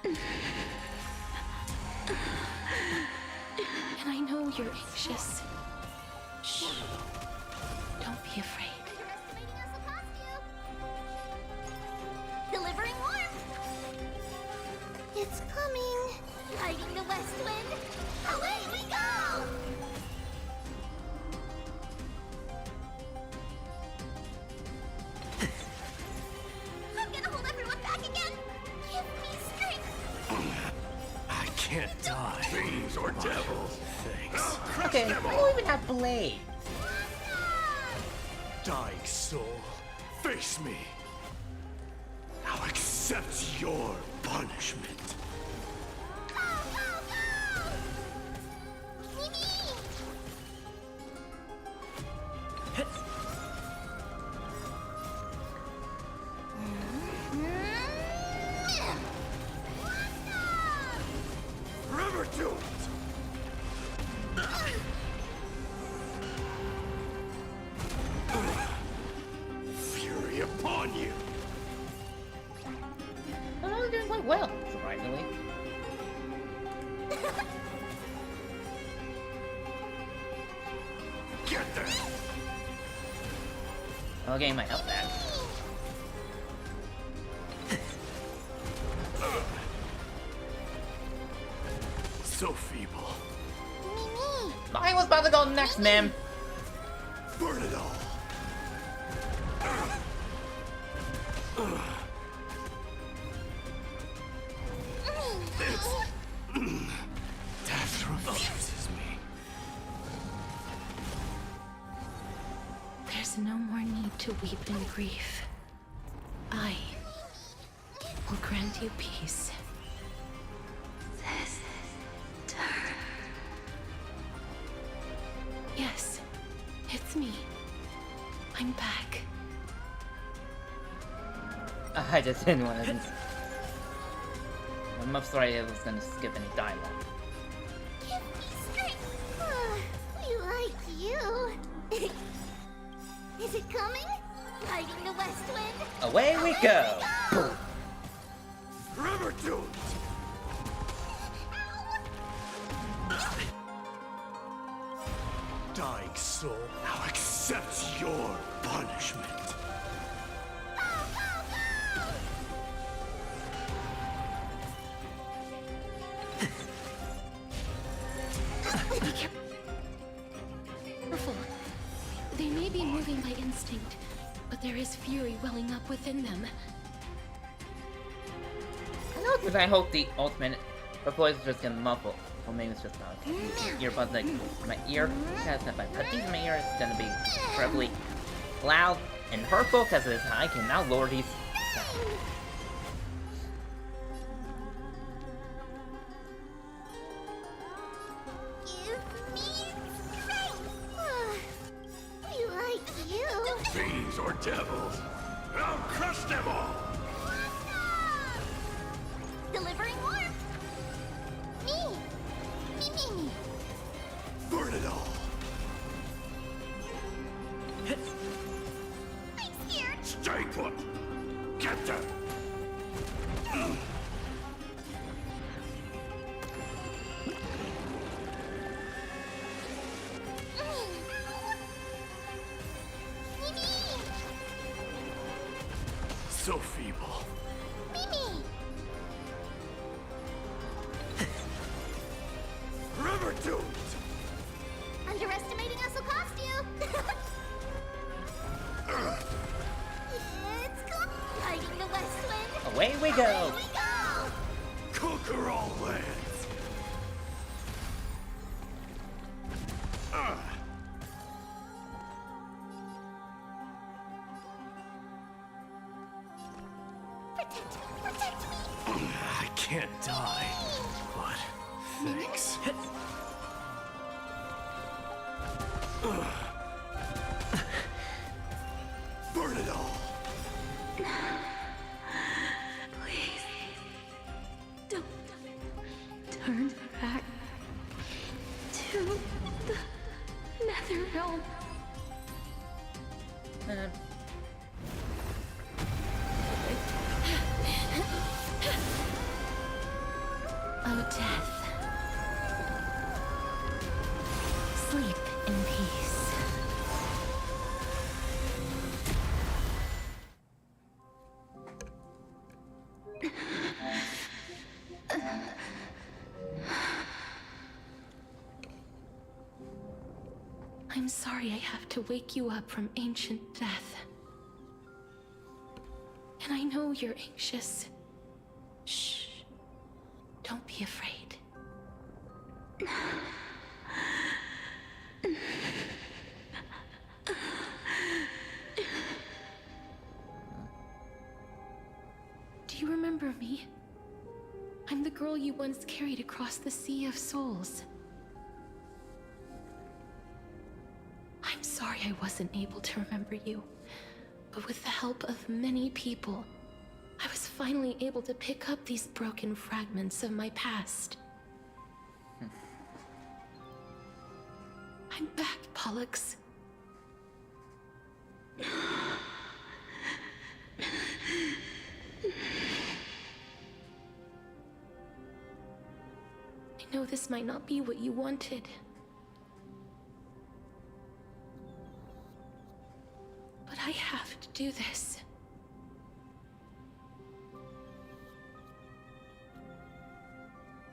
Speaker 5: And I know you're anxious. Shh. Don't be afraid.
Speaker 6: Delivering warmth! It's coming! Riding the west wind! Away we go! I'm gonna hold everyone back again! Give me strength!
Speaker 9: I can't die.
Speaker 12: Fiends or devils?
Speaker 9: Thanks.
Speaker 1: Okay, I don't even have blade.
Speaker 9: Dying soul, face me.
Speaker 12: Now accept your punishment.
Speaker 6: Go, go, go! Mimi!
Speaker 12: Forever doomed! Fury upon you!
Speaker 1: I'm doing quite well, surprisingly.
Speaker 12: Get there!
Speaker 1: Okay, might help that.
Speaker 9: So feeble.
Speaker 6: Mimi!
Speaker 1: I was about to go next, ma'am.
Speaker 12: Burn it all!
Speaker 9: Death refuses me.
Speaker 5: There's no more need to weep in grief. I will grant you peace. Yes, it's me. I'm back.
Speaker 1: I just didn't want to. I'm sorry I was gonna skip any dialogue.
Speaker 6: Give me strength! We like you. Is it coming? Riding the west wind?
Speaker 1: Away we go! Boom.
Speaker 12: Forever doomed!
Speaker 9: Dying soul,
Speaker 12: Now accept your punishment.
Speaker 5: his fury welling up within them.
Speaker 1: I know, because I hope the ultimate, her voice is just gonna muffle. Or maybe it's just not. Earbuds like my ear, that's not bad. But these in my ear is gonna be incredibly loud and hurtful because I can now lower these sounds.
Speaker 12: Fiends or devils, I'll crush them all!
Speaker 6: Delivering warmth. Me.
Speaker 12: Burn it all!
Speaker 6: I'm scared.
Speaker 12: Stay put! Get them! So feeble.
Speaker 6: Mimi.
Speaker 12: River doomed!
Speaker 6: Underestimating us will cost you. It's cool. Lighting the west wind.
Speaker 1: Away we go!
Speaker 6: Away we go.
Speaker 12: Conquer all lands!
Speaker 6: Protect me.
Speaker 9: I can't die, but thanks.
Speaker 12: Burn it all!
Speaker 8: Please. Don't turn back to the Nether Realm.
Speaker 5: Oh, Death. Sleep in peace. I'm sorry I have to wake you up from ancient death. And I know you're anxious. Shh. Don't be afraid. Do you remember me? I'm the girl you once carried across the Sea of Souls. I'm sorry I wasn't able to remember you, but with the help of many people, I was finally able to pick up these broken fragments of my past. I'm back, Pollux. I know this might not be what you wanted. But I have to do this.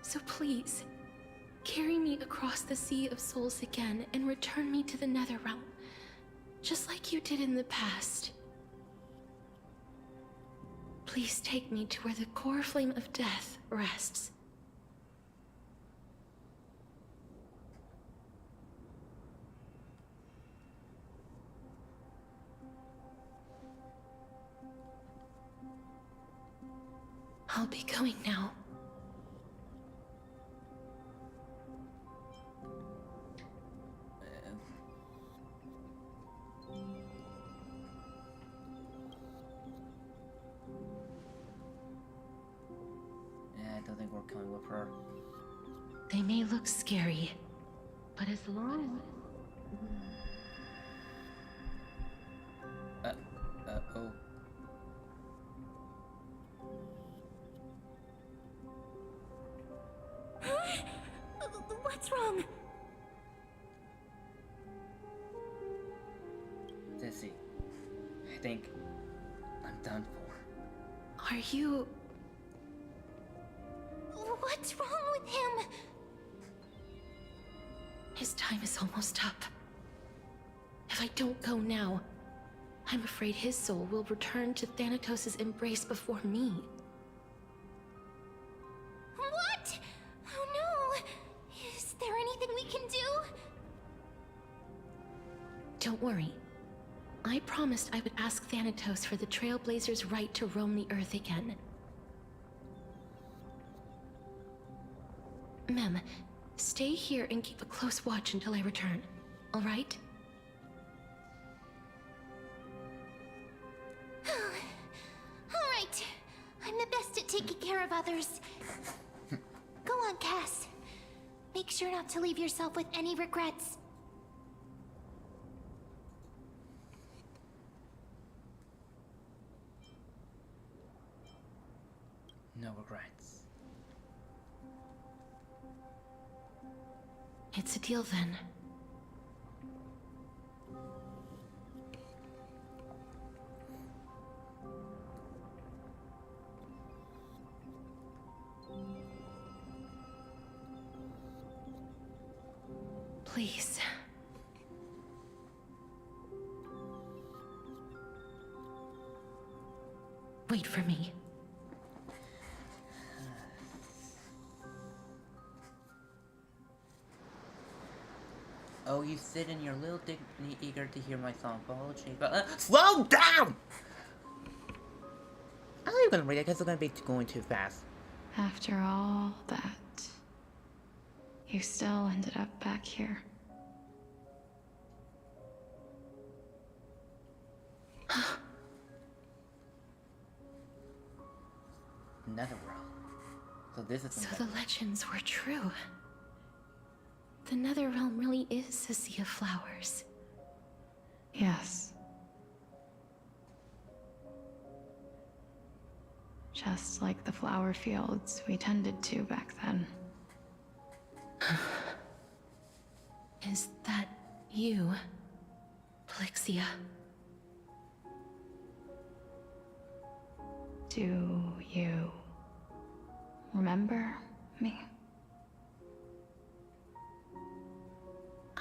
Speaker 5: So please, carry me across the Sea of Souls again and return me to the Netherrealm, just like you did in the past. Please take me to where the core flame of death rests. I'll be going now.
Speaker 1: I don't think we're coming with her.
Speaker 5: They may look scary, but as long
Speaker 1: oh.
Speaker 6: What's wrong?
Speaker 1: Dizzy. I think I'm done for.
Speaker 5: Are you...
Speaker 6: What's wrong with him?
Speaker 5: His time is almost up. If I don't go now, I'm afraid his soul will return to Thanatos' embrace before me.
Speaker 6: What? Oh no! Is there anything we can do?
Speaker 5: Don't worry. I promised I would ask Thanatos for the Trailblazers' right to roam the Earth again. Mem, stay here and keep a close watch until I return, all right?
Speaker 6: All right. I'm the best at taking care of others. Go on, Cass. Make sure not to leave yourself with any regrets.
Speaker 1: No regrets.
Speaker 5: It's a deal then. Please. Wait for me.
Speaker 1: Oh, you sit in your little dignity, eager to hear my song. Slow down! I'm not even gonna read it because it's gonna be going too fast.
Speaker 19: After all that, you still ended up back here.
Speaker 1: Netherworld. So this is.
Speaker 5: So the legends were true. The Netherrealm really is a sea of flowers.
Speaker 19: Yes. Just like the flower fields we tended to back then.
Speaker 5: Is that you, Styxia?
Speaker 19: Do you remember me?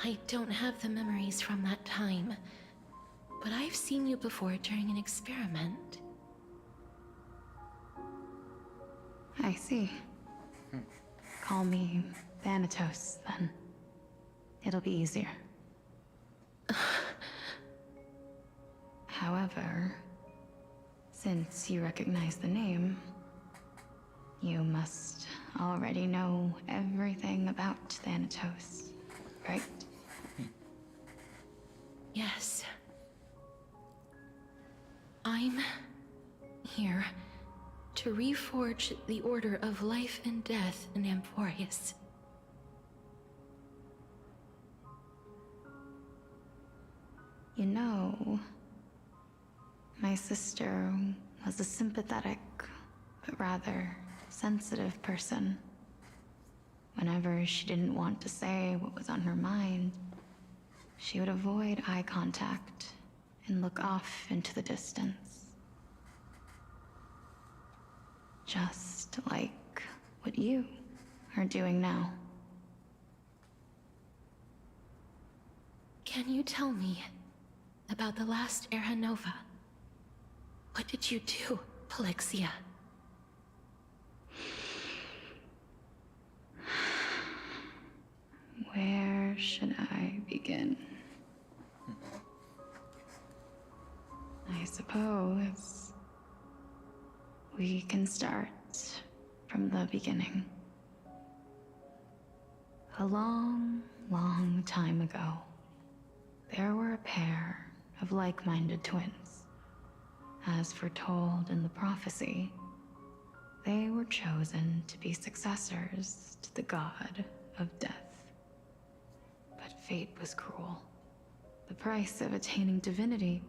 Speaker 5: I don't have the memories from that time, but I've seen you before during an experiment.
Speaker 19: I see. Call me Thanatos, then. It'll be easier. However, since you recognize the name, you must already know everything about Thanatos, right?
Speaker 5: Yes. I'm here to reforge the order of life and death in Amphoreus.
Speaker 19: You know, my sister was a sympathetic, but rather sensitive person. Whenever she didn't want to say what was on her mind, she would avoid eye contact and look off into the distance. Just like what you are doing now.
Speaker 5: Can you tell me about the last Era Nova? What did you do, Styxia?
Speaker 19: Where should I begin? I suppose we can start from the beginning. A long, long time ago, there were a pair of like-minded twins. As foretold in the prophecy, they were chosen to be successors to the god of death. But fate was cruel. The price of attaining divinity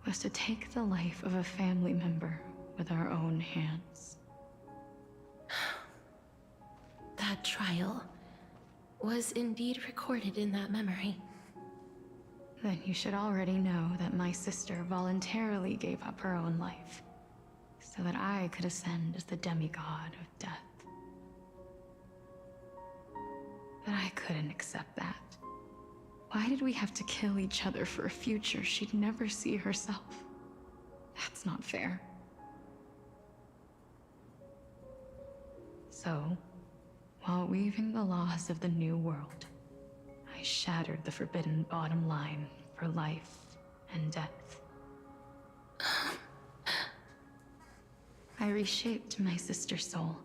Speaker 19: was to take the life of a family member with our own hands.
Speaker 5: That trial was indeed recorded in that memory.
Speaker 19: Then you should already know that my sister voluntarily gave up her own life, so that I could ascend as the demigod of death. But I couldn't accept that. Why did we have to kill each other for a future she'd never see herself? That's not fair. So, while weaving the laws of the new world, I shattered the forbidden bottom line for life and death. I reshaped my sister's soul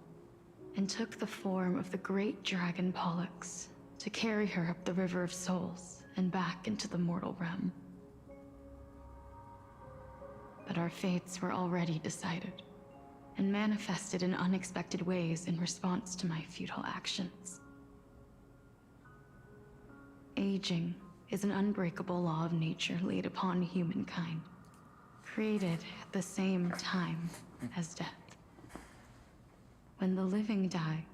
Speaker 19: and took the form of the great dragon Pollux to carry her up the River of Souls and back into the mortal realm. But our fates were already decided and manifested in unexpected ways in response to my futile actions. Aging is an unbreakable law of nature laid upon humankind, created at the same time as death. When the living die,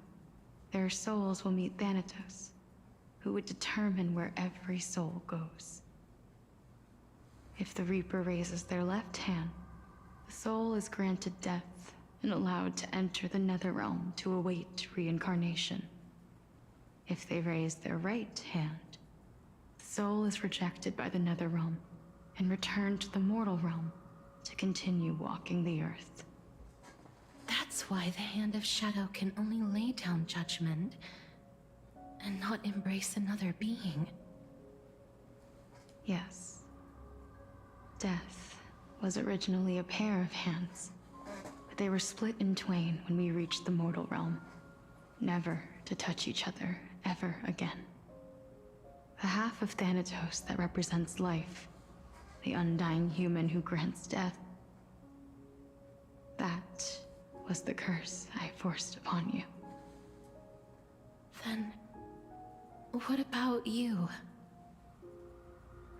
Speaker 19: their souls will meet Thanatos, who would determine where every soul goes. If the Reaper raises their left hand, the soul is granted death and allowed to enter the Netherrealm to await reincarnation. If they raise their right hand, the soul is rejected by the Netherrealm and returned to the mortal realm to continue walking the earth.
Speaker 5: That's why the Hand of Shadow can only lay down judgment and not embrace another being.
Speaker 19: Yes. Death was originally a pair of hands, but they were split in twain when we reached the mortal realm, never to touch each other ever again. The half of Thanatos that represents life, the undying human who grants death, that was the curse I forced upon you.
Speaker 5: Then, what about you?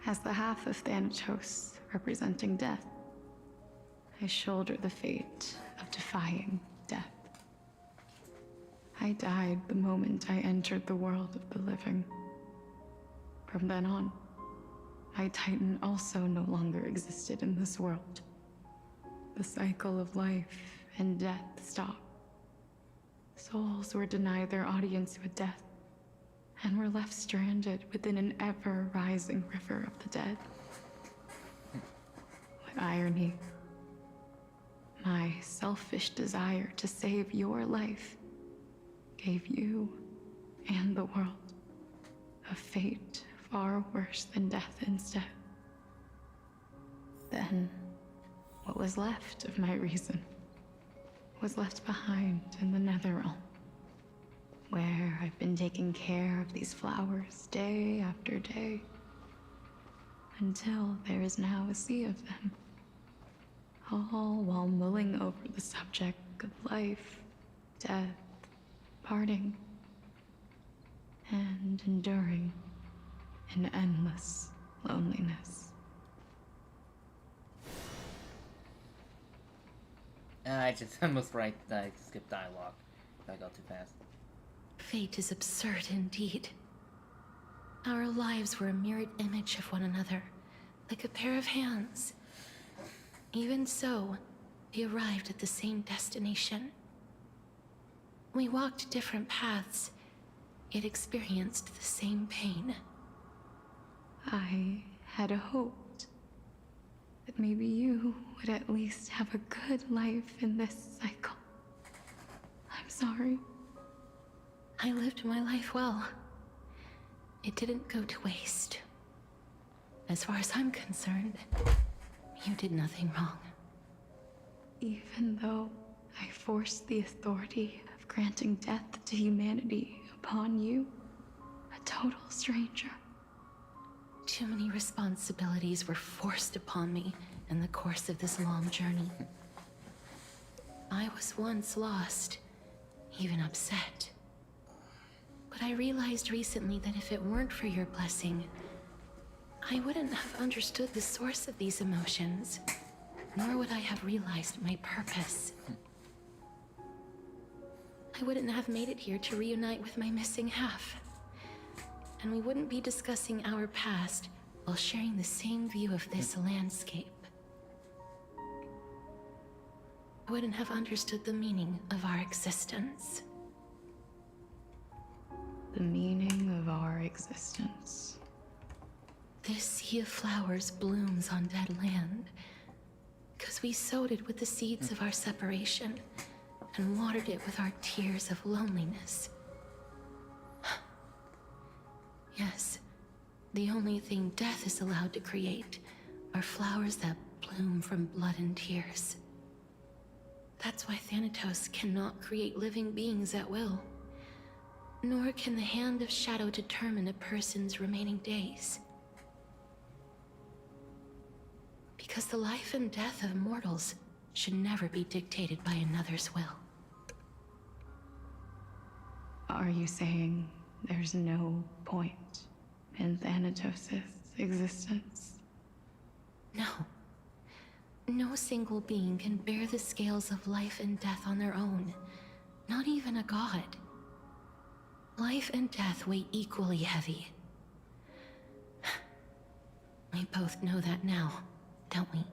Speaker 19: As the half of Thanatos representing death, I shoulder the fate of defying death. I died the moment I entered the world of the living. From then on, my Titan also no longer existed in this world. The cycle of life and death stopped. Souls were denied their audience with death, and were left stranded within an ever-rising river of the dead. What irony. My selfish desire to save your life gave you and the world a fate far worse than death instead. Then, what was left of my reason was left behind in the Netherrealm, where I've been taking care of these flowers day after day, until there is now a sea of them, all while mulling over the subject of life, death, parting, and enduring an endless loneliness.
Speaker 1: I just almost skip dialogue if I go too fast.
Speaker 5: Fate is absurd indeed. Our lives were a mirrored image of one another, like a pair of hands. Even so, we arrived at the same destination. We walked different paths, yet experienced the same pain.
Speaker 19: I had hoped that maybe you would at least have a good life in this cycle. I'm sorry.
Speaker 5: I lived my life well. It didn't go to waste. As far as I'm concerned, you did nothing wrong.
Speaker 19: Even though I forced the authority of granting death to humanity upon you, a total stranger.
Speaker 5: Too many responsibilities were forced upon me in the course of this long journey. I was once lost, even upset. But I realized recently that if it weren't for your blessing, I wouldn't have understood the source of these emotions, nor would I have realized my purpose. I wouldn't have made it here to reunite with my missing half. And we wouldn't be discussing our past while sharing the same view of this landscape. I wouldn't have understood the meaning of our existence.
Speaker 19: The meaning of our existence.
Speaker 5: This sea of flowers blooms on dead land, because we sowed it with the seeds of our separation, and watered it with our tears of loneliness. Yes, the only thing death is allowed to create are flowers that bloom from blood and tears. That's why Thanatos cannot create living beings at will. Nor can the Hand of Shadow determine a person's remaining days. Because the life and death of mortals should never be dictated by another's will.
Speaker 19: Are you saying there's no point in Thanatos' existence?
Speaker 5: No. No single being can bear the scales of life and death on their own. Not even a god. Life and death weigh equally heavy. We both know that now, don't we?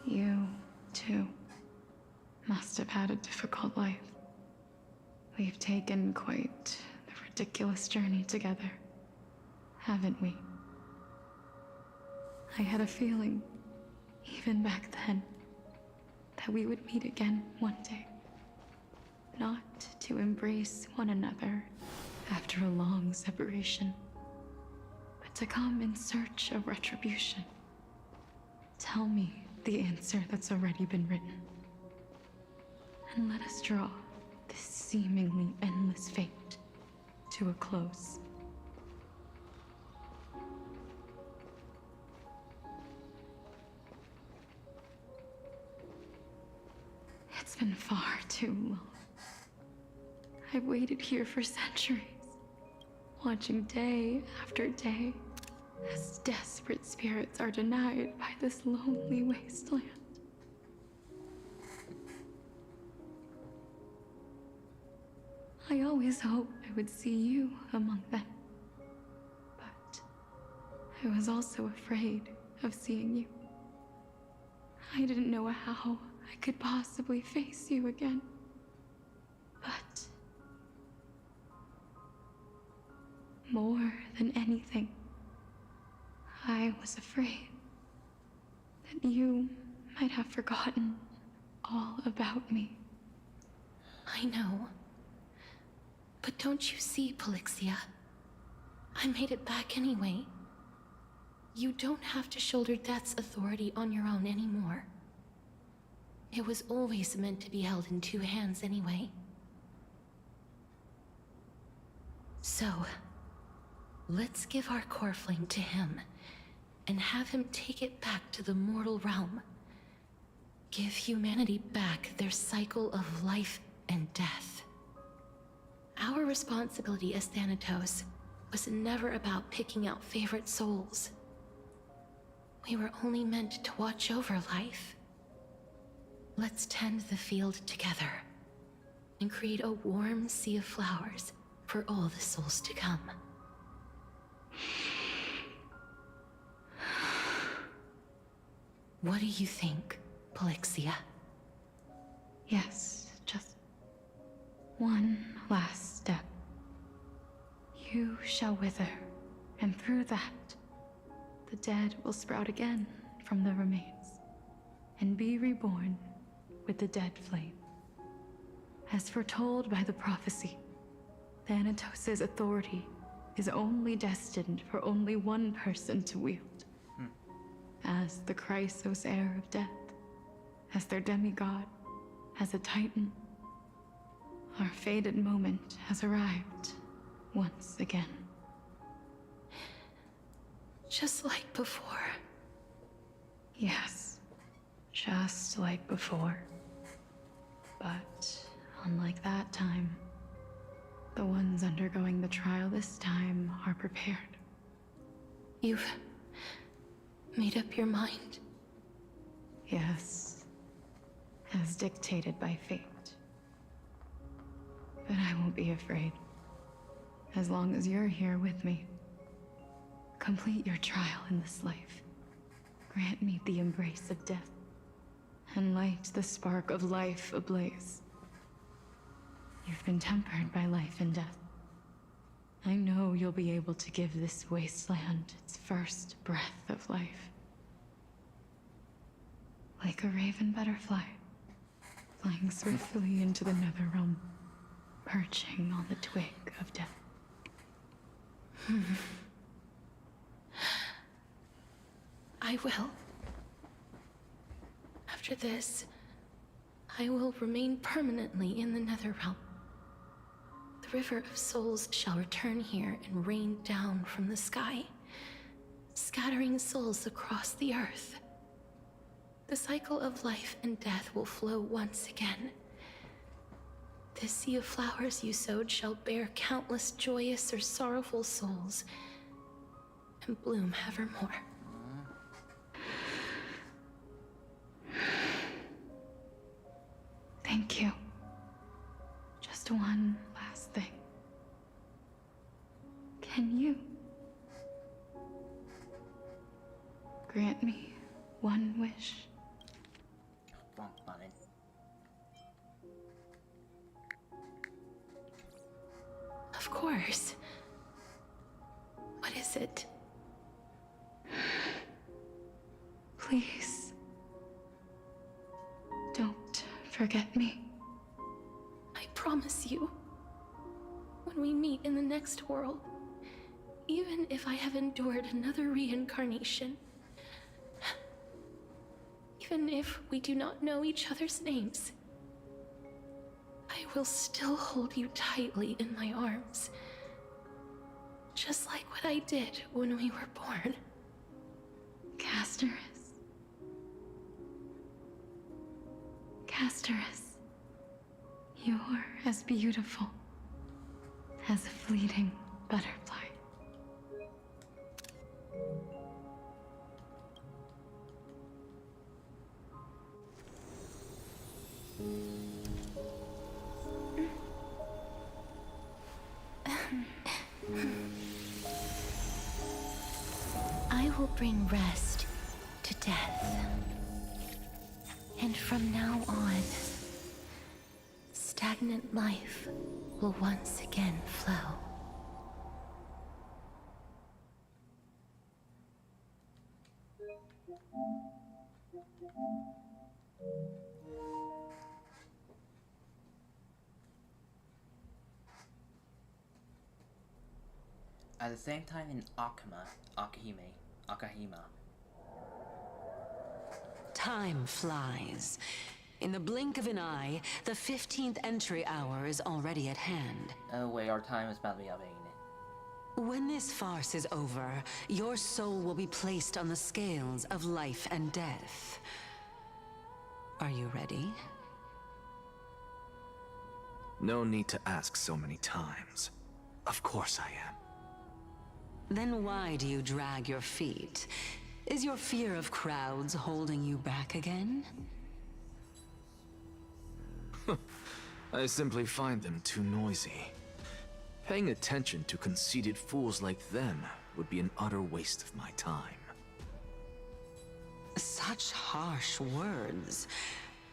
Speaker 19: You, too, must have had a difficult life. We've taken quite the ridiculous journey together, haven't we? I had a feeling, even back then, that we would meet again one day. Not to embrace one another after a long separation, but to come in search of retribution. Tell me the answer that's already been written. And let us draw this seemingly endless fate to a close. It's been far too long. I've waited here for centuries, watching day after day as desperate spirits are denied by this lonely wasteland. I always hoped I would see you among them, but I was also afraid of seeing you. I didn't know how I could possibly face you again, but more than anything, I was afraid that you might have forgotten all about me.
Speaker 5: I know. But don't you see, Styxia? I made it back anyway. You don't have to shoulder death's authority on your own anymore. It was always meant to be held in two hands anyway. So, let's give our core flame to him, and have him take it back to the mortal realm. Give humanity back their cycle of life and death. Our responsibility as Thanatos was never about picking out favorite souls. We were only meant to watch over life. Let's tend the field together, and create a warm sea of flowers for all the souls to come. What do you think, Styxia?
Speaker 19: Yes, just one last step. You shall wither, and through that, the dead will sprout again from the remains, and be reborn with the dead flame. As foretold by the prophecy, Thanatos' authority is only destined for only one person to wield. As the Chrysos heir of death, as their demigod, as a titan, our fated moment has arrived once again.
Speaker 5: Just like before.
Speaker 19: Yes, just like before. But unlike that time, the ones undergoing the trial this time are prepared.
Speaker 5: You've made up your mind?
Speaker 19: Yes, as dictated by fate. But I won't be afraid. As long as you're here with me. Complete your trial in this life. Grant me the embrace of death. and light the spark of life ablaze. You've been tempered by life and death. I know you'll be able to give this wasteland its first breath of life. Like a raven butterfly, flying swiftly into the Netherrealm, perching on the twig of death.
Speaker 5: I will. After this, I will remain permanently in the Netherrealm. The River of Souls shall return here and rain down from the sky, scattering souls across the earth. The cycle of life and death will flow once again. This sea of flowers you sowed shall bear countless joyous or sorrowful souls, and bloom evermore.
Speaker 19: Thank you. Just one last thing. Can you grant me one wish?
Speaker 5: Of course. What is it?
Speaker 19: Please. Don't forget me.
Speaker 5: I promise you. When we meet in the next world, even if I have endured another reincarnation, even if we do not know each other's names, I will still hold you tightly in my arms. Just like what I did when we were born.
Speaker 19: Casterus. Casterus. You're as beautiful as a fleeting butterfly.
Speaker 5: I will bring rest to death. And from now on, stagnant life will once again flow.
Speaker 1: At the same time in Akahima.
Speaker 2: Time flies. In the blink of an eye, the 15th entry hour is already at hand.
Speaker 1: Oh wait, our time is about to be up.
Speaker 2: When this farce is over, your soul will be placed on the scales of life and death. Are you ready?
Speaker 16: No need to ask so many times. Of course I am.
Speaker 2: Then why do you drag your feet? Is your fear of crowds holding you back again?
Speaker 16: I simply find them too noisy. Paying attention to conceited fools like them would be an utter waste of my time.
Speaker 2: Such harsh words.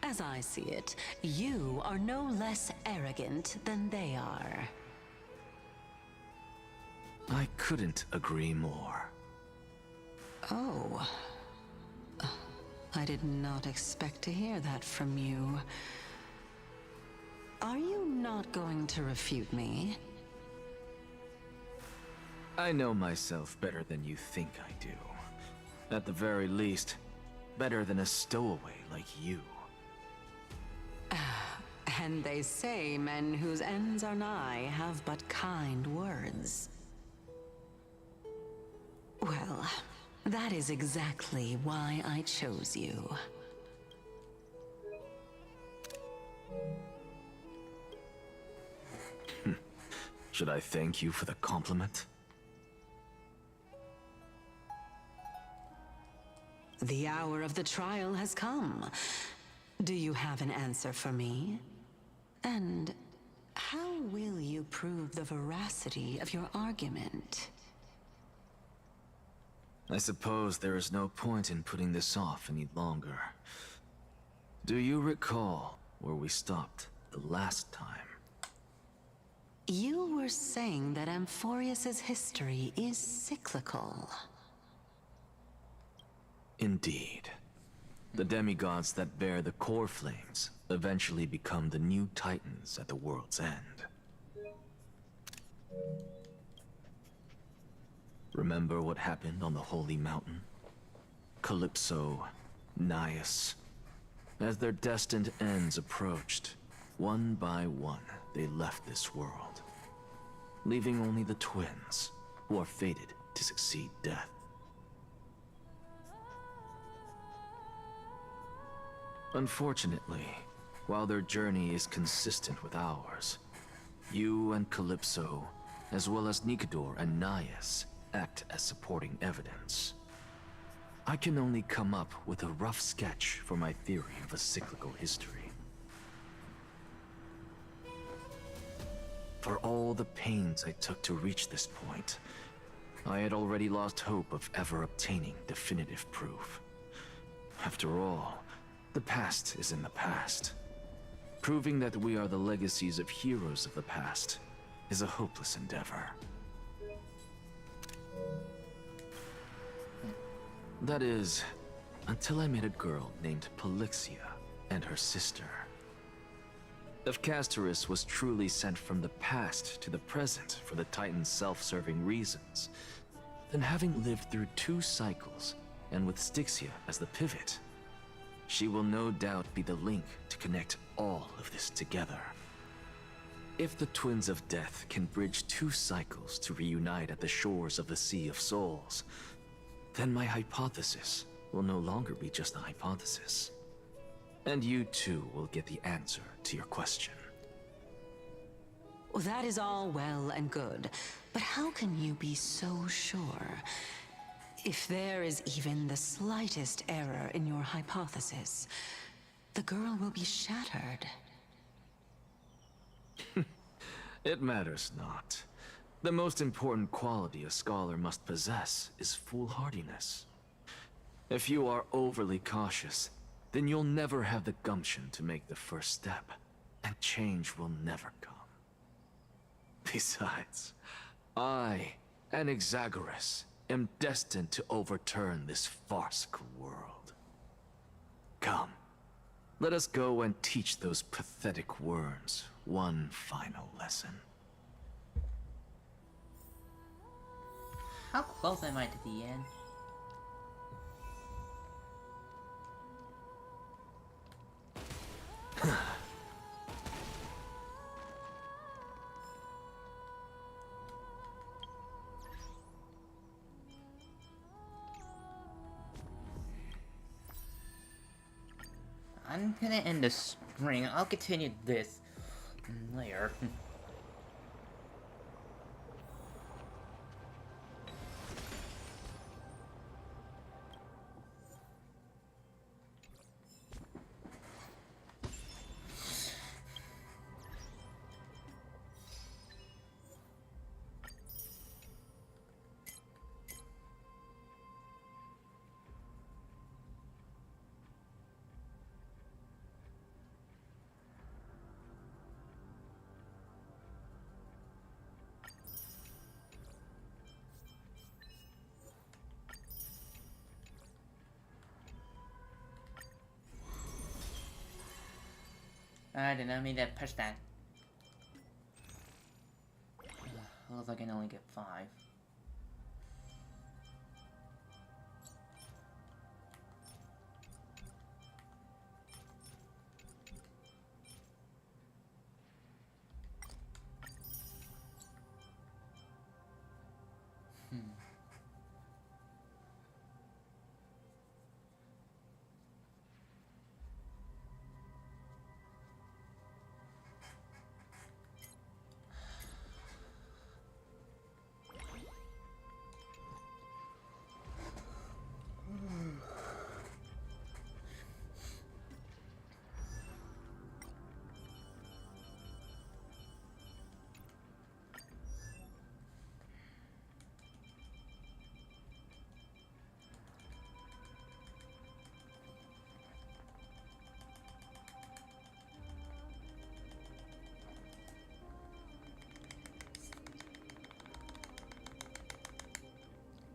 Speaker 2: As I see it, you are no less arrogant than they are.
Speaker 16: I couldn't agree more.
Speaker 2: Oh. I did not expect to hear that from you. Are you not going to refute me?
Speaker 16: I know myself better than you think I do. At the very least, better than a stowaway like you.
Speaker 2: And they say men whose ends are nigh have but kind words. Well, that is exactly why I chose you.
Speaker 16: Should I thank you for the compliment?
Speaker 2: The hour of the trial has come. Do you have an answer for me? And how will you prove the veracity of your argument?
Speaker 16: I suppose there is no point in putting this off any longer.
Speaker 11: Do you recall where we stopped the last time?
Speaker 2: You were saying that Amphoreus's history is cyclical.
Speaker 11: Indeed. The demigods that bear the core flames eventually become the new titans at the world's end. Remember what happened on the Holy Mountain? Calypso, Naias. As their destined ends approached, one by one, they left this world, leaving only the twins, who are fated to succeed death. Unfortunately, while their journey is consistent with ours, you and Calypso, as well as Nikador and Naias, act as supporting evidence. I can only come up with a rough sketch for my theory of a cyclical history. For all the pains I took to reach this point, I had already lost hope of ever obtaining definitive proof. After all, the past is in the past. Proving that we are the legacies of heroes of the past is a hopeless endeavor. That is, until I met a girl named Styxia and her sister. If Castorus was truly sent from the past to the present for the Titan's self-serving reasons, then having lived through 2 cycles, and with Styxia as the pivot, she will no doubt be the link to connect all of this together. If the Twins of Death can bridge 2 cycles to reunite at the shores of the Sea of Souls, then my hypothesis will no longer be just a hypothesis. And you too will get the answer to your question.
Speaker 2: Well, that is all well and good, but how can you be so sure? If there is even the slightest error in your hypothesis, the girl will be shattered.
Speaker 11: It matters not. The most important quality a scholar must possess is foolhardiness. If you are overly cautious, then you'll never have the gumption to make the first step, and change will never come. Besides, I, Anaxagoras, am destined to overturn this farcical world. Come, let us go and teach those pathetic worms one final lesson.
Speaker 1: How close am I to the end? I'm gonna end the string. I'll continue this later. I did not mean to push that. Looks like I can only get 5.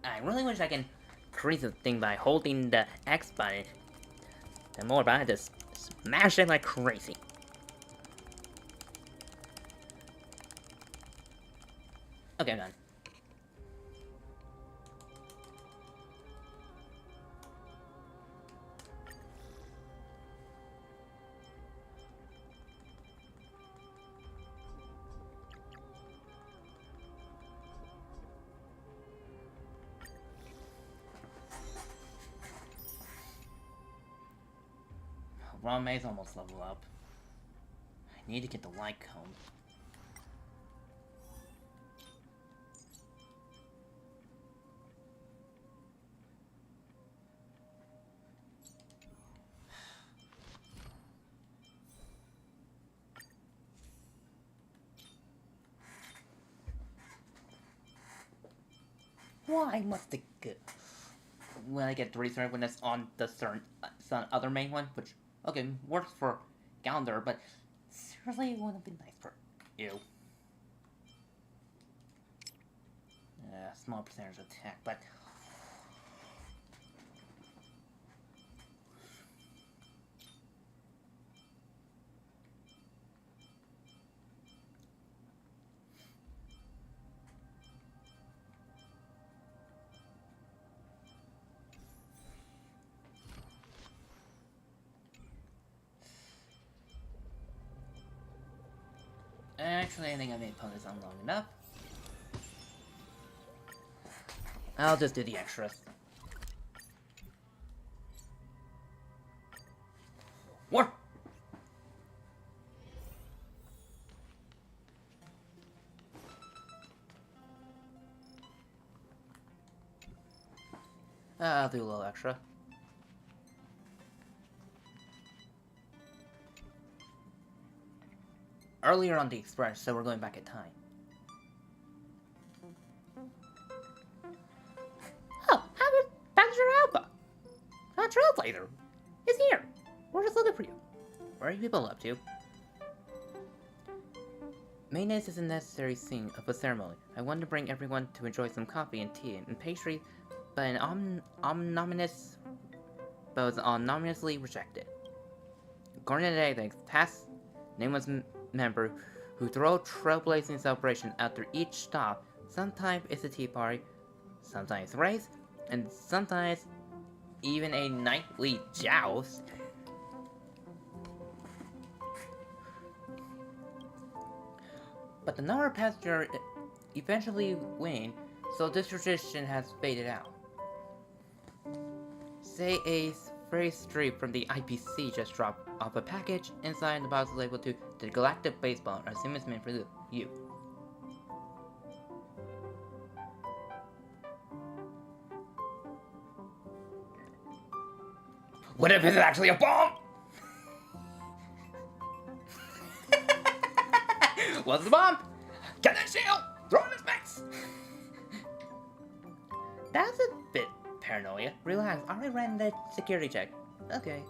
Speaker 1: I really wish I can increase the thing by holding the X button. The more, but I just smash it like crazy. Okay, I'm done. Raw May's almost level up. I need to get the light cone. Why must it get when I get 3 when it's on the certain other main one, which okay works for Gounder, but seriously it wouldn't be nice for you. Small percentage attack, but actually, I think I made ponies on long enough. I'll just do the extras. What? I'll do a little extra. Earlier on the express, so we're going back in time. Oh, how about Badger Alpha? Our trailblazer is here. We're just looking for you. What are you people up to? Maintenance is a necessary scene of a ceremony. I wanted to bring everyone to enjoy some coffee and tea and pastry, but was ominously rejected. According to the past nameless member who throw trailblazing celebration after each stop, sometimes it's a tea party, sometimes a race, and sometimes even a nightly joust. But the number of passengers eventually wane, so this tradition has faded out. Say a very street from the IPC just dropped off a package inside the box labeled to the Galactic Baseball. I assume it's meant for you. What if it's actually a bomb? What's the bomb? Get that shield! Throw it in his face! That's a bit paranoia. Relax, I already ran the security check. Okay.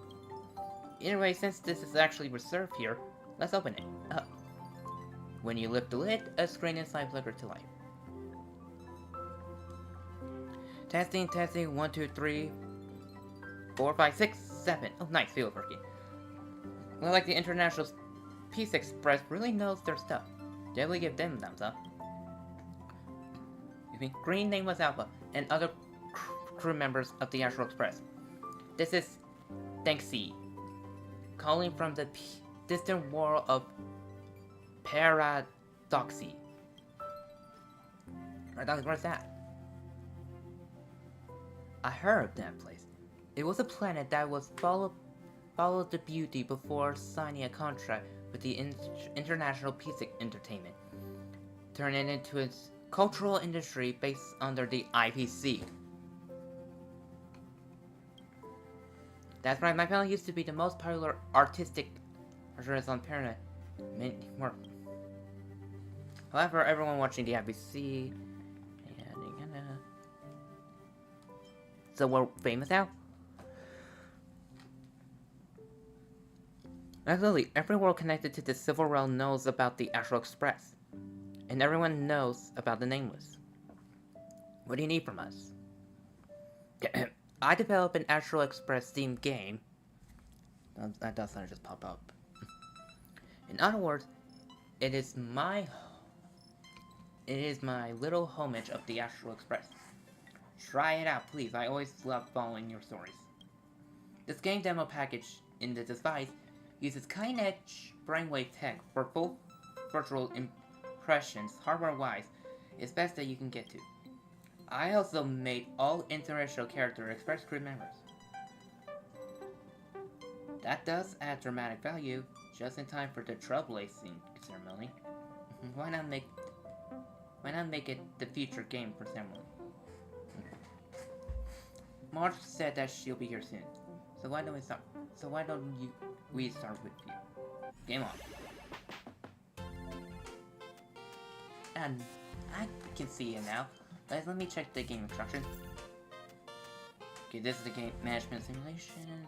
Speaker 1: Either way, since this is actually reserved here, let's open it up. When you lift the lid, a screen inside flickers to life. Testing, 1, 2, 3, 4, 5, 6, 7. Oh, nice, field working. Looks like the International Peace Express really knows their stuff. Definitely give them thumbs up. Green name was Alpha, and other crew members of the Astral Express. This is Styxia, calling from the distant world of Paradoxy. Where's that? I heard of that place. It was a planet that was followed the beauty before signing a contract with the International Peace Entertainment, turning it into its cultural industry based under the IPC. That's right, my family used to be the most popular artistic artists on Paranet. However, everyone watching the IPC, so we're famous now? Absolutely, everyone connected to the Civil Realm knows about the Astral Express. And everyone knows about the Nameless. What do you need from us? I developed an Astral Express themed game. That doesn't just pop up. In other words, it is my little homage of the Astral Express. Try it out, please. I always love following your stories. This game demo package in the device uses cutting-edge brainwave tech for full virtual impressions, hardware-wise, is best that you can get to. I also made all international character express crew members. That does add dramatic value, just in time for the trailblazing ceremony. Why not make it the feature game for ceremony? Marge said that she'll be here soon. So why don't we start? We start with you? Game on. And I can see it now. Let me check the game instructions. Okay, this is the game management simulation.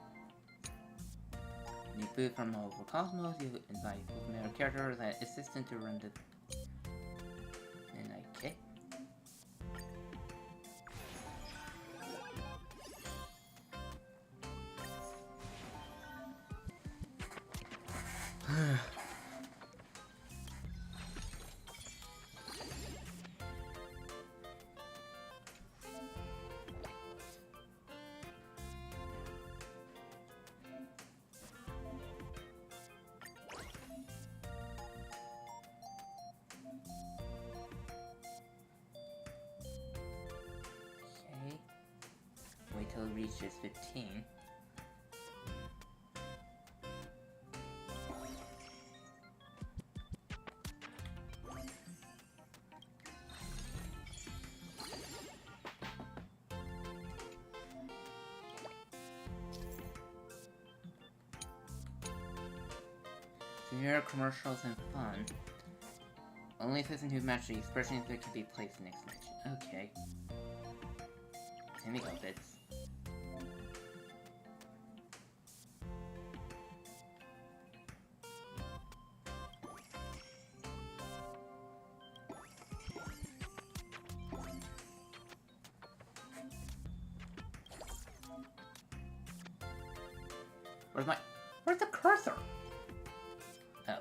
Speaker 1: You boot from multiple cosmos. You invite familiar characters and assistant to run the. And okay. Wait till it reaches 15. Severe commercials and fun. Only assistant who match the expressions that can be placed next match. Okay. Here we go, bits. Where's the cursor? Oh.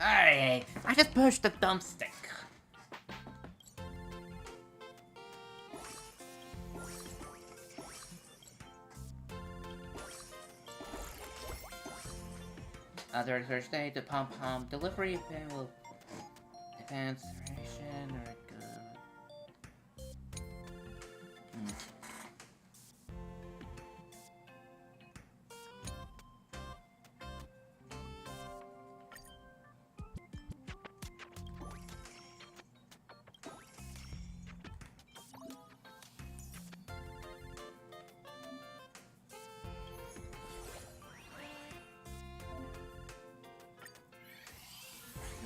Speaker 1: Alright, I just pushed the thumbstick. Other Thursday, the pom-pom delivery event will advance ration or good.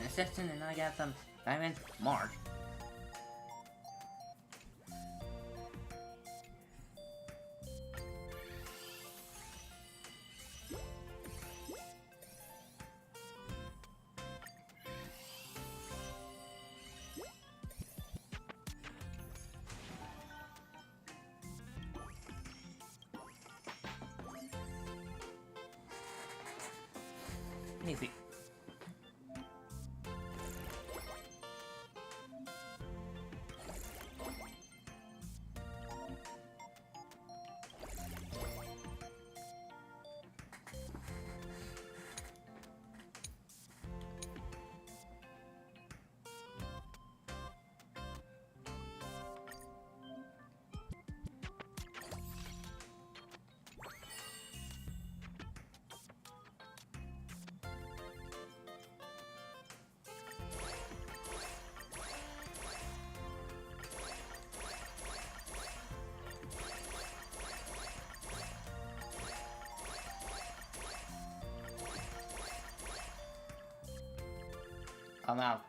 Speaker 1: Assistant and I got some diamonds. March. Easy. come out.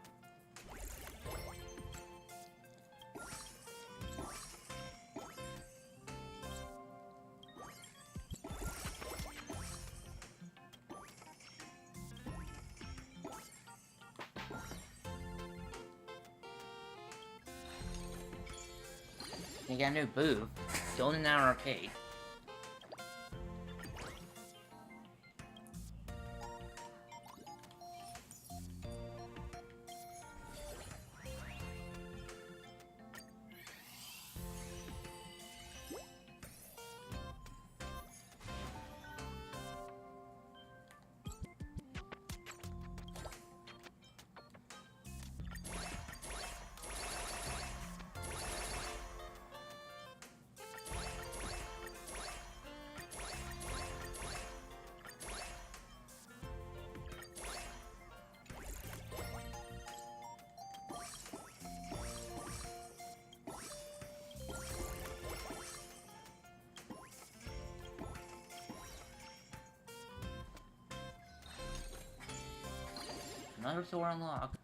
Speaker 1: You got a new booth. Golden Hour Arcade. Another door unlocked.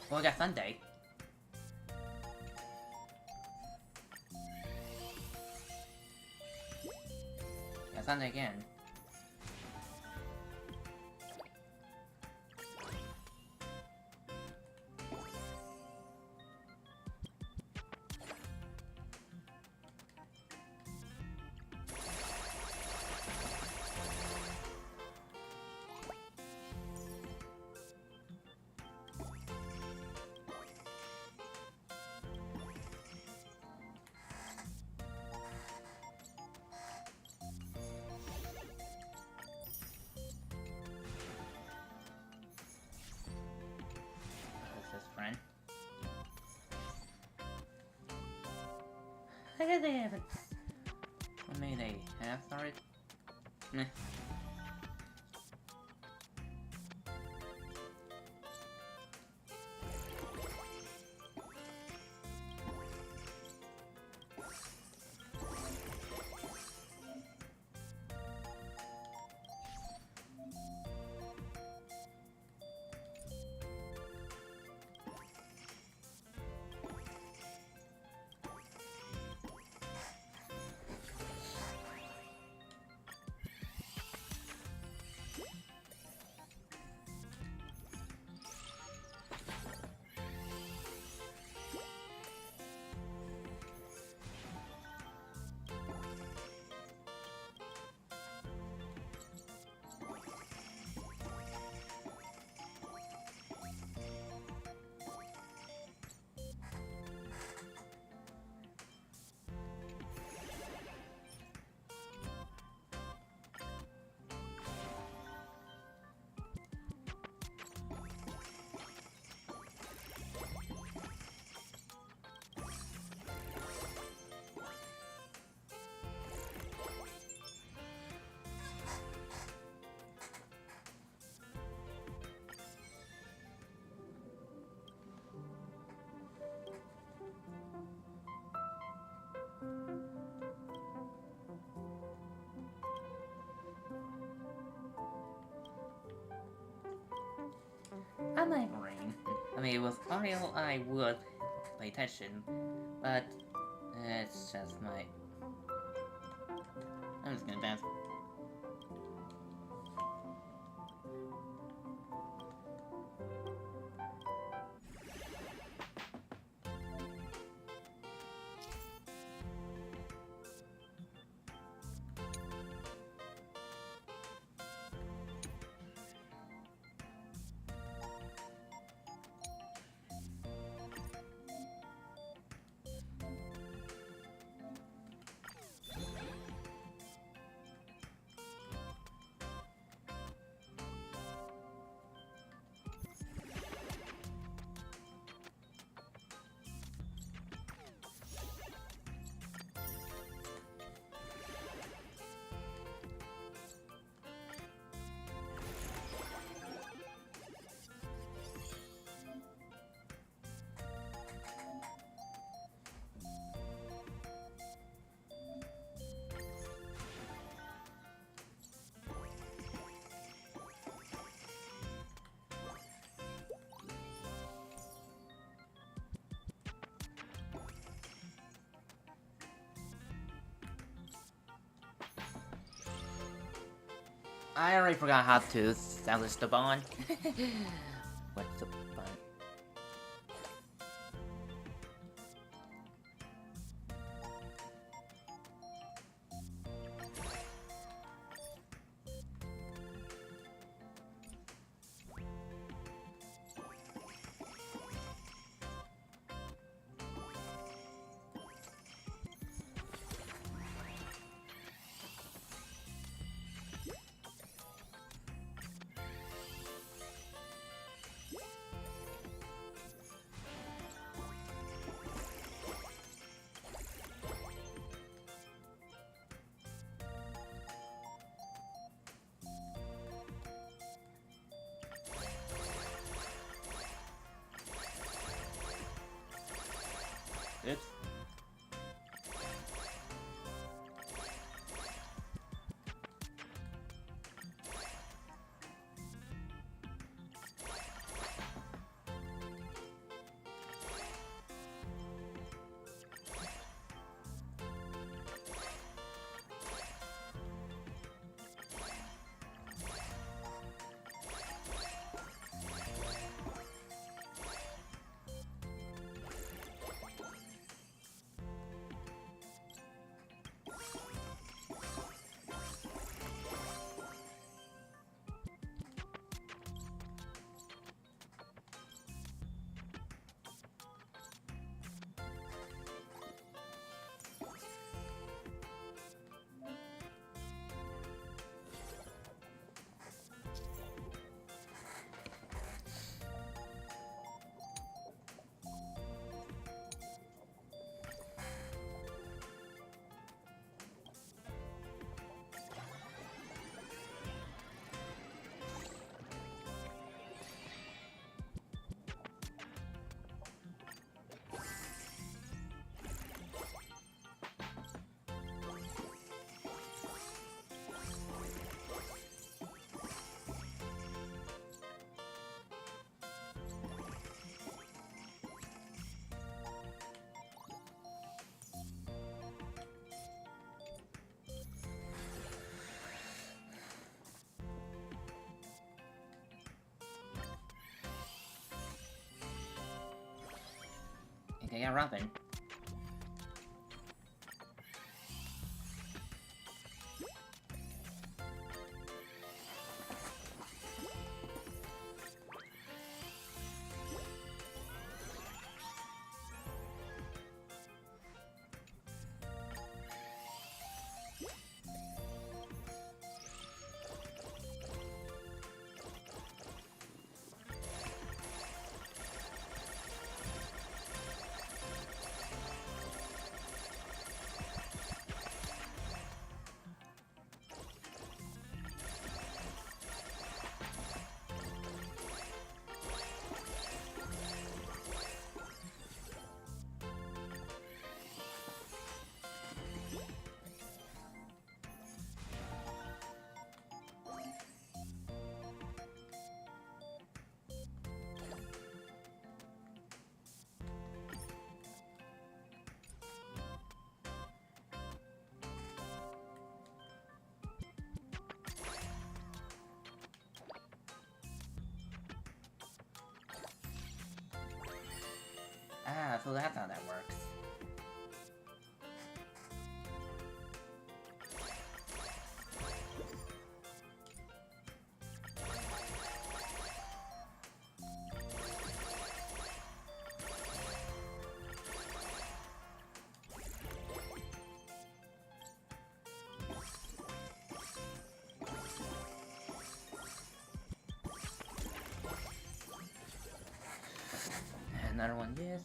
Speaker 1: Well, I got Sunday. Got Sunday again. Friend. I guess they haven't. I mean, they have started. Meh. I like rain. I mean, it was oil I would pay attention, but it's just my... I'm just gonna dance. I already forgot how to establish the bond. What's the bond? Oops. Okay, yeah, Robin. Ah, so that's how that works. Another one, yes.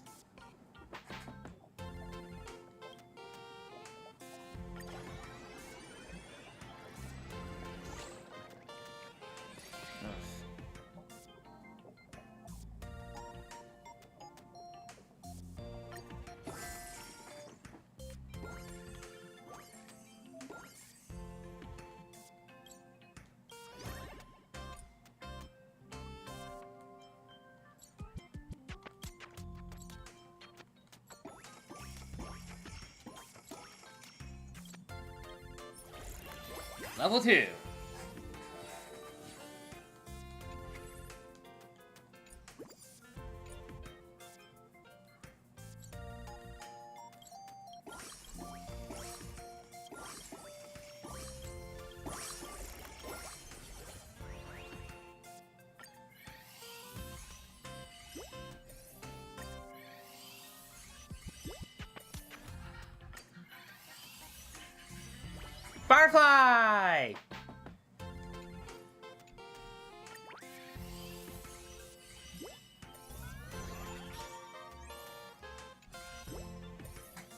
Speaker 1: Level 2. Firefly!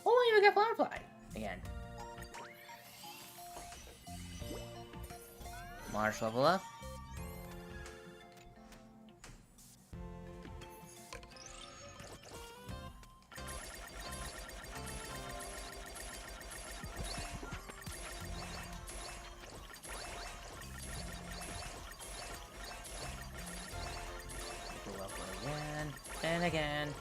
Speaker 1: Oh, you got Firefly! Again. Marsh level up. Again, and again.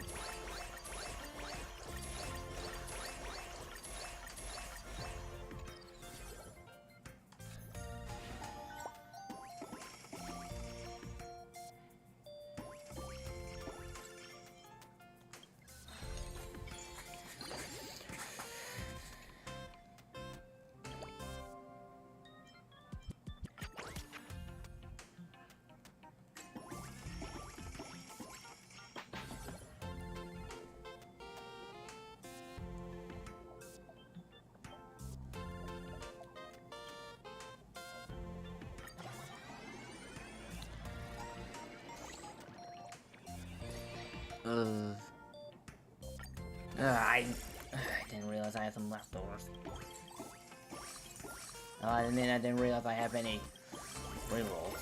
Speaker 1: I didn't realize I had some leftovers. I didn't realize I have any rerolls.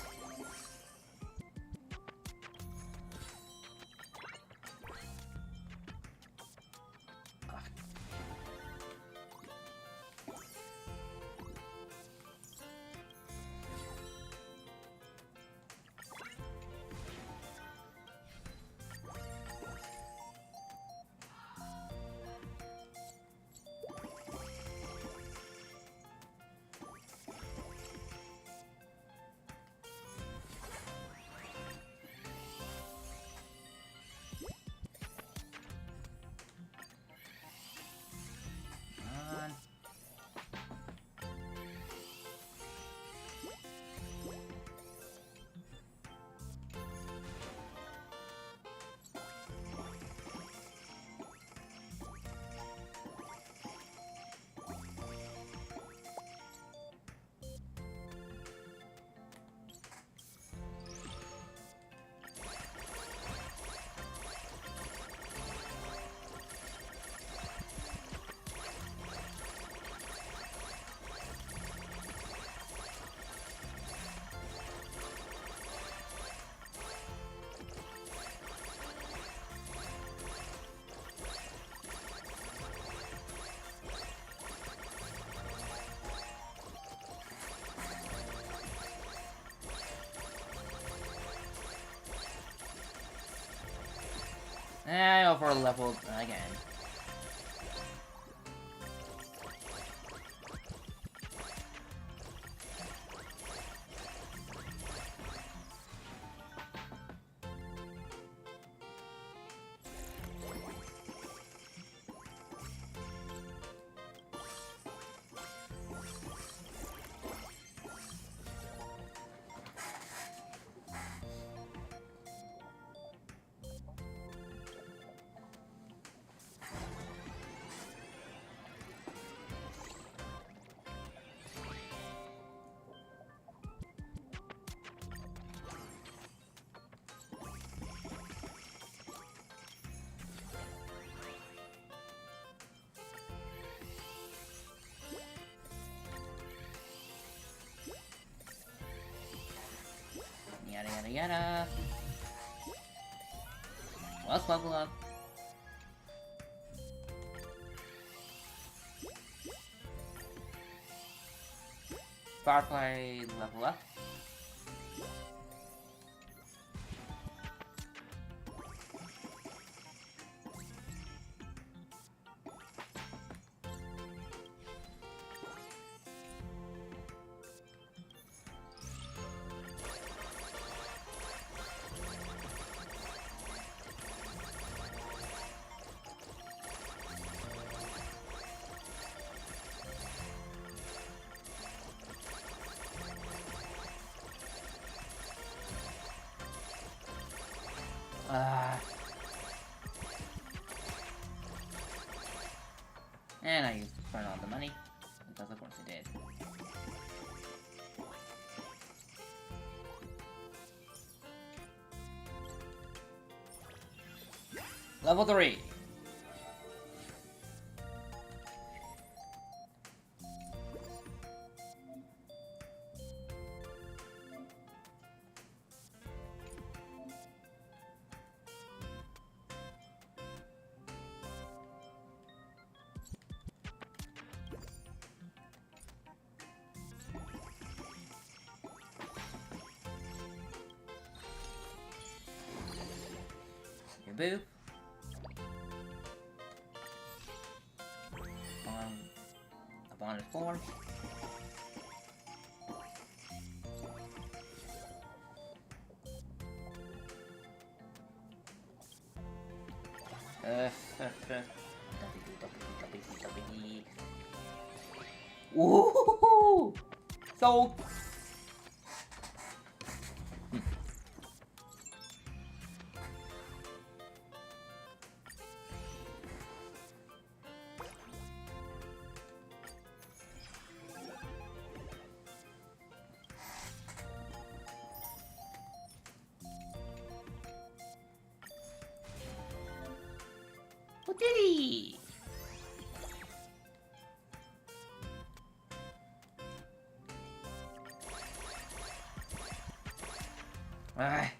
Speaker 1: I over leveled again. Yada yada yada. Let's level up. Firefly level up. And I burn all the money. Because of course it did. Level 3. Boo. A bonded form. Woohoo! So. What did he? Ah.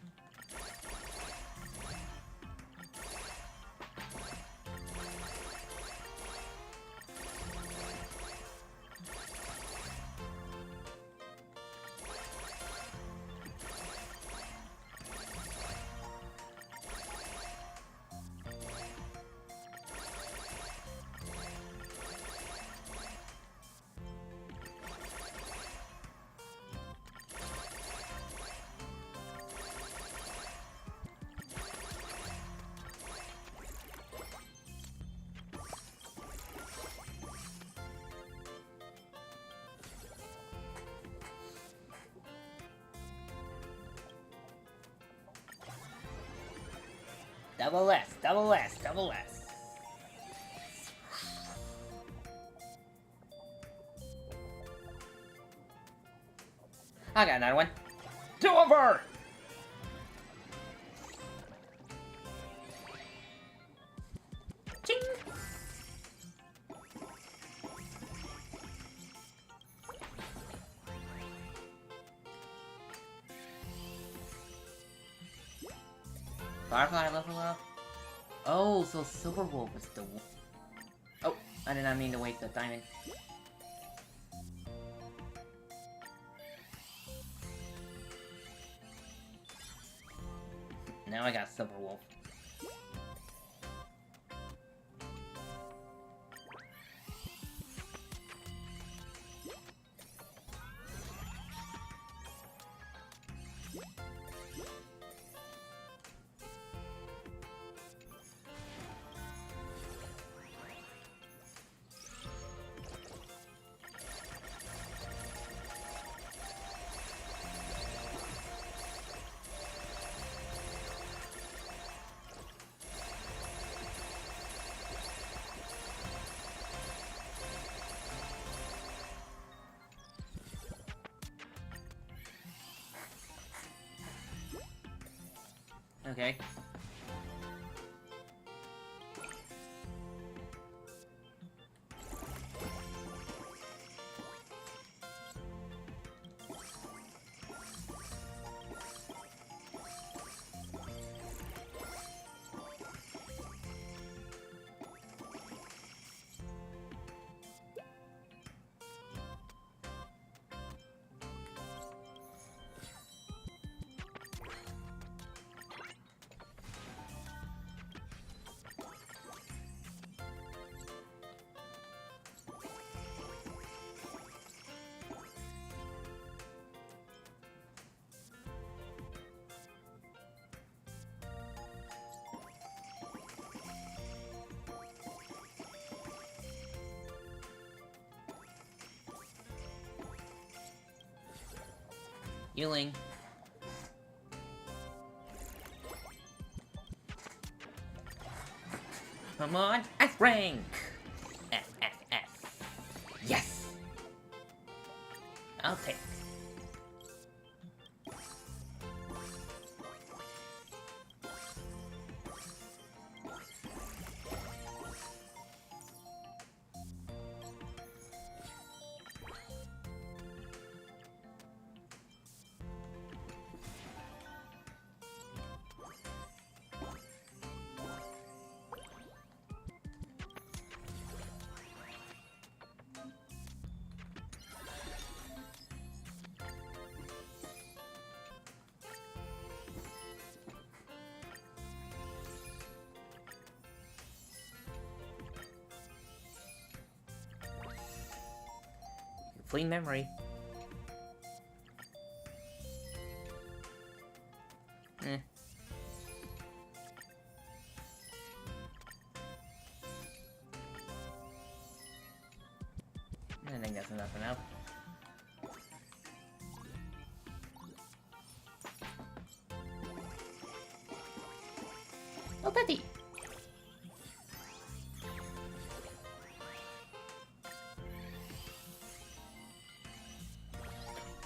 Speaker 1: Double S, double S, double S. I got another one. 2 over! Ching! Firefly level up? Oh, so Silver Wolf is the... Oh, I did not mean to waste the diamond. Now I got Silver Wolf. Okay. Healing. Come on, F rank! F, F, F. Yes! I'll take. Fleeting memory. Eh. I think that's enough enough. Oh, Betty!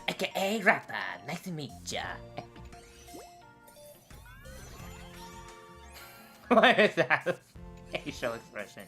Speaker 1: AKA Rapper, nice to meet ya. What is that? Facial expression.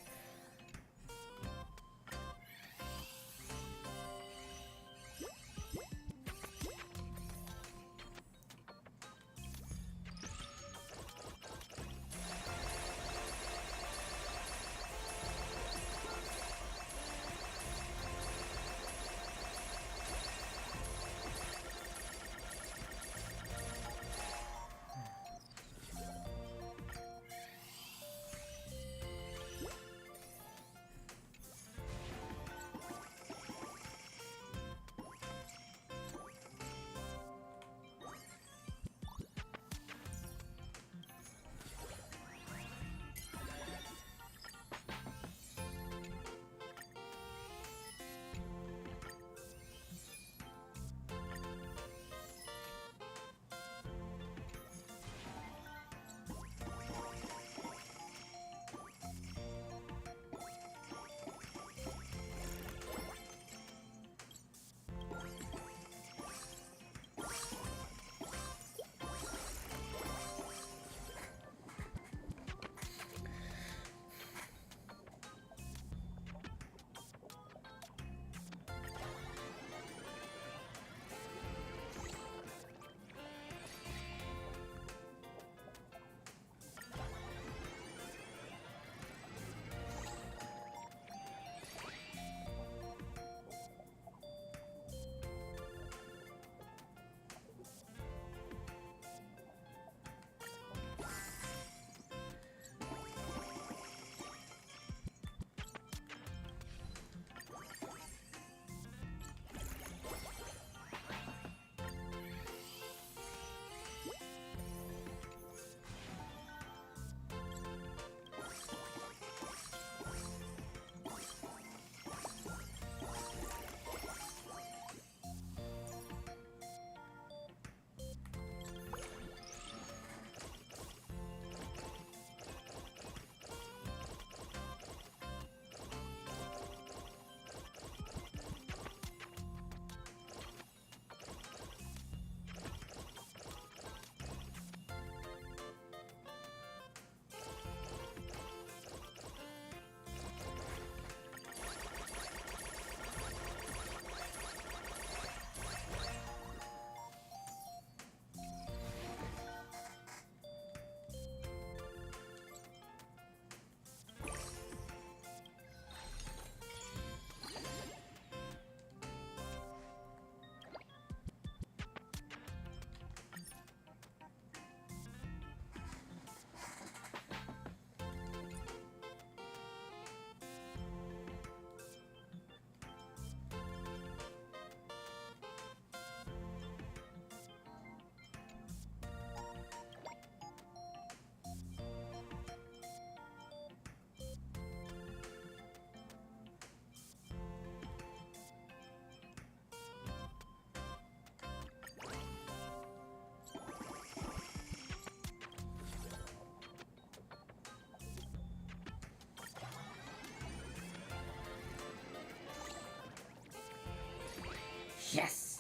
Speaker 1: Yes!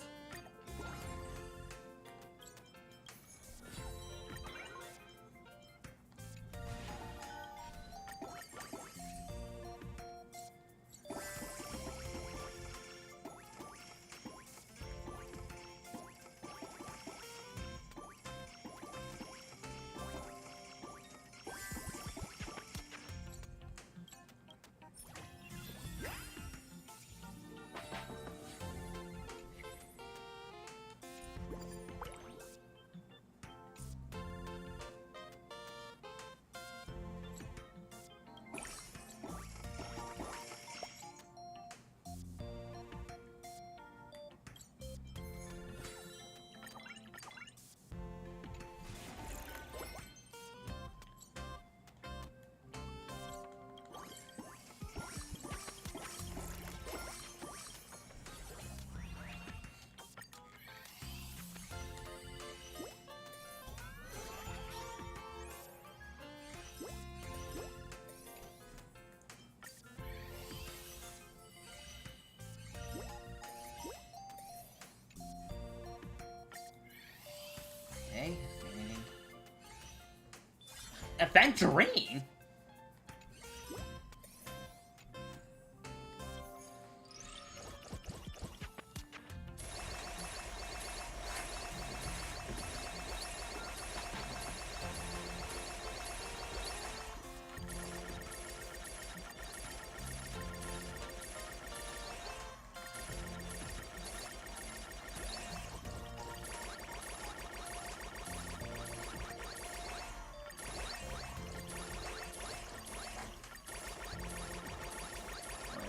Speaker 1: Aventurine?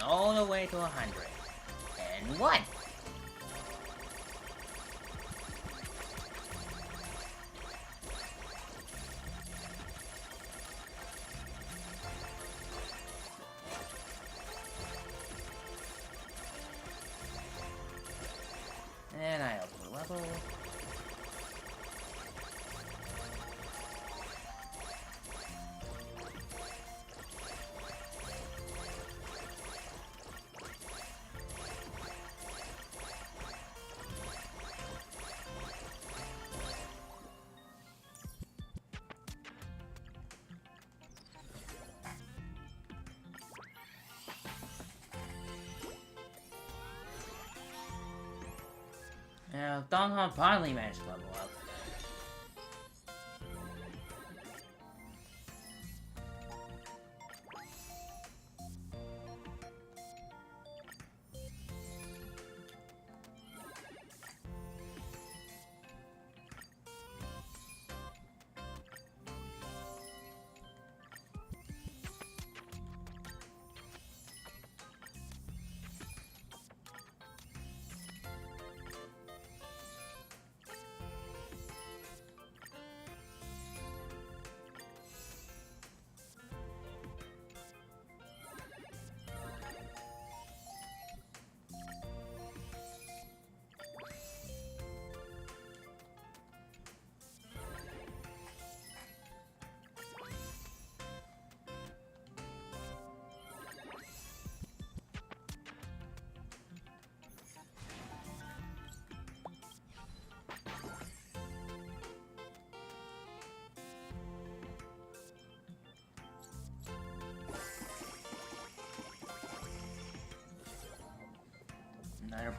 Speaker 1: All the way to 101. And I open the level. Now, Donghon finally managed to level up. Another.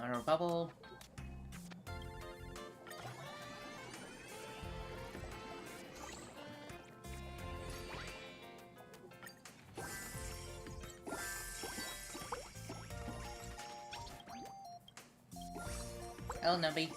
Speaker 1: Another bubble. El Nubby.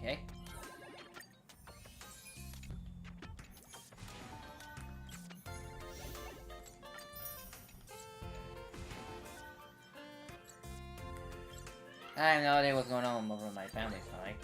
Speaker 1: Okay. I have no idea what's going on over my family side.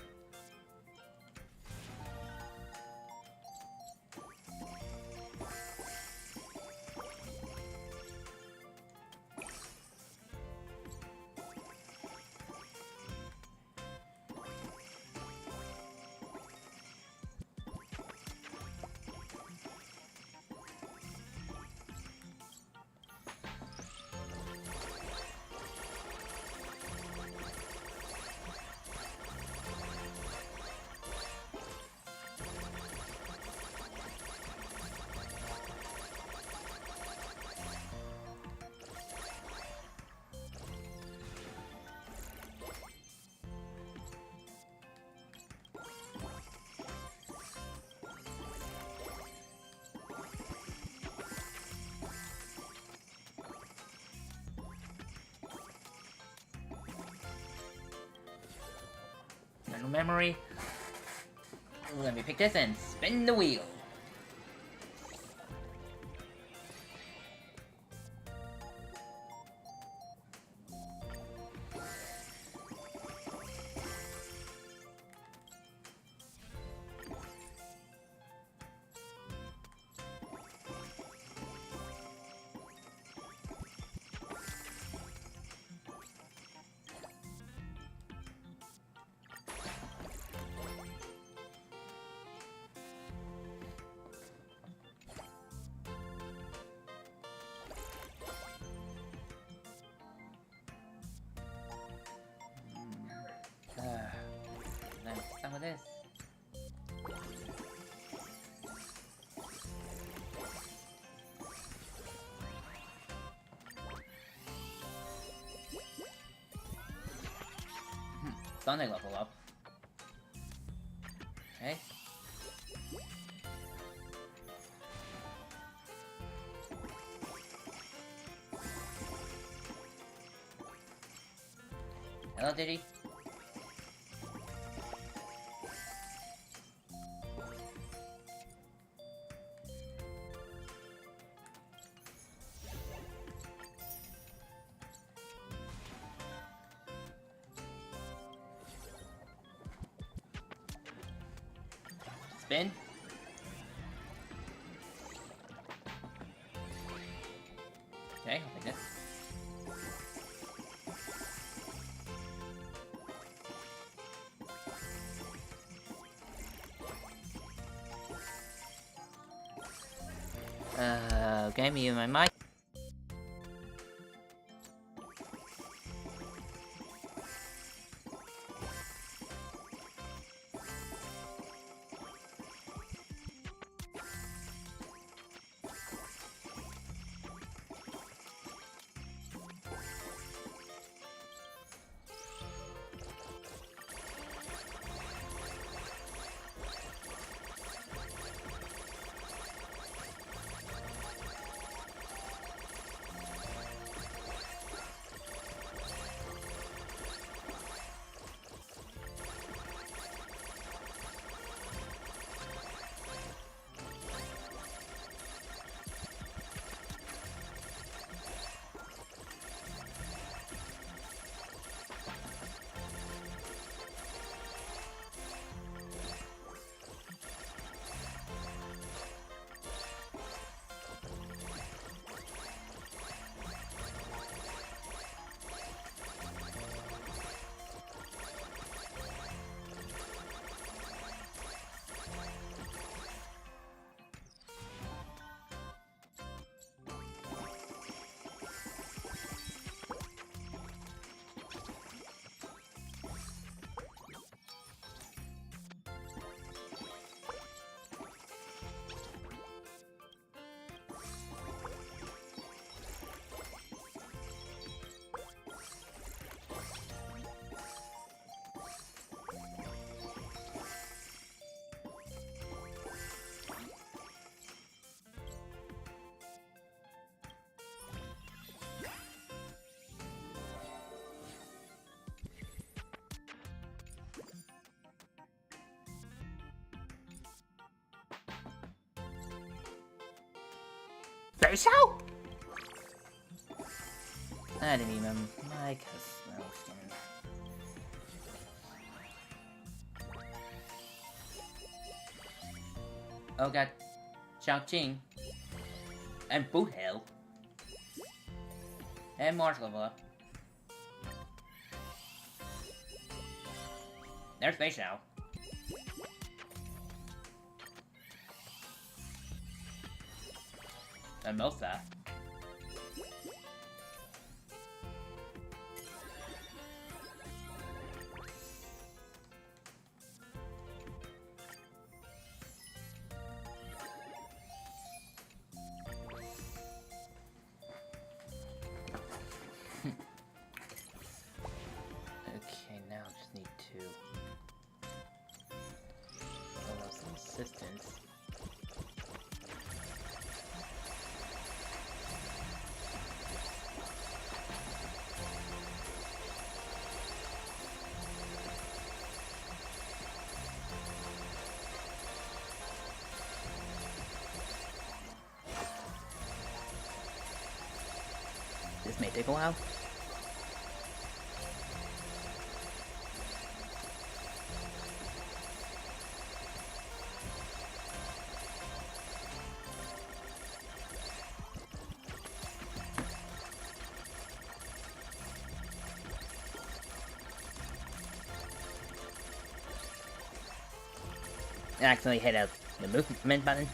Speaker 1: No memory. Let me pick this and spin the wheel. with this. Sonic level up. Okay. Hello, Diddy. Spin. Okay, I'll take this. Okay, me and my mic. Face out? I didn't even like her smell skin. Oh god. Xiao Qing. And Boot Hill. And Mars level up. There's Fei Xiao. And Mosa. Okay, now I just need to build up some assistance. This may take a while. I accidentally hit the movement button.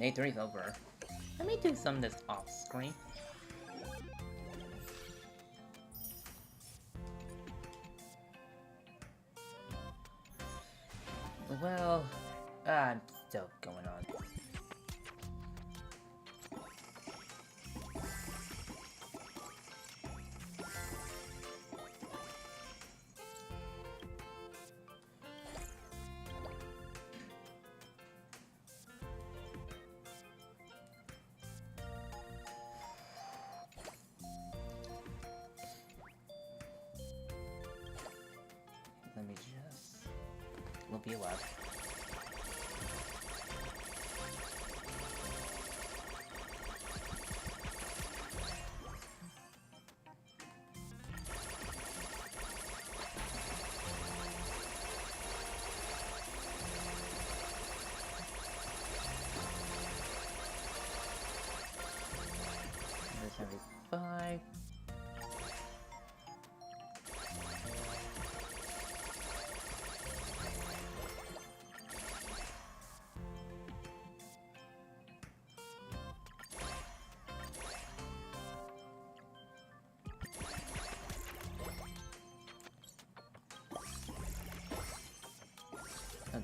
Speaker 1: Day 3 is over. Let me do some of this off screen. Well, I'm still going on. Let me just... We'll be alive. Number 75.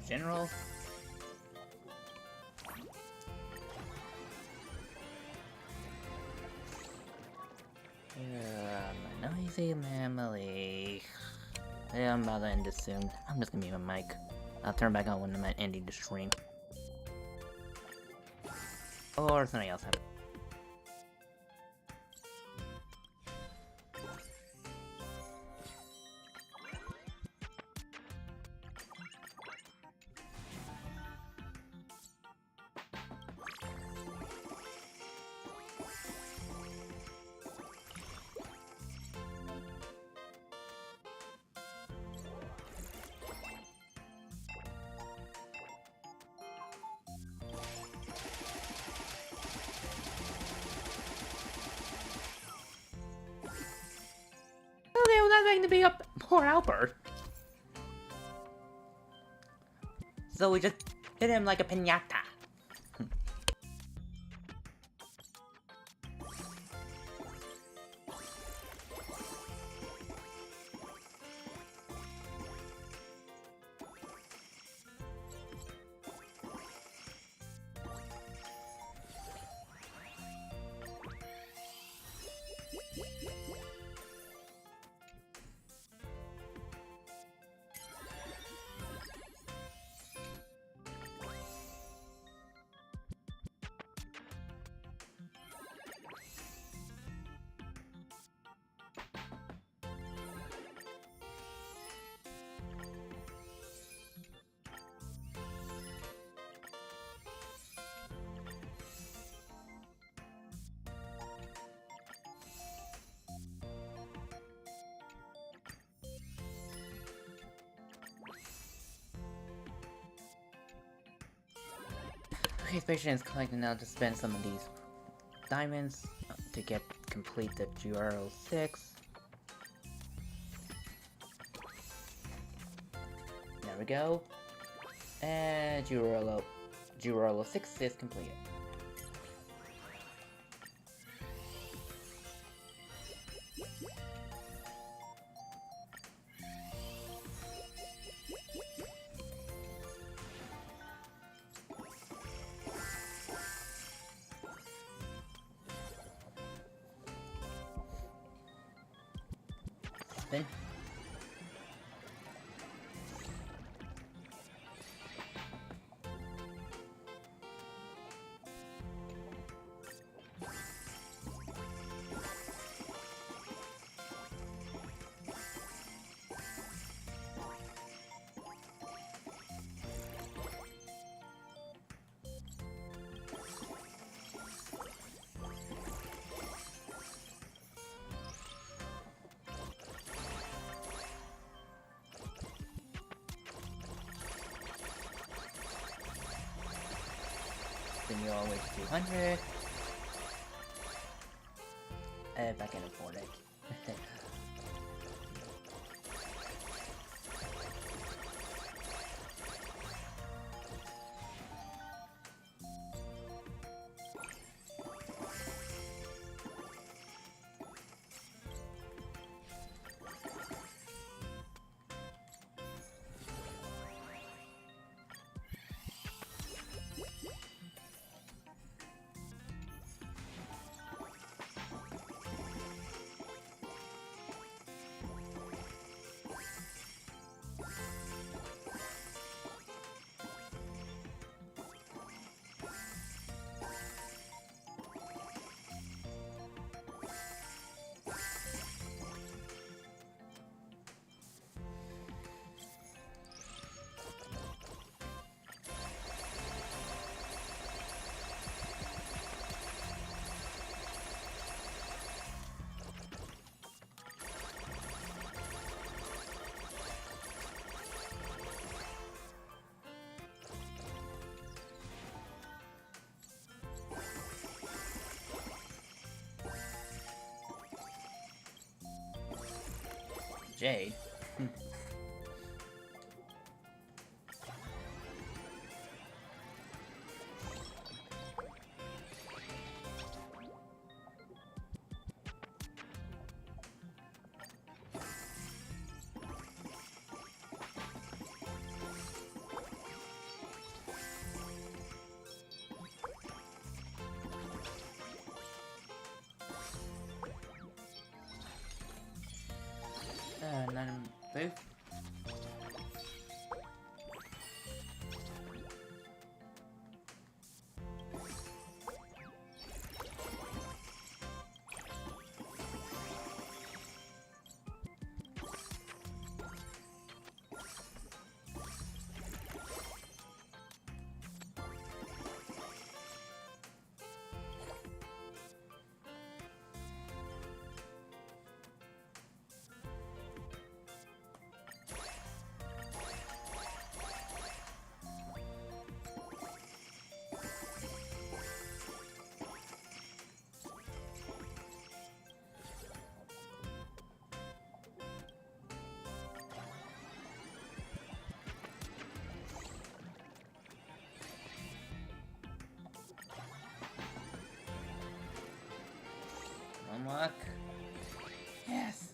Speaker 1: General. My noisy family. Yeah, I'm about to end this soon. I'm just gonna mute my mic. I'll turn back on when I'm ending the stream. Or something else happens. Okay, well that's going to be a poor Albert. So we just hit him like a piñata. Okay, Station is collecting now to spend some of these diamonds to complete the GRL 6. There we go. And GRL 6 is completed. Spin. Then you always 200. If I can afford it. Jade. None of both. Unlock. Yes.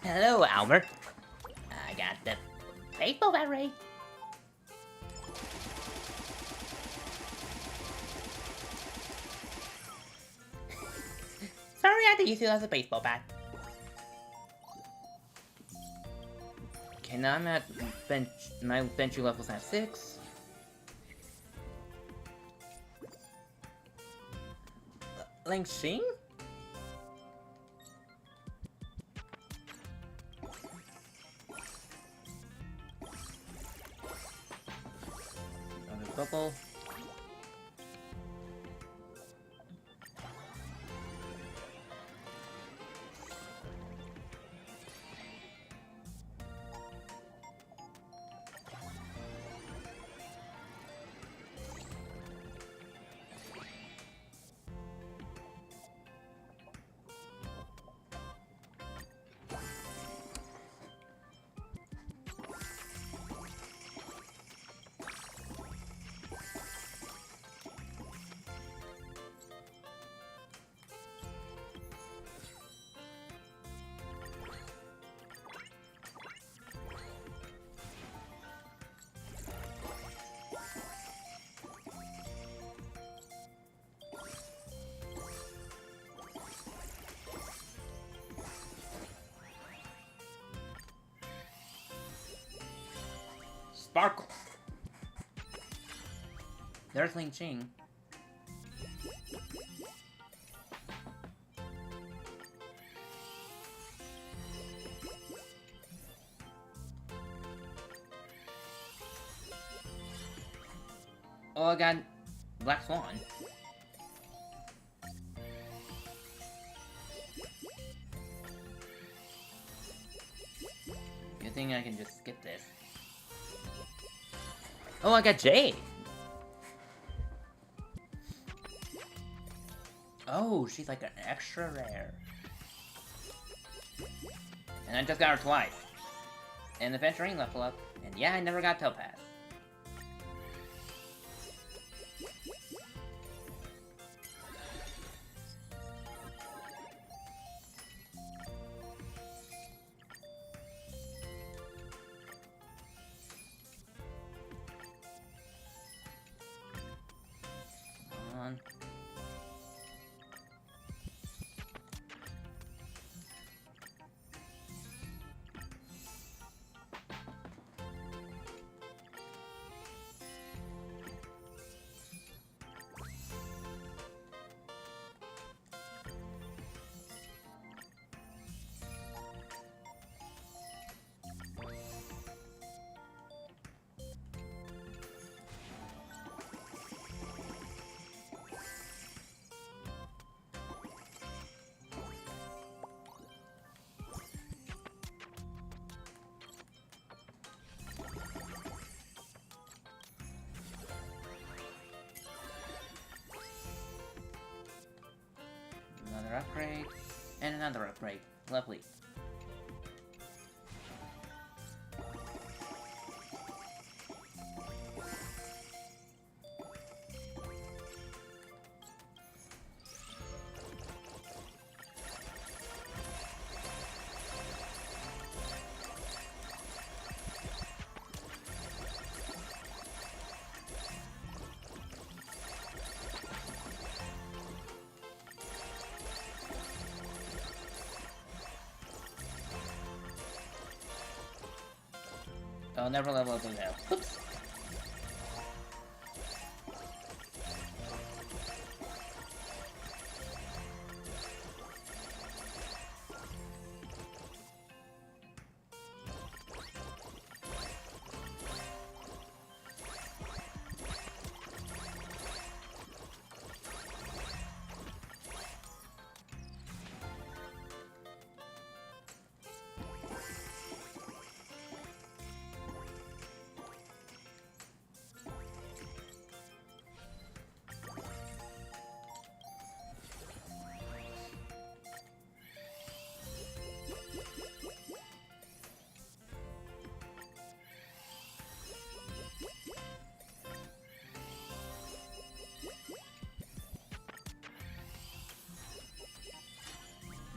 Speaker 1: Hello, Albert. I got the baseball bat ready. Sorry, I had to use it as a baseball bat. Okay, now I'm at bench. My bench level's at 6. Ling Xing? Bubble. Sparkle. There's Ling Xing. Oh, I got Black Swan. think I can just skip this. Oh, I got Jade! Oh, she's like an extra rare. And I just got her twice. And the Venturing level up. And yeah, I never got Topaz. On. Another upgrade, and another upgrade. Lovely. I'll never level up now. Oops.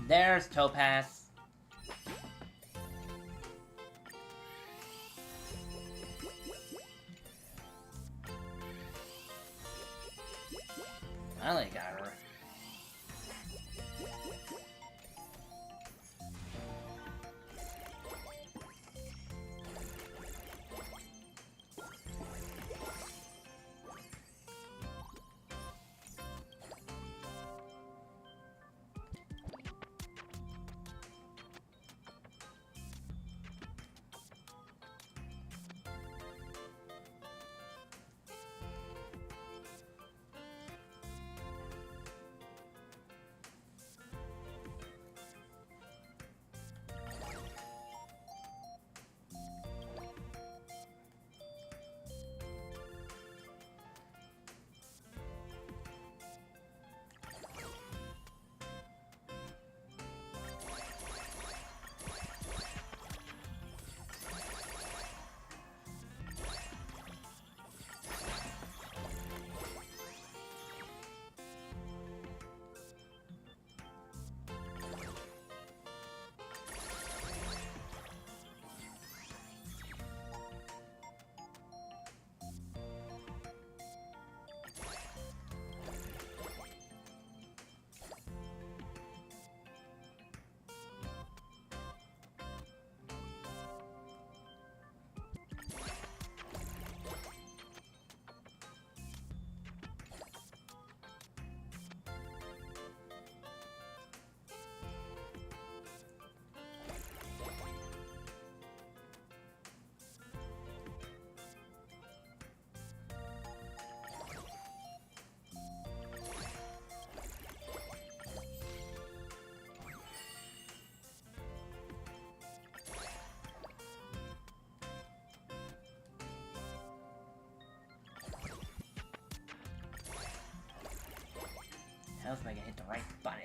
Speaker 1: There's Topaz. Finally got her. Else I can hit the right button.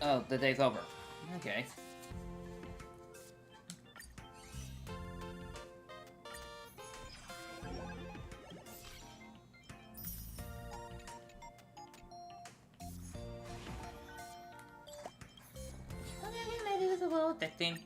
Speaker 1: Oh, the day's over. Okay. Okay, maybe it was a little addicting.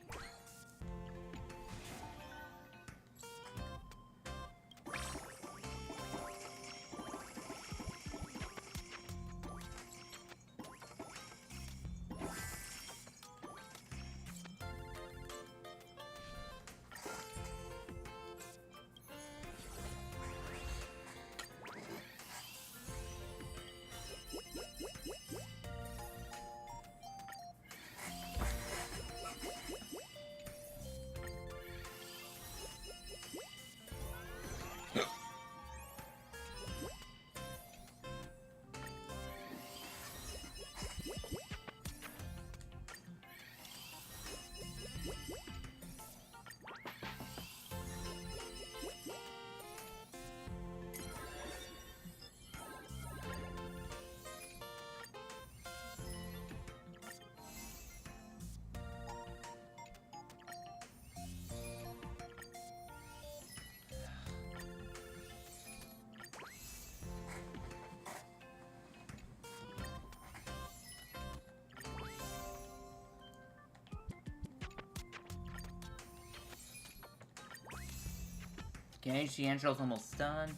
Speaker 1: Okay, Giancho's almost done.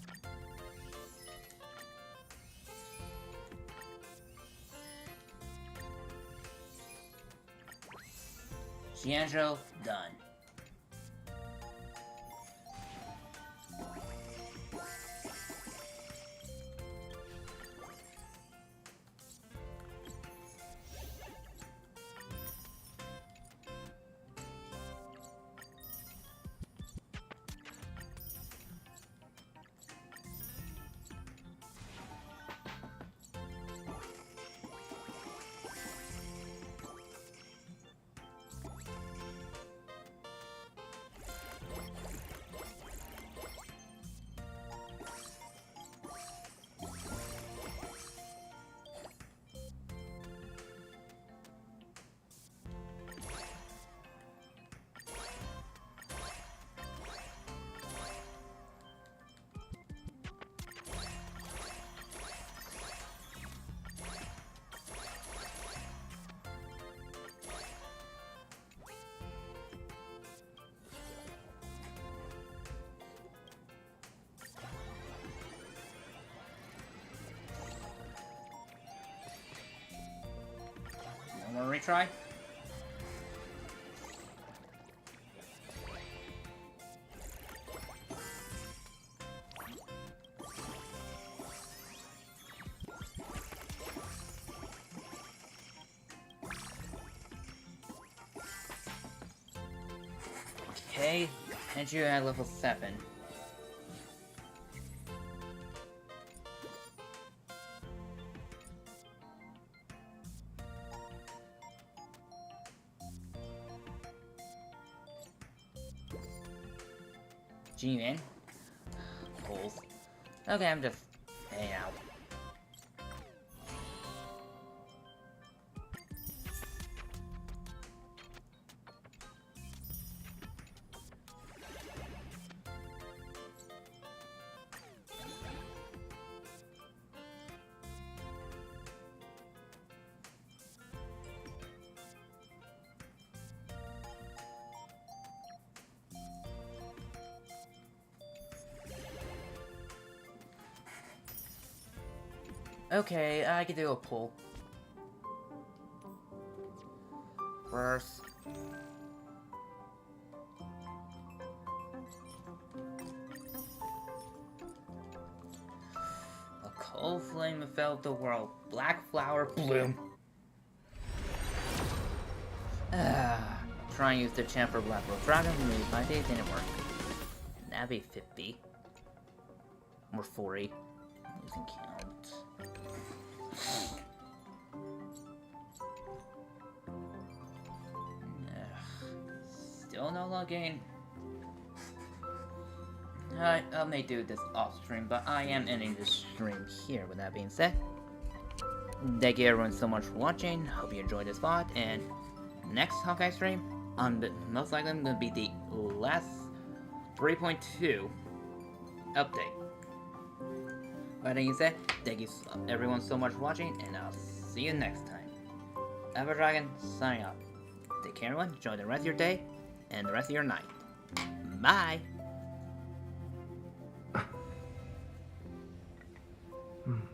Speaker 1: Giancho, done. One more retry. Okay, and you at level 7. G-Man. Holes. Okay, I'm just hanging out. Okay, I can do a pull. First. A cold flame enveloped the world. Black flower bloom. Try and use the champ for Black World Dragon. Maybe my day didn't work. That'd be 50. Or 40. Losing count. Still no login. I may do this off stream, but I am ending this stream here. With that being said, thank you everyone so much for watching. Hope you enjoyed this VOD, and next Hawkeye stream, most likely I'm gonna be the last 3.2 update. With that being said, thank you everyone so much for watching, and I'll see you next time. Ever Dragon signing off. Take care everyone, enjoy the rest of your day, and the rest of your night. Bye!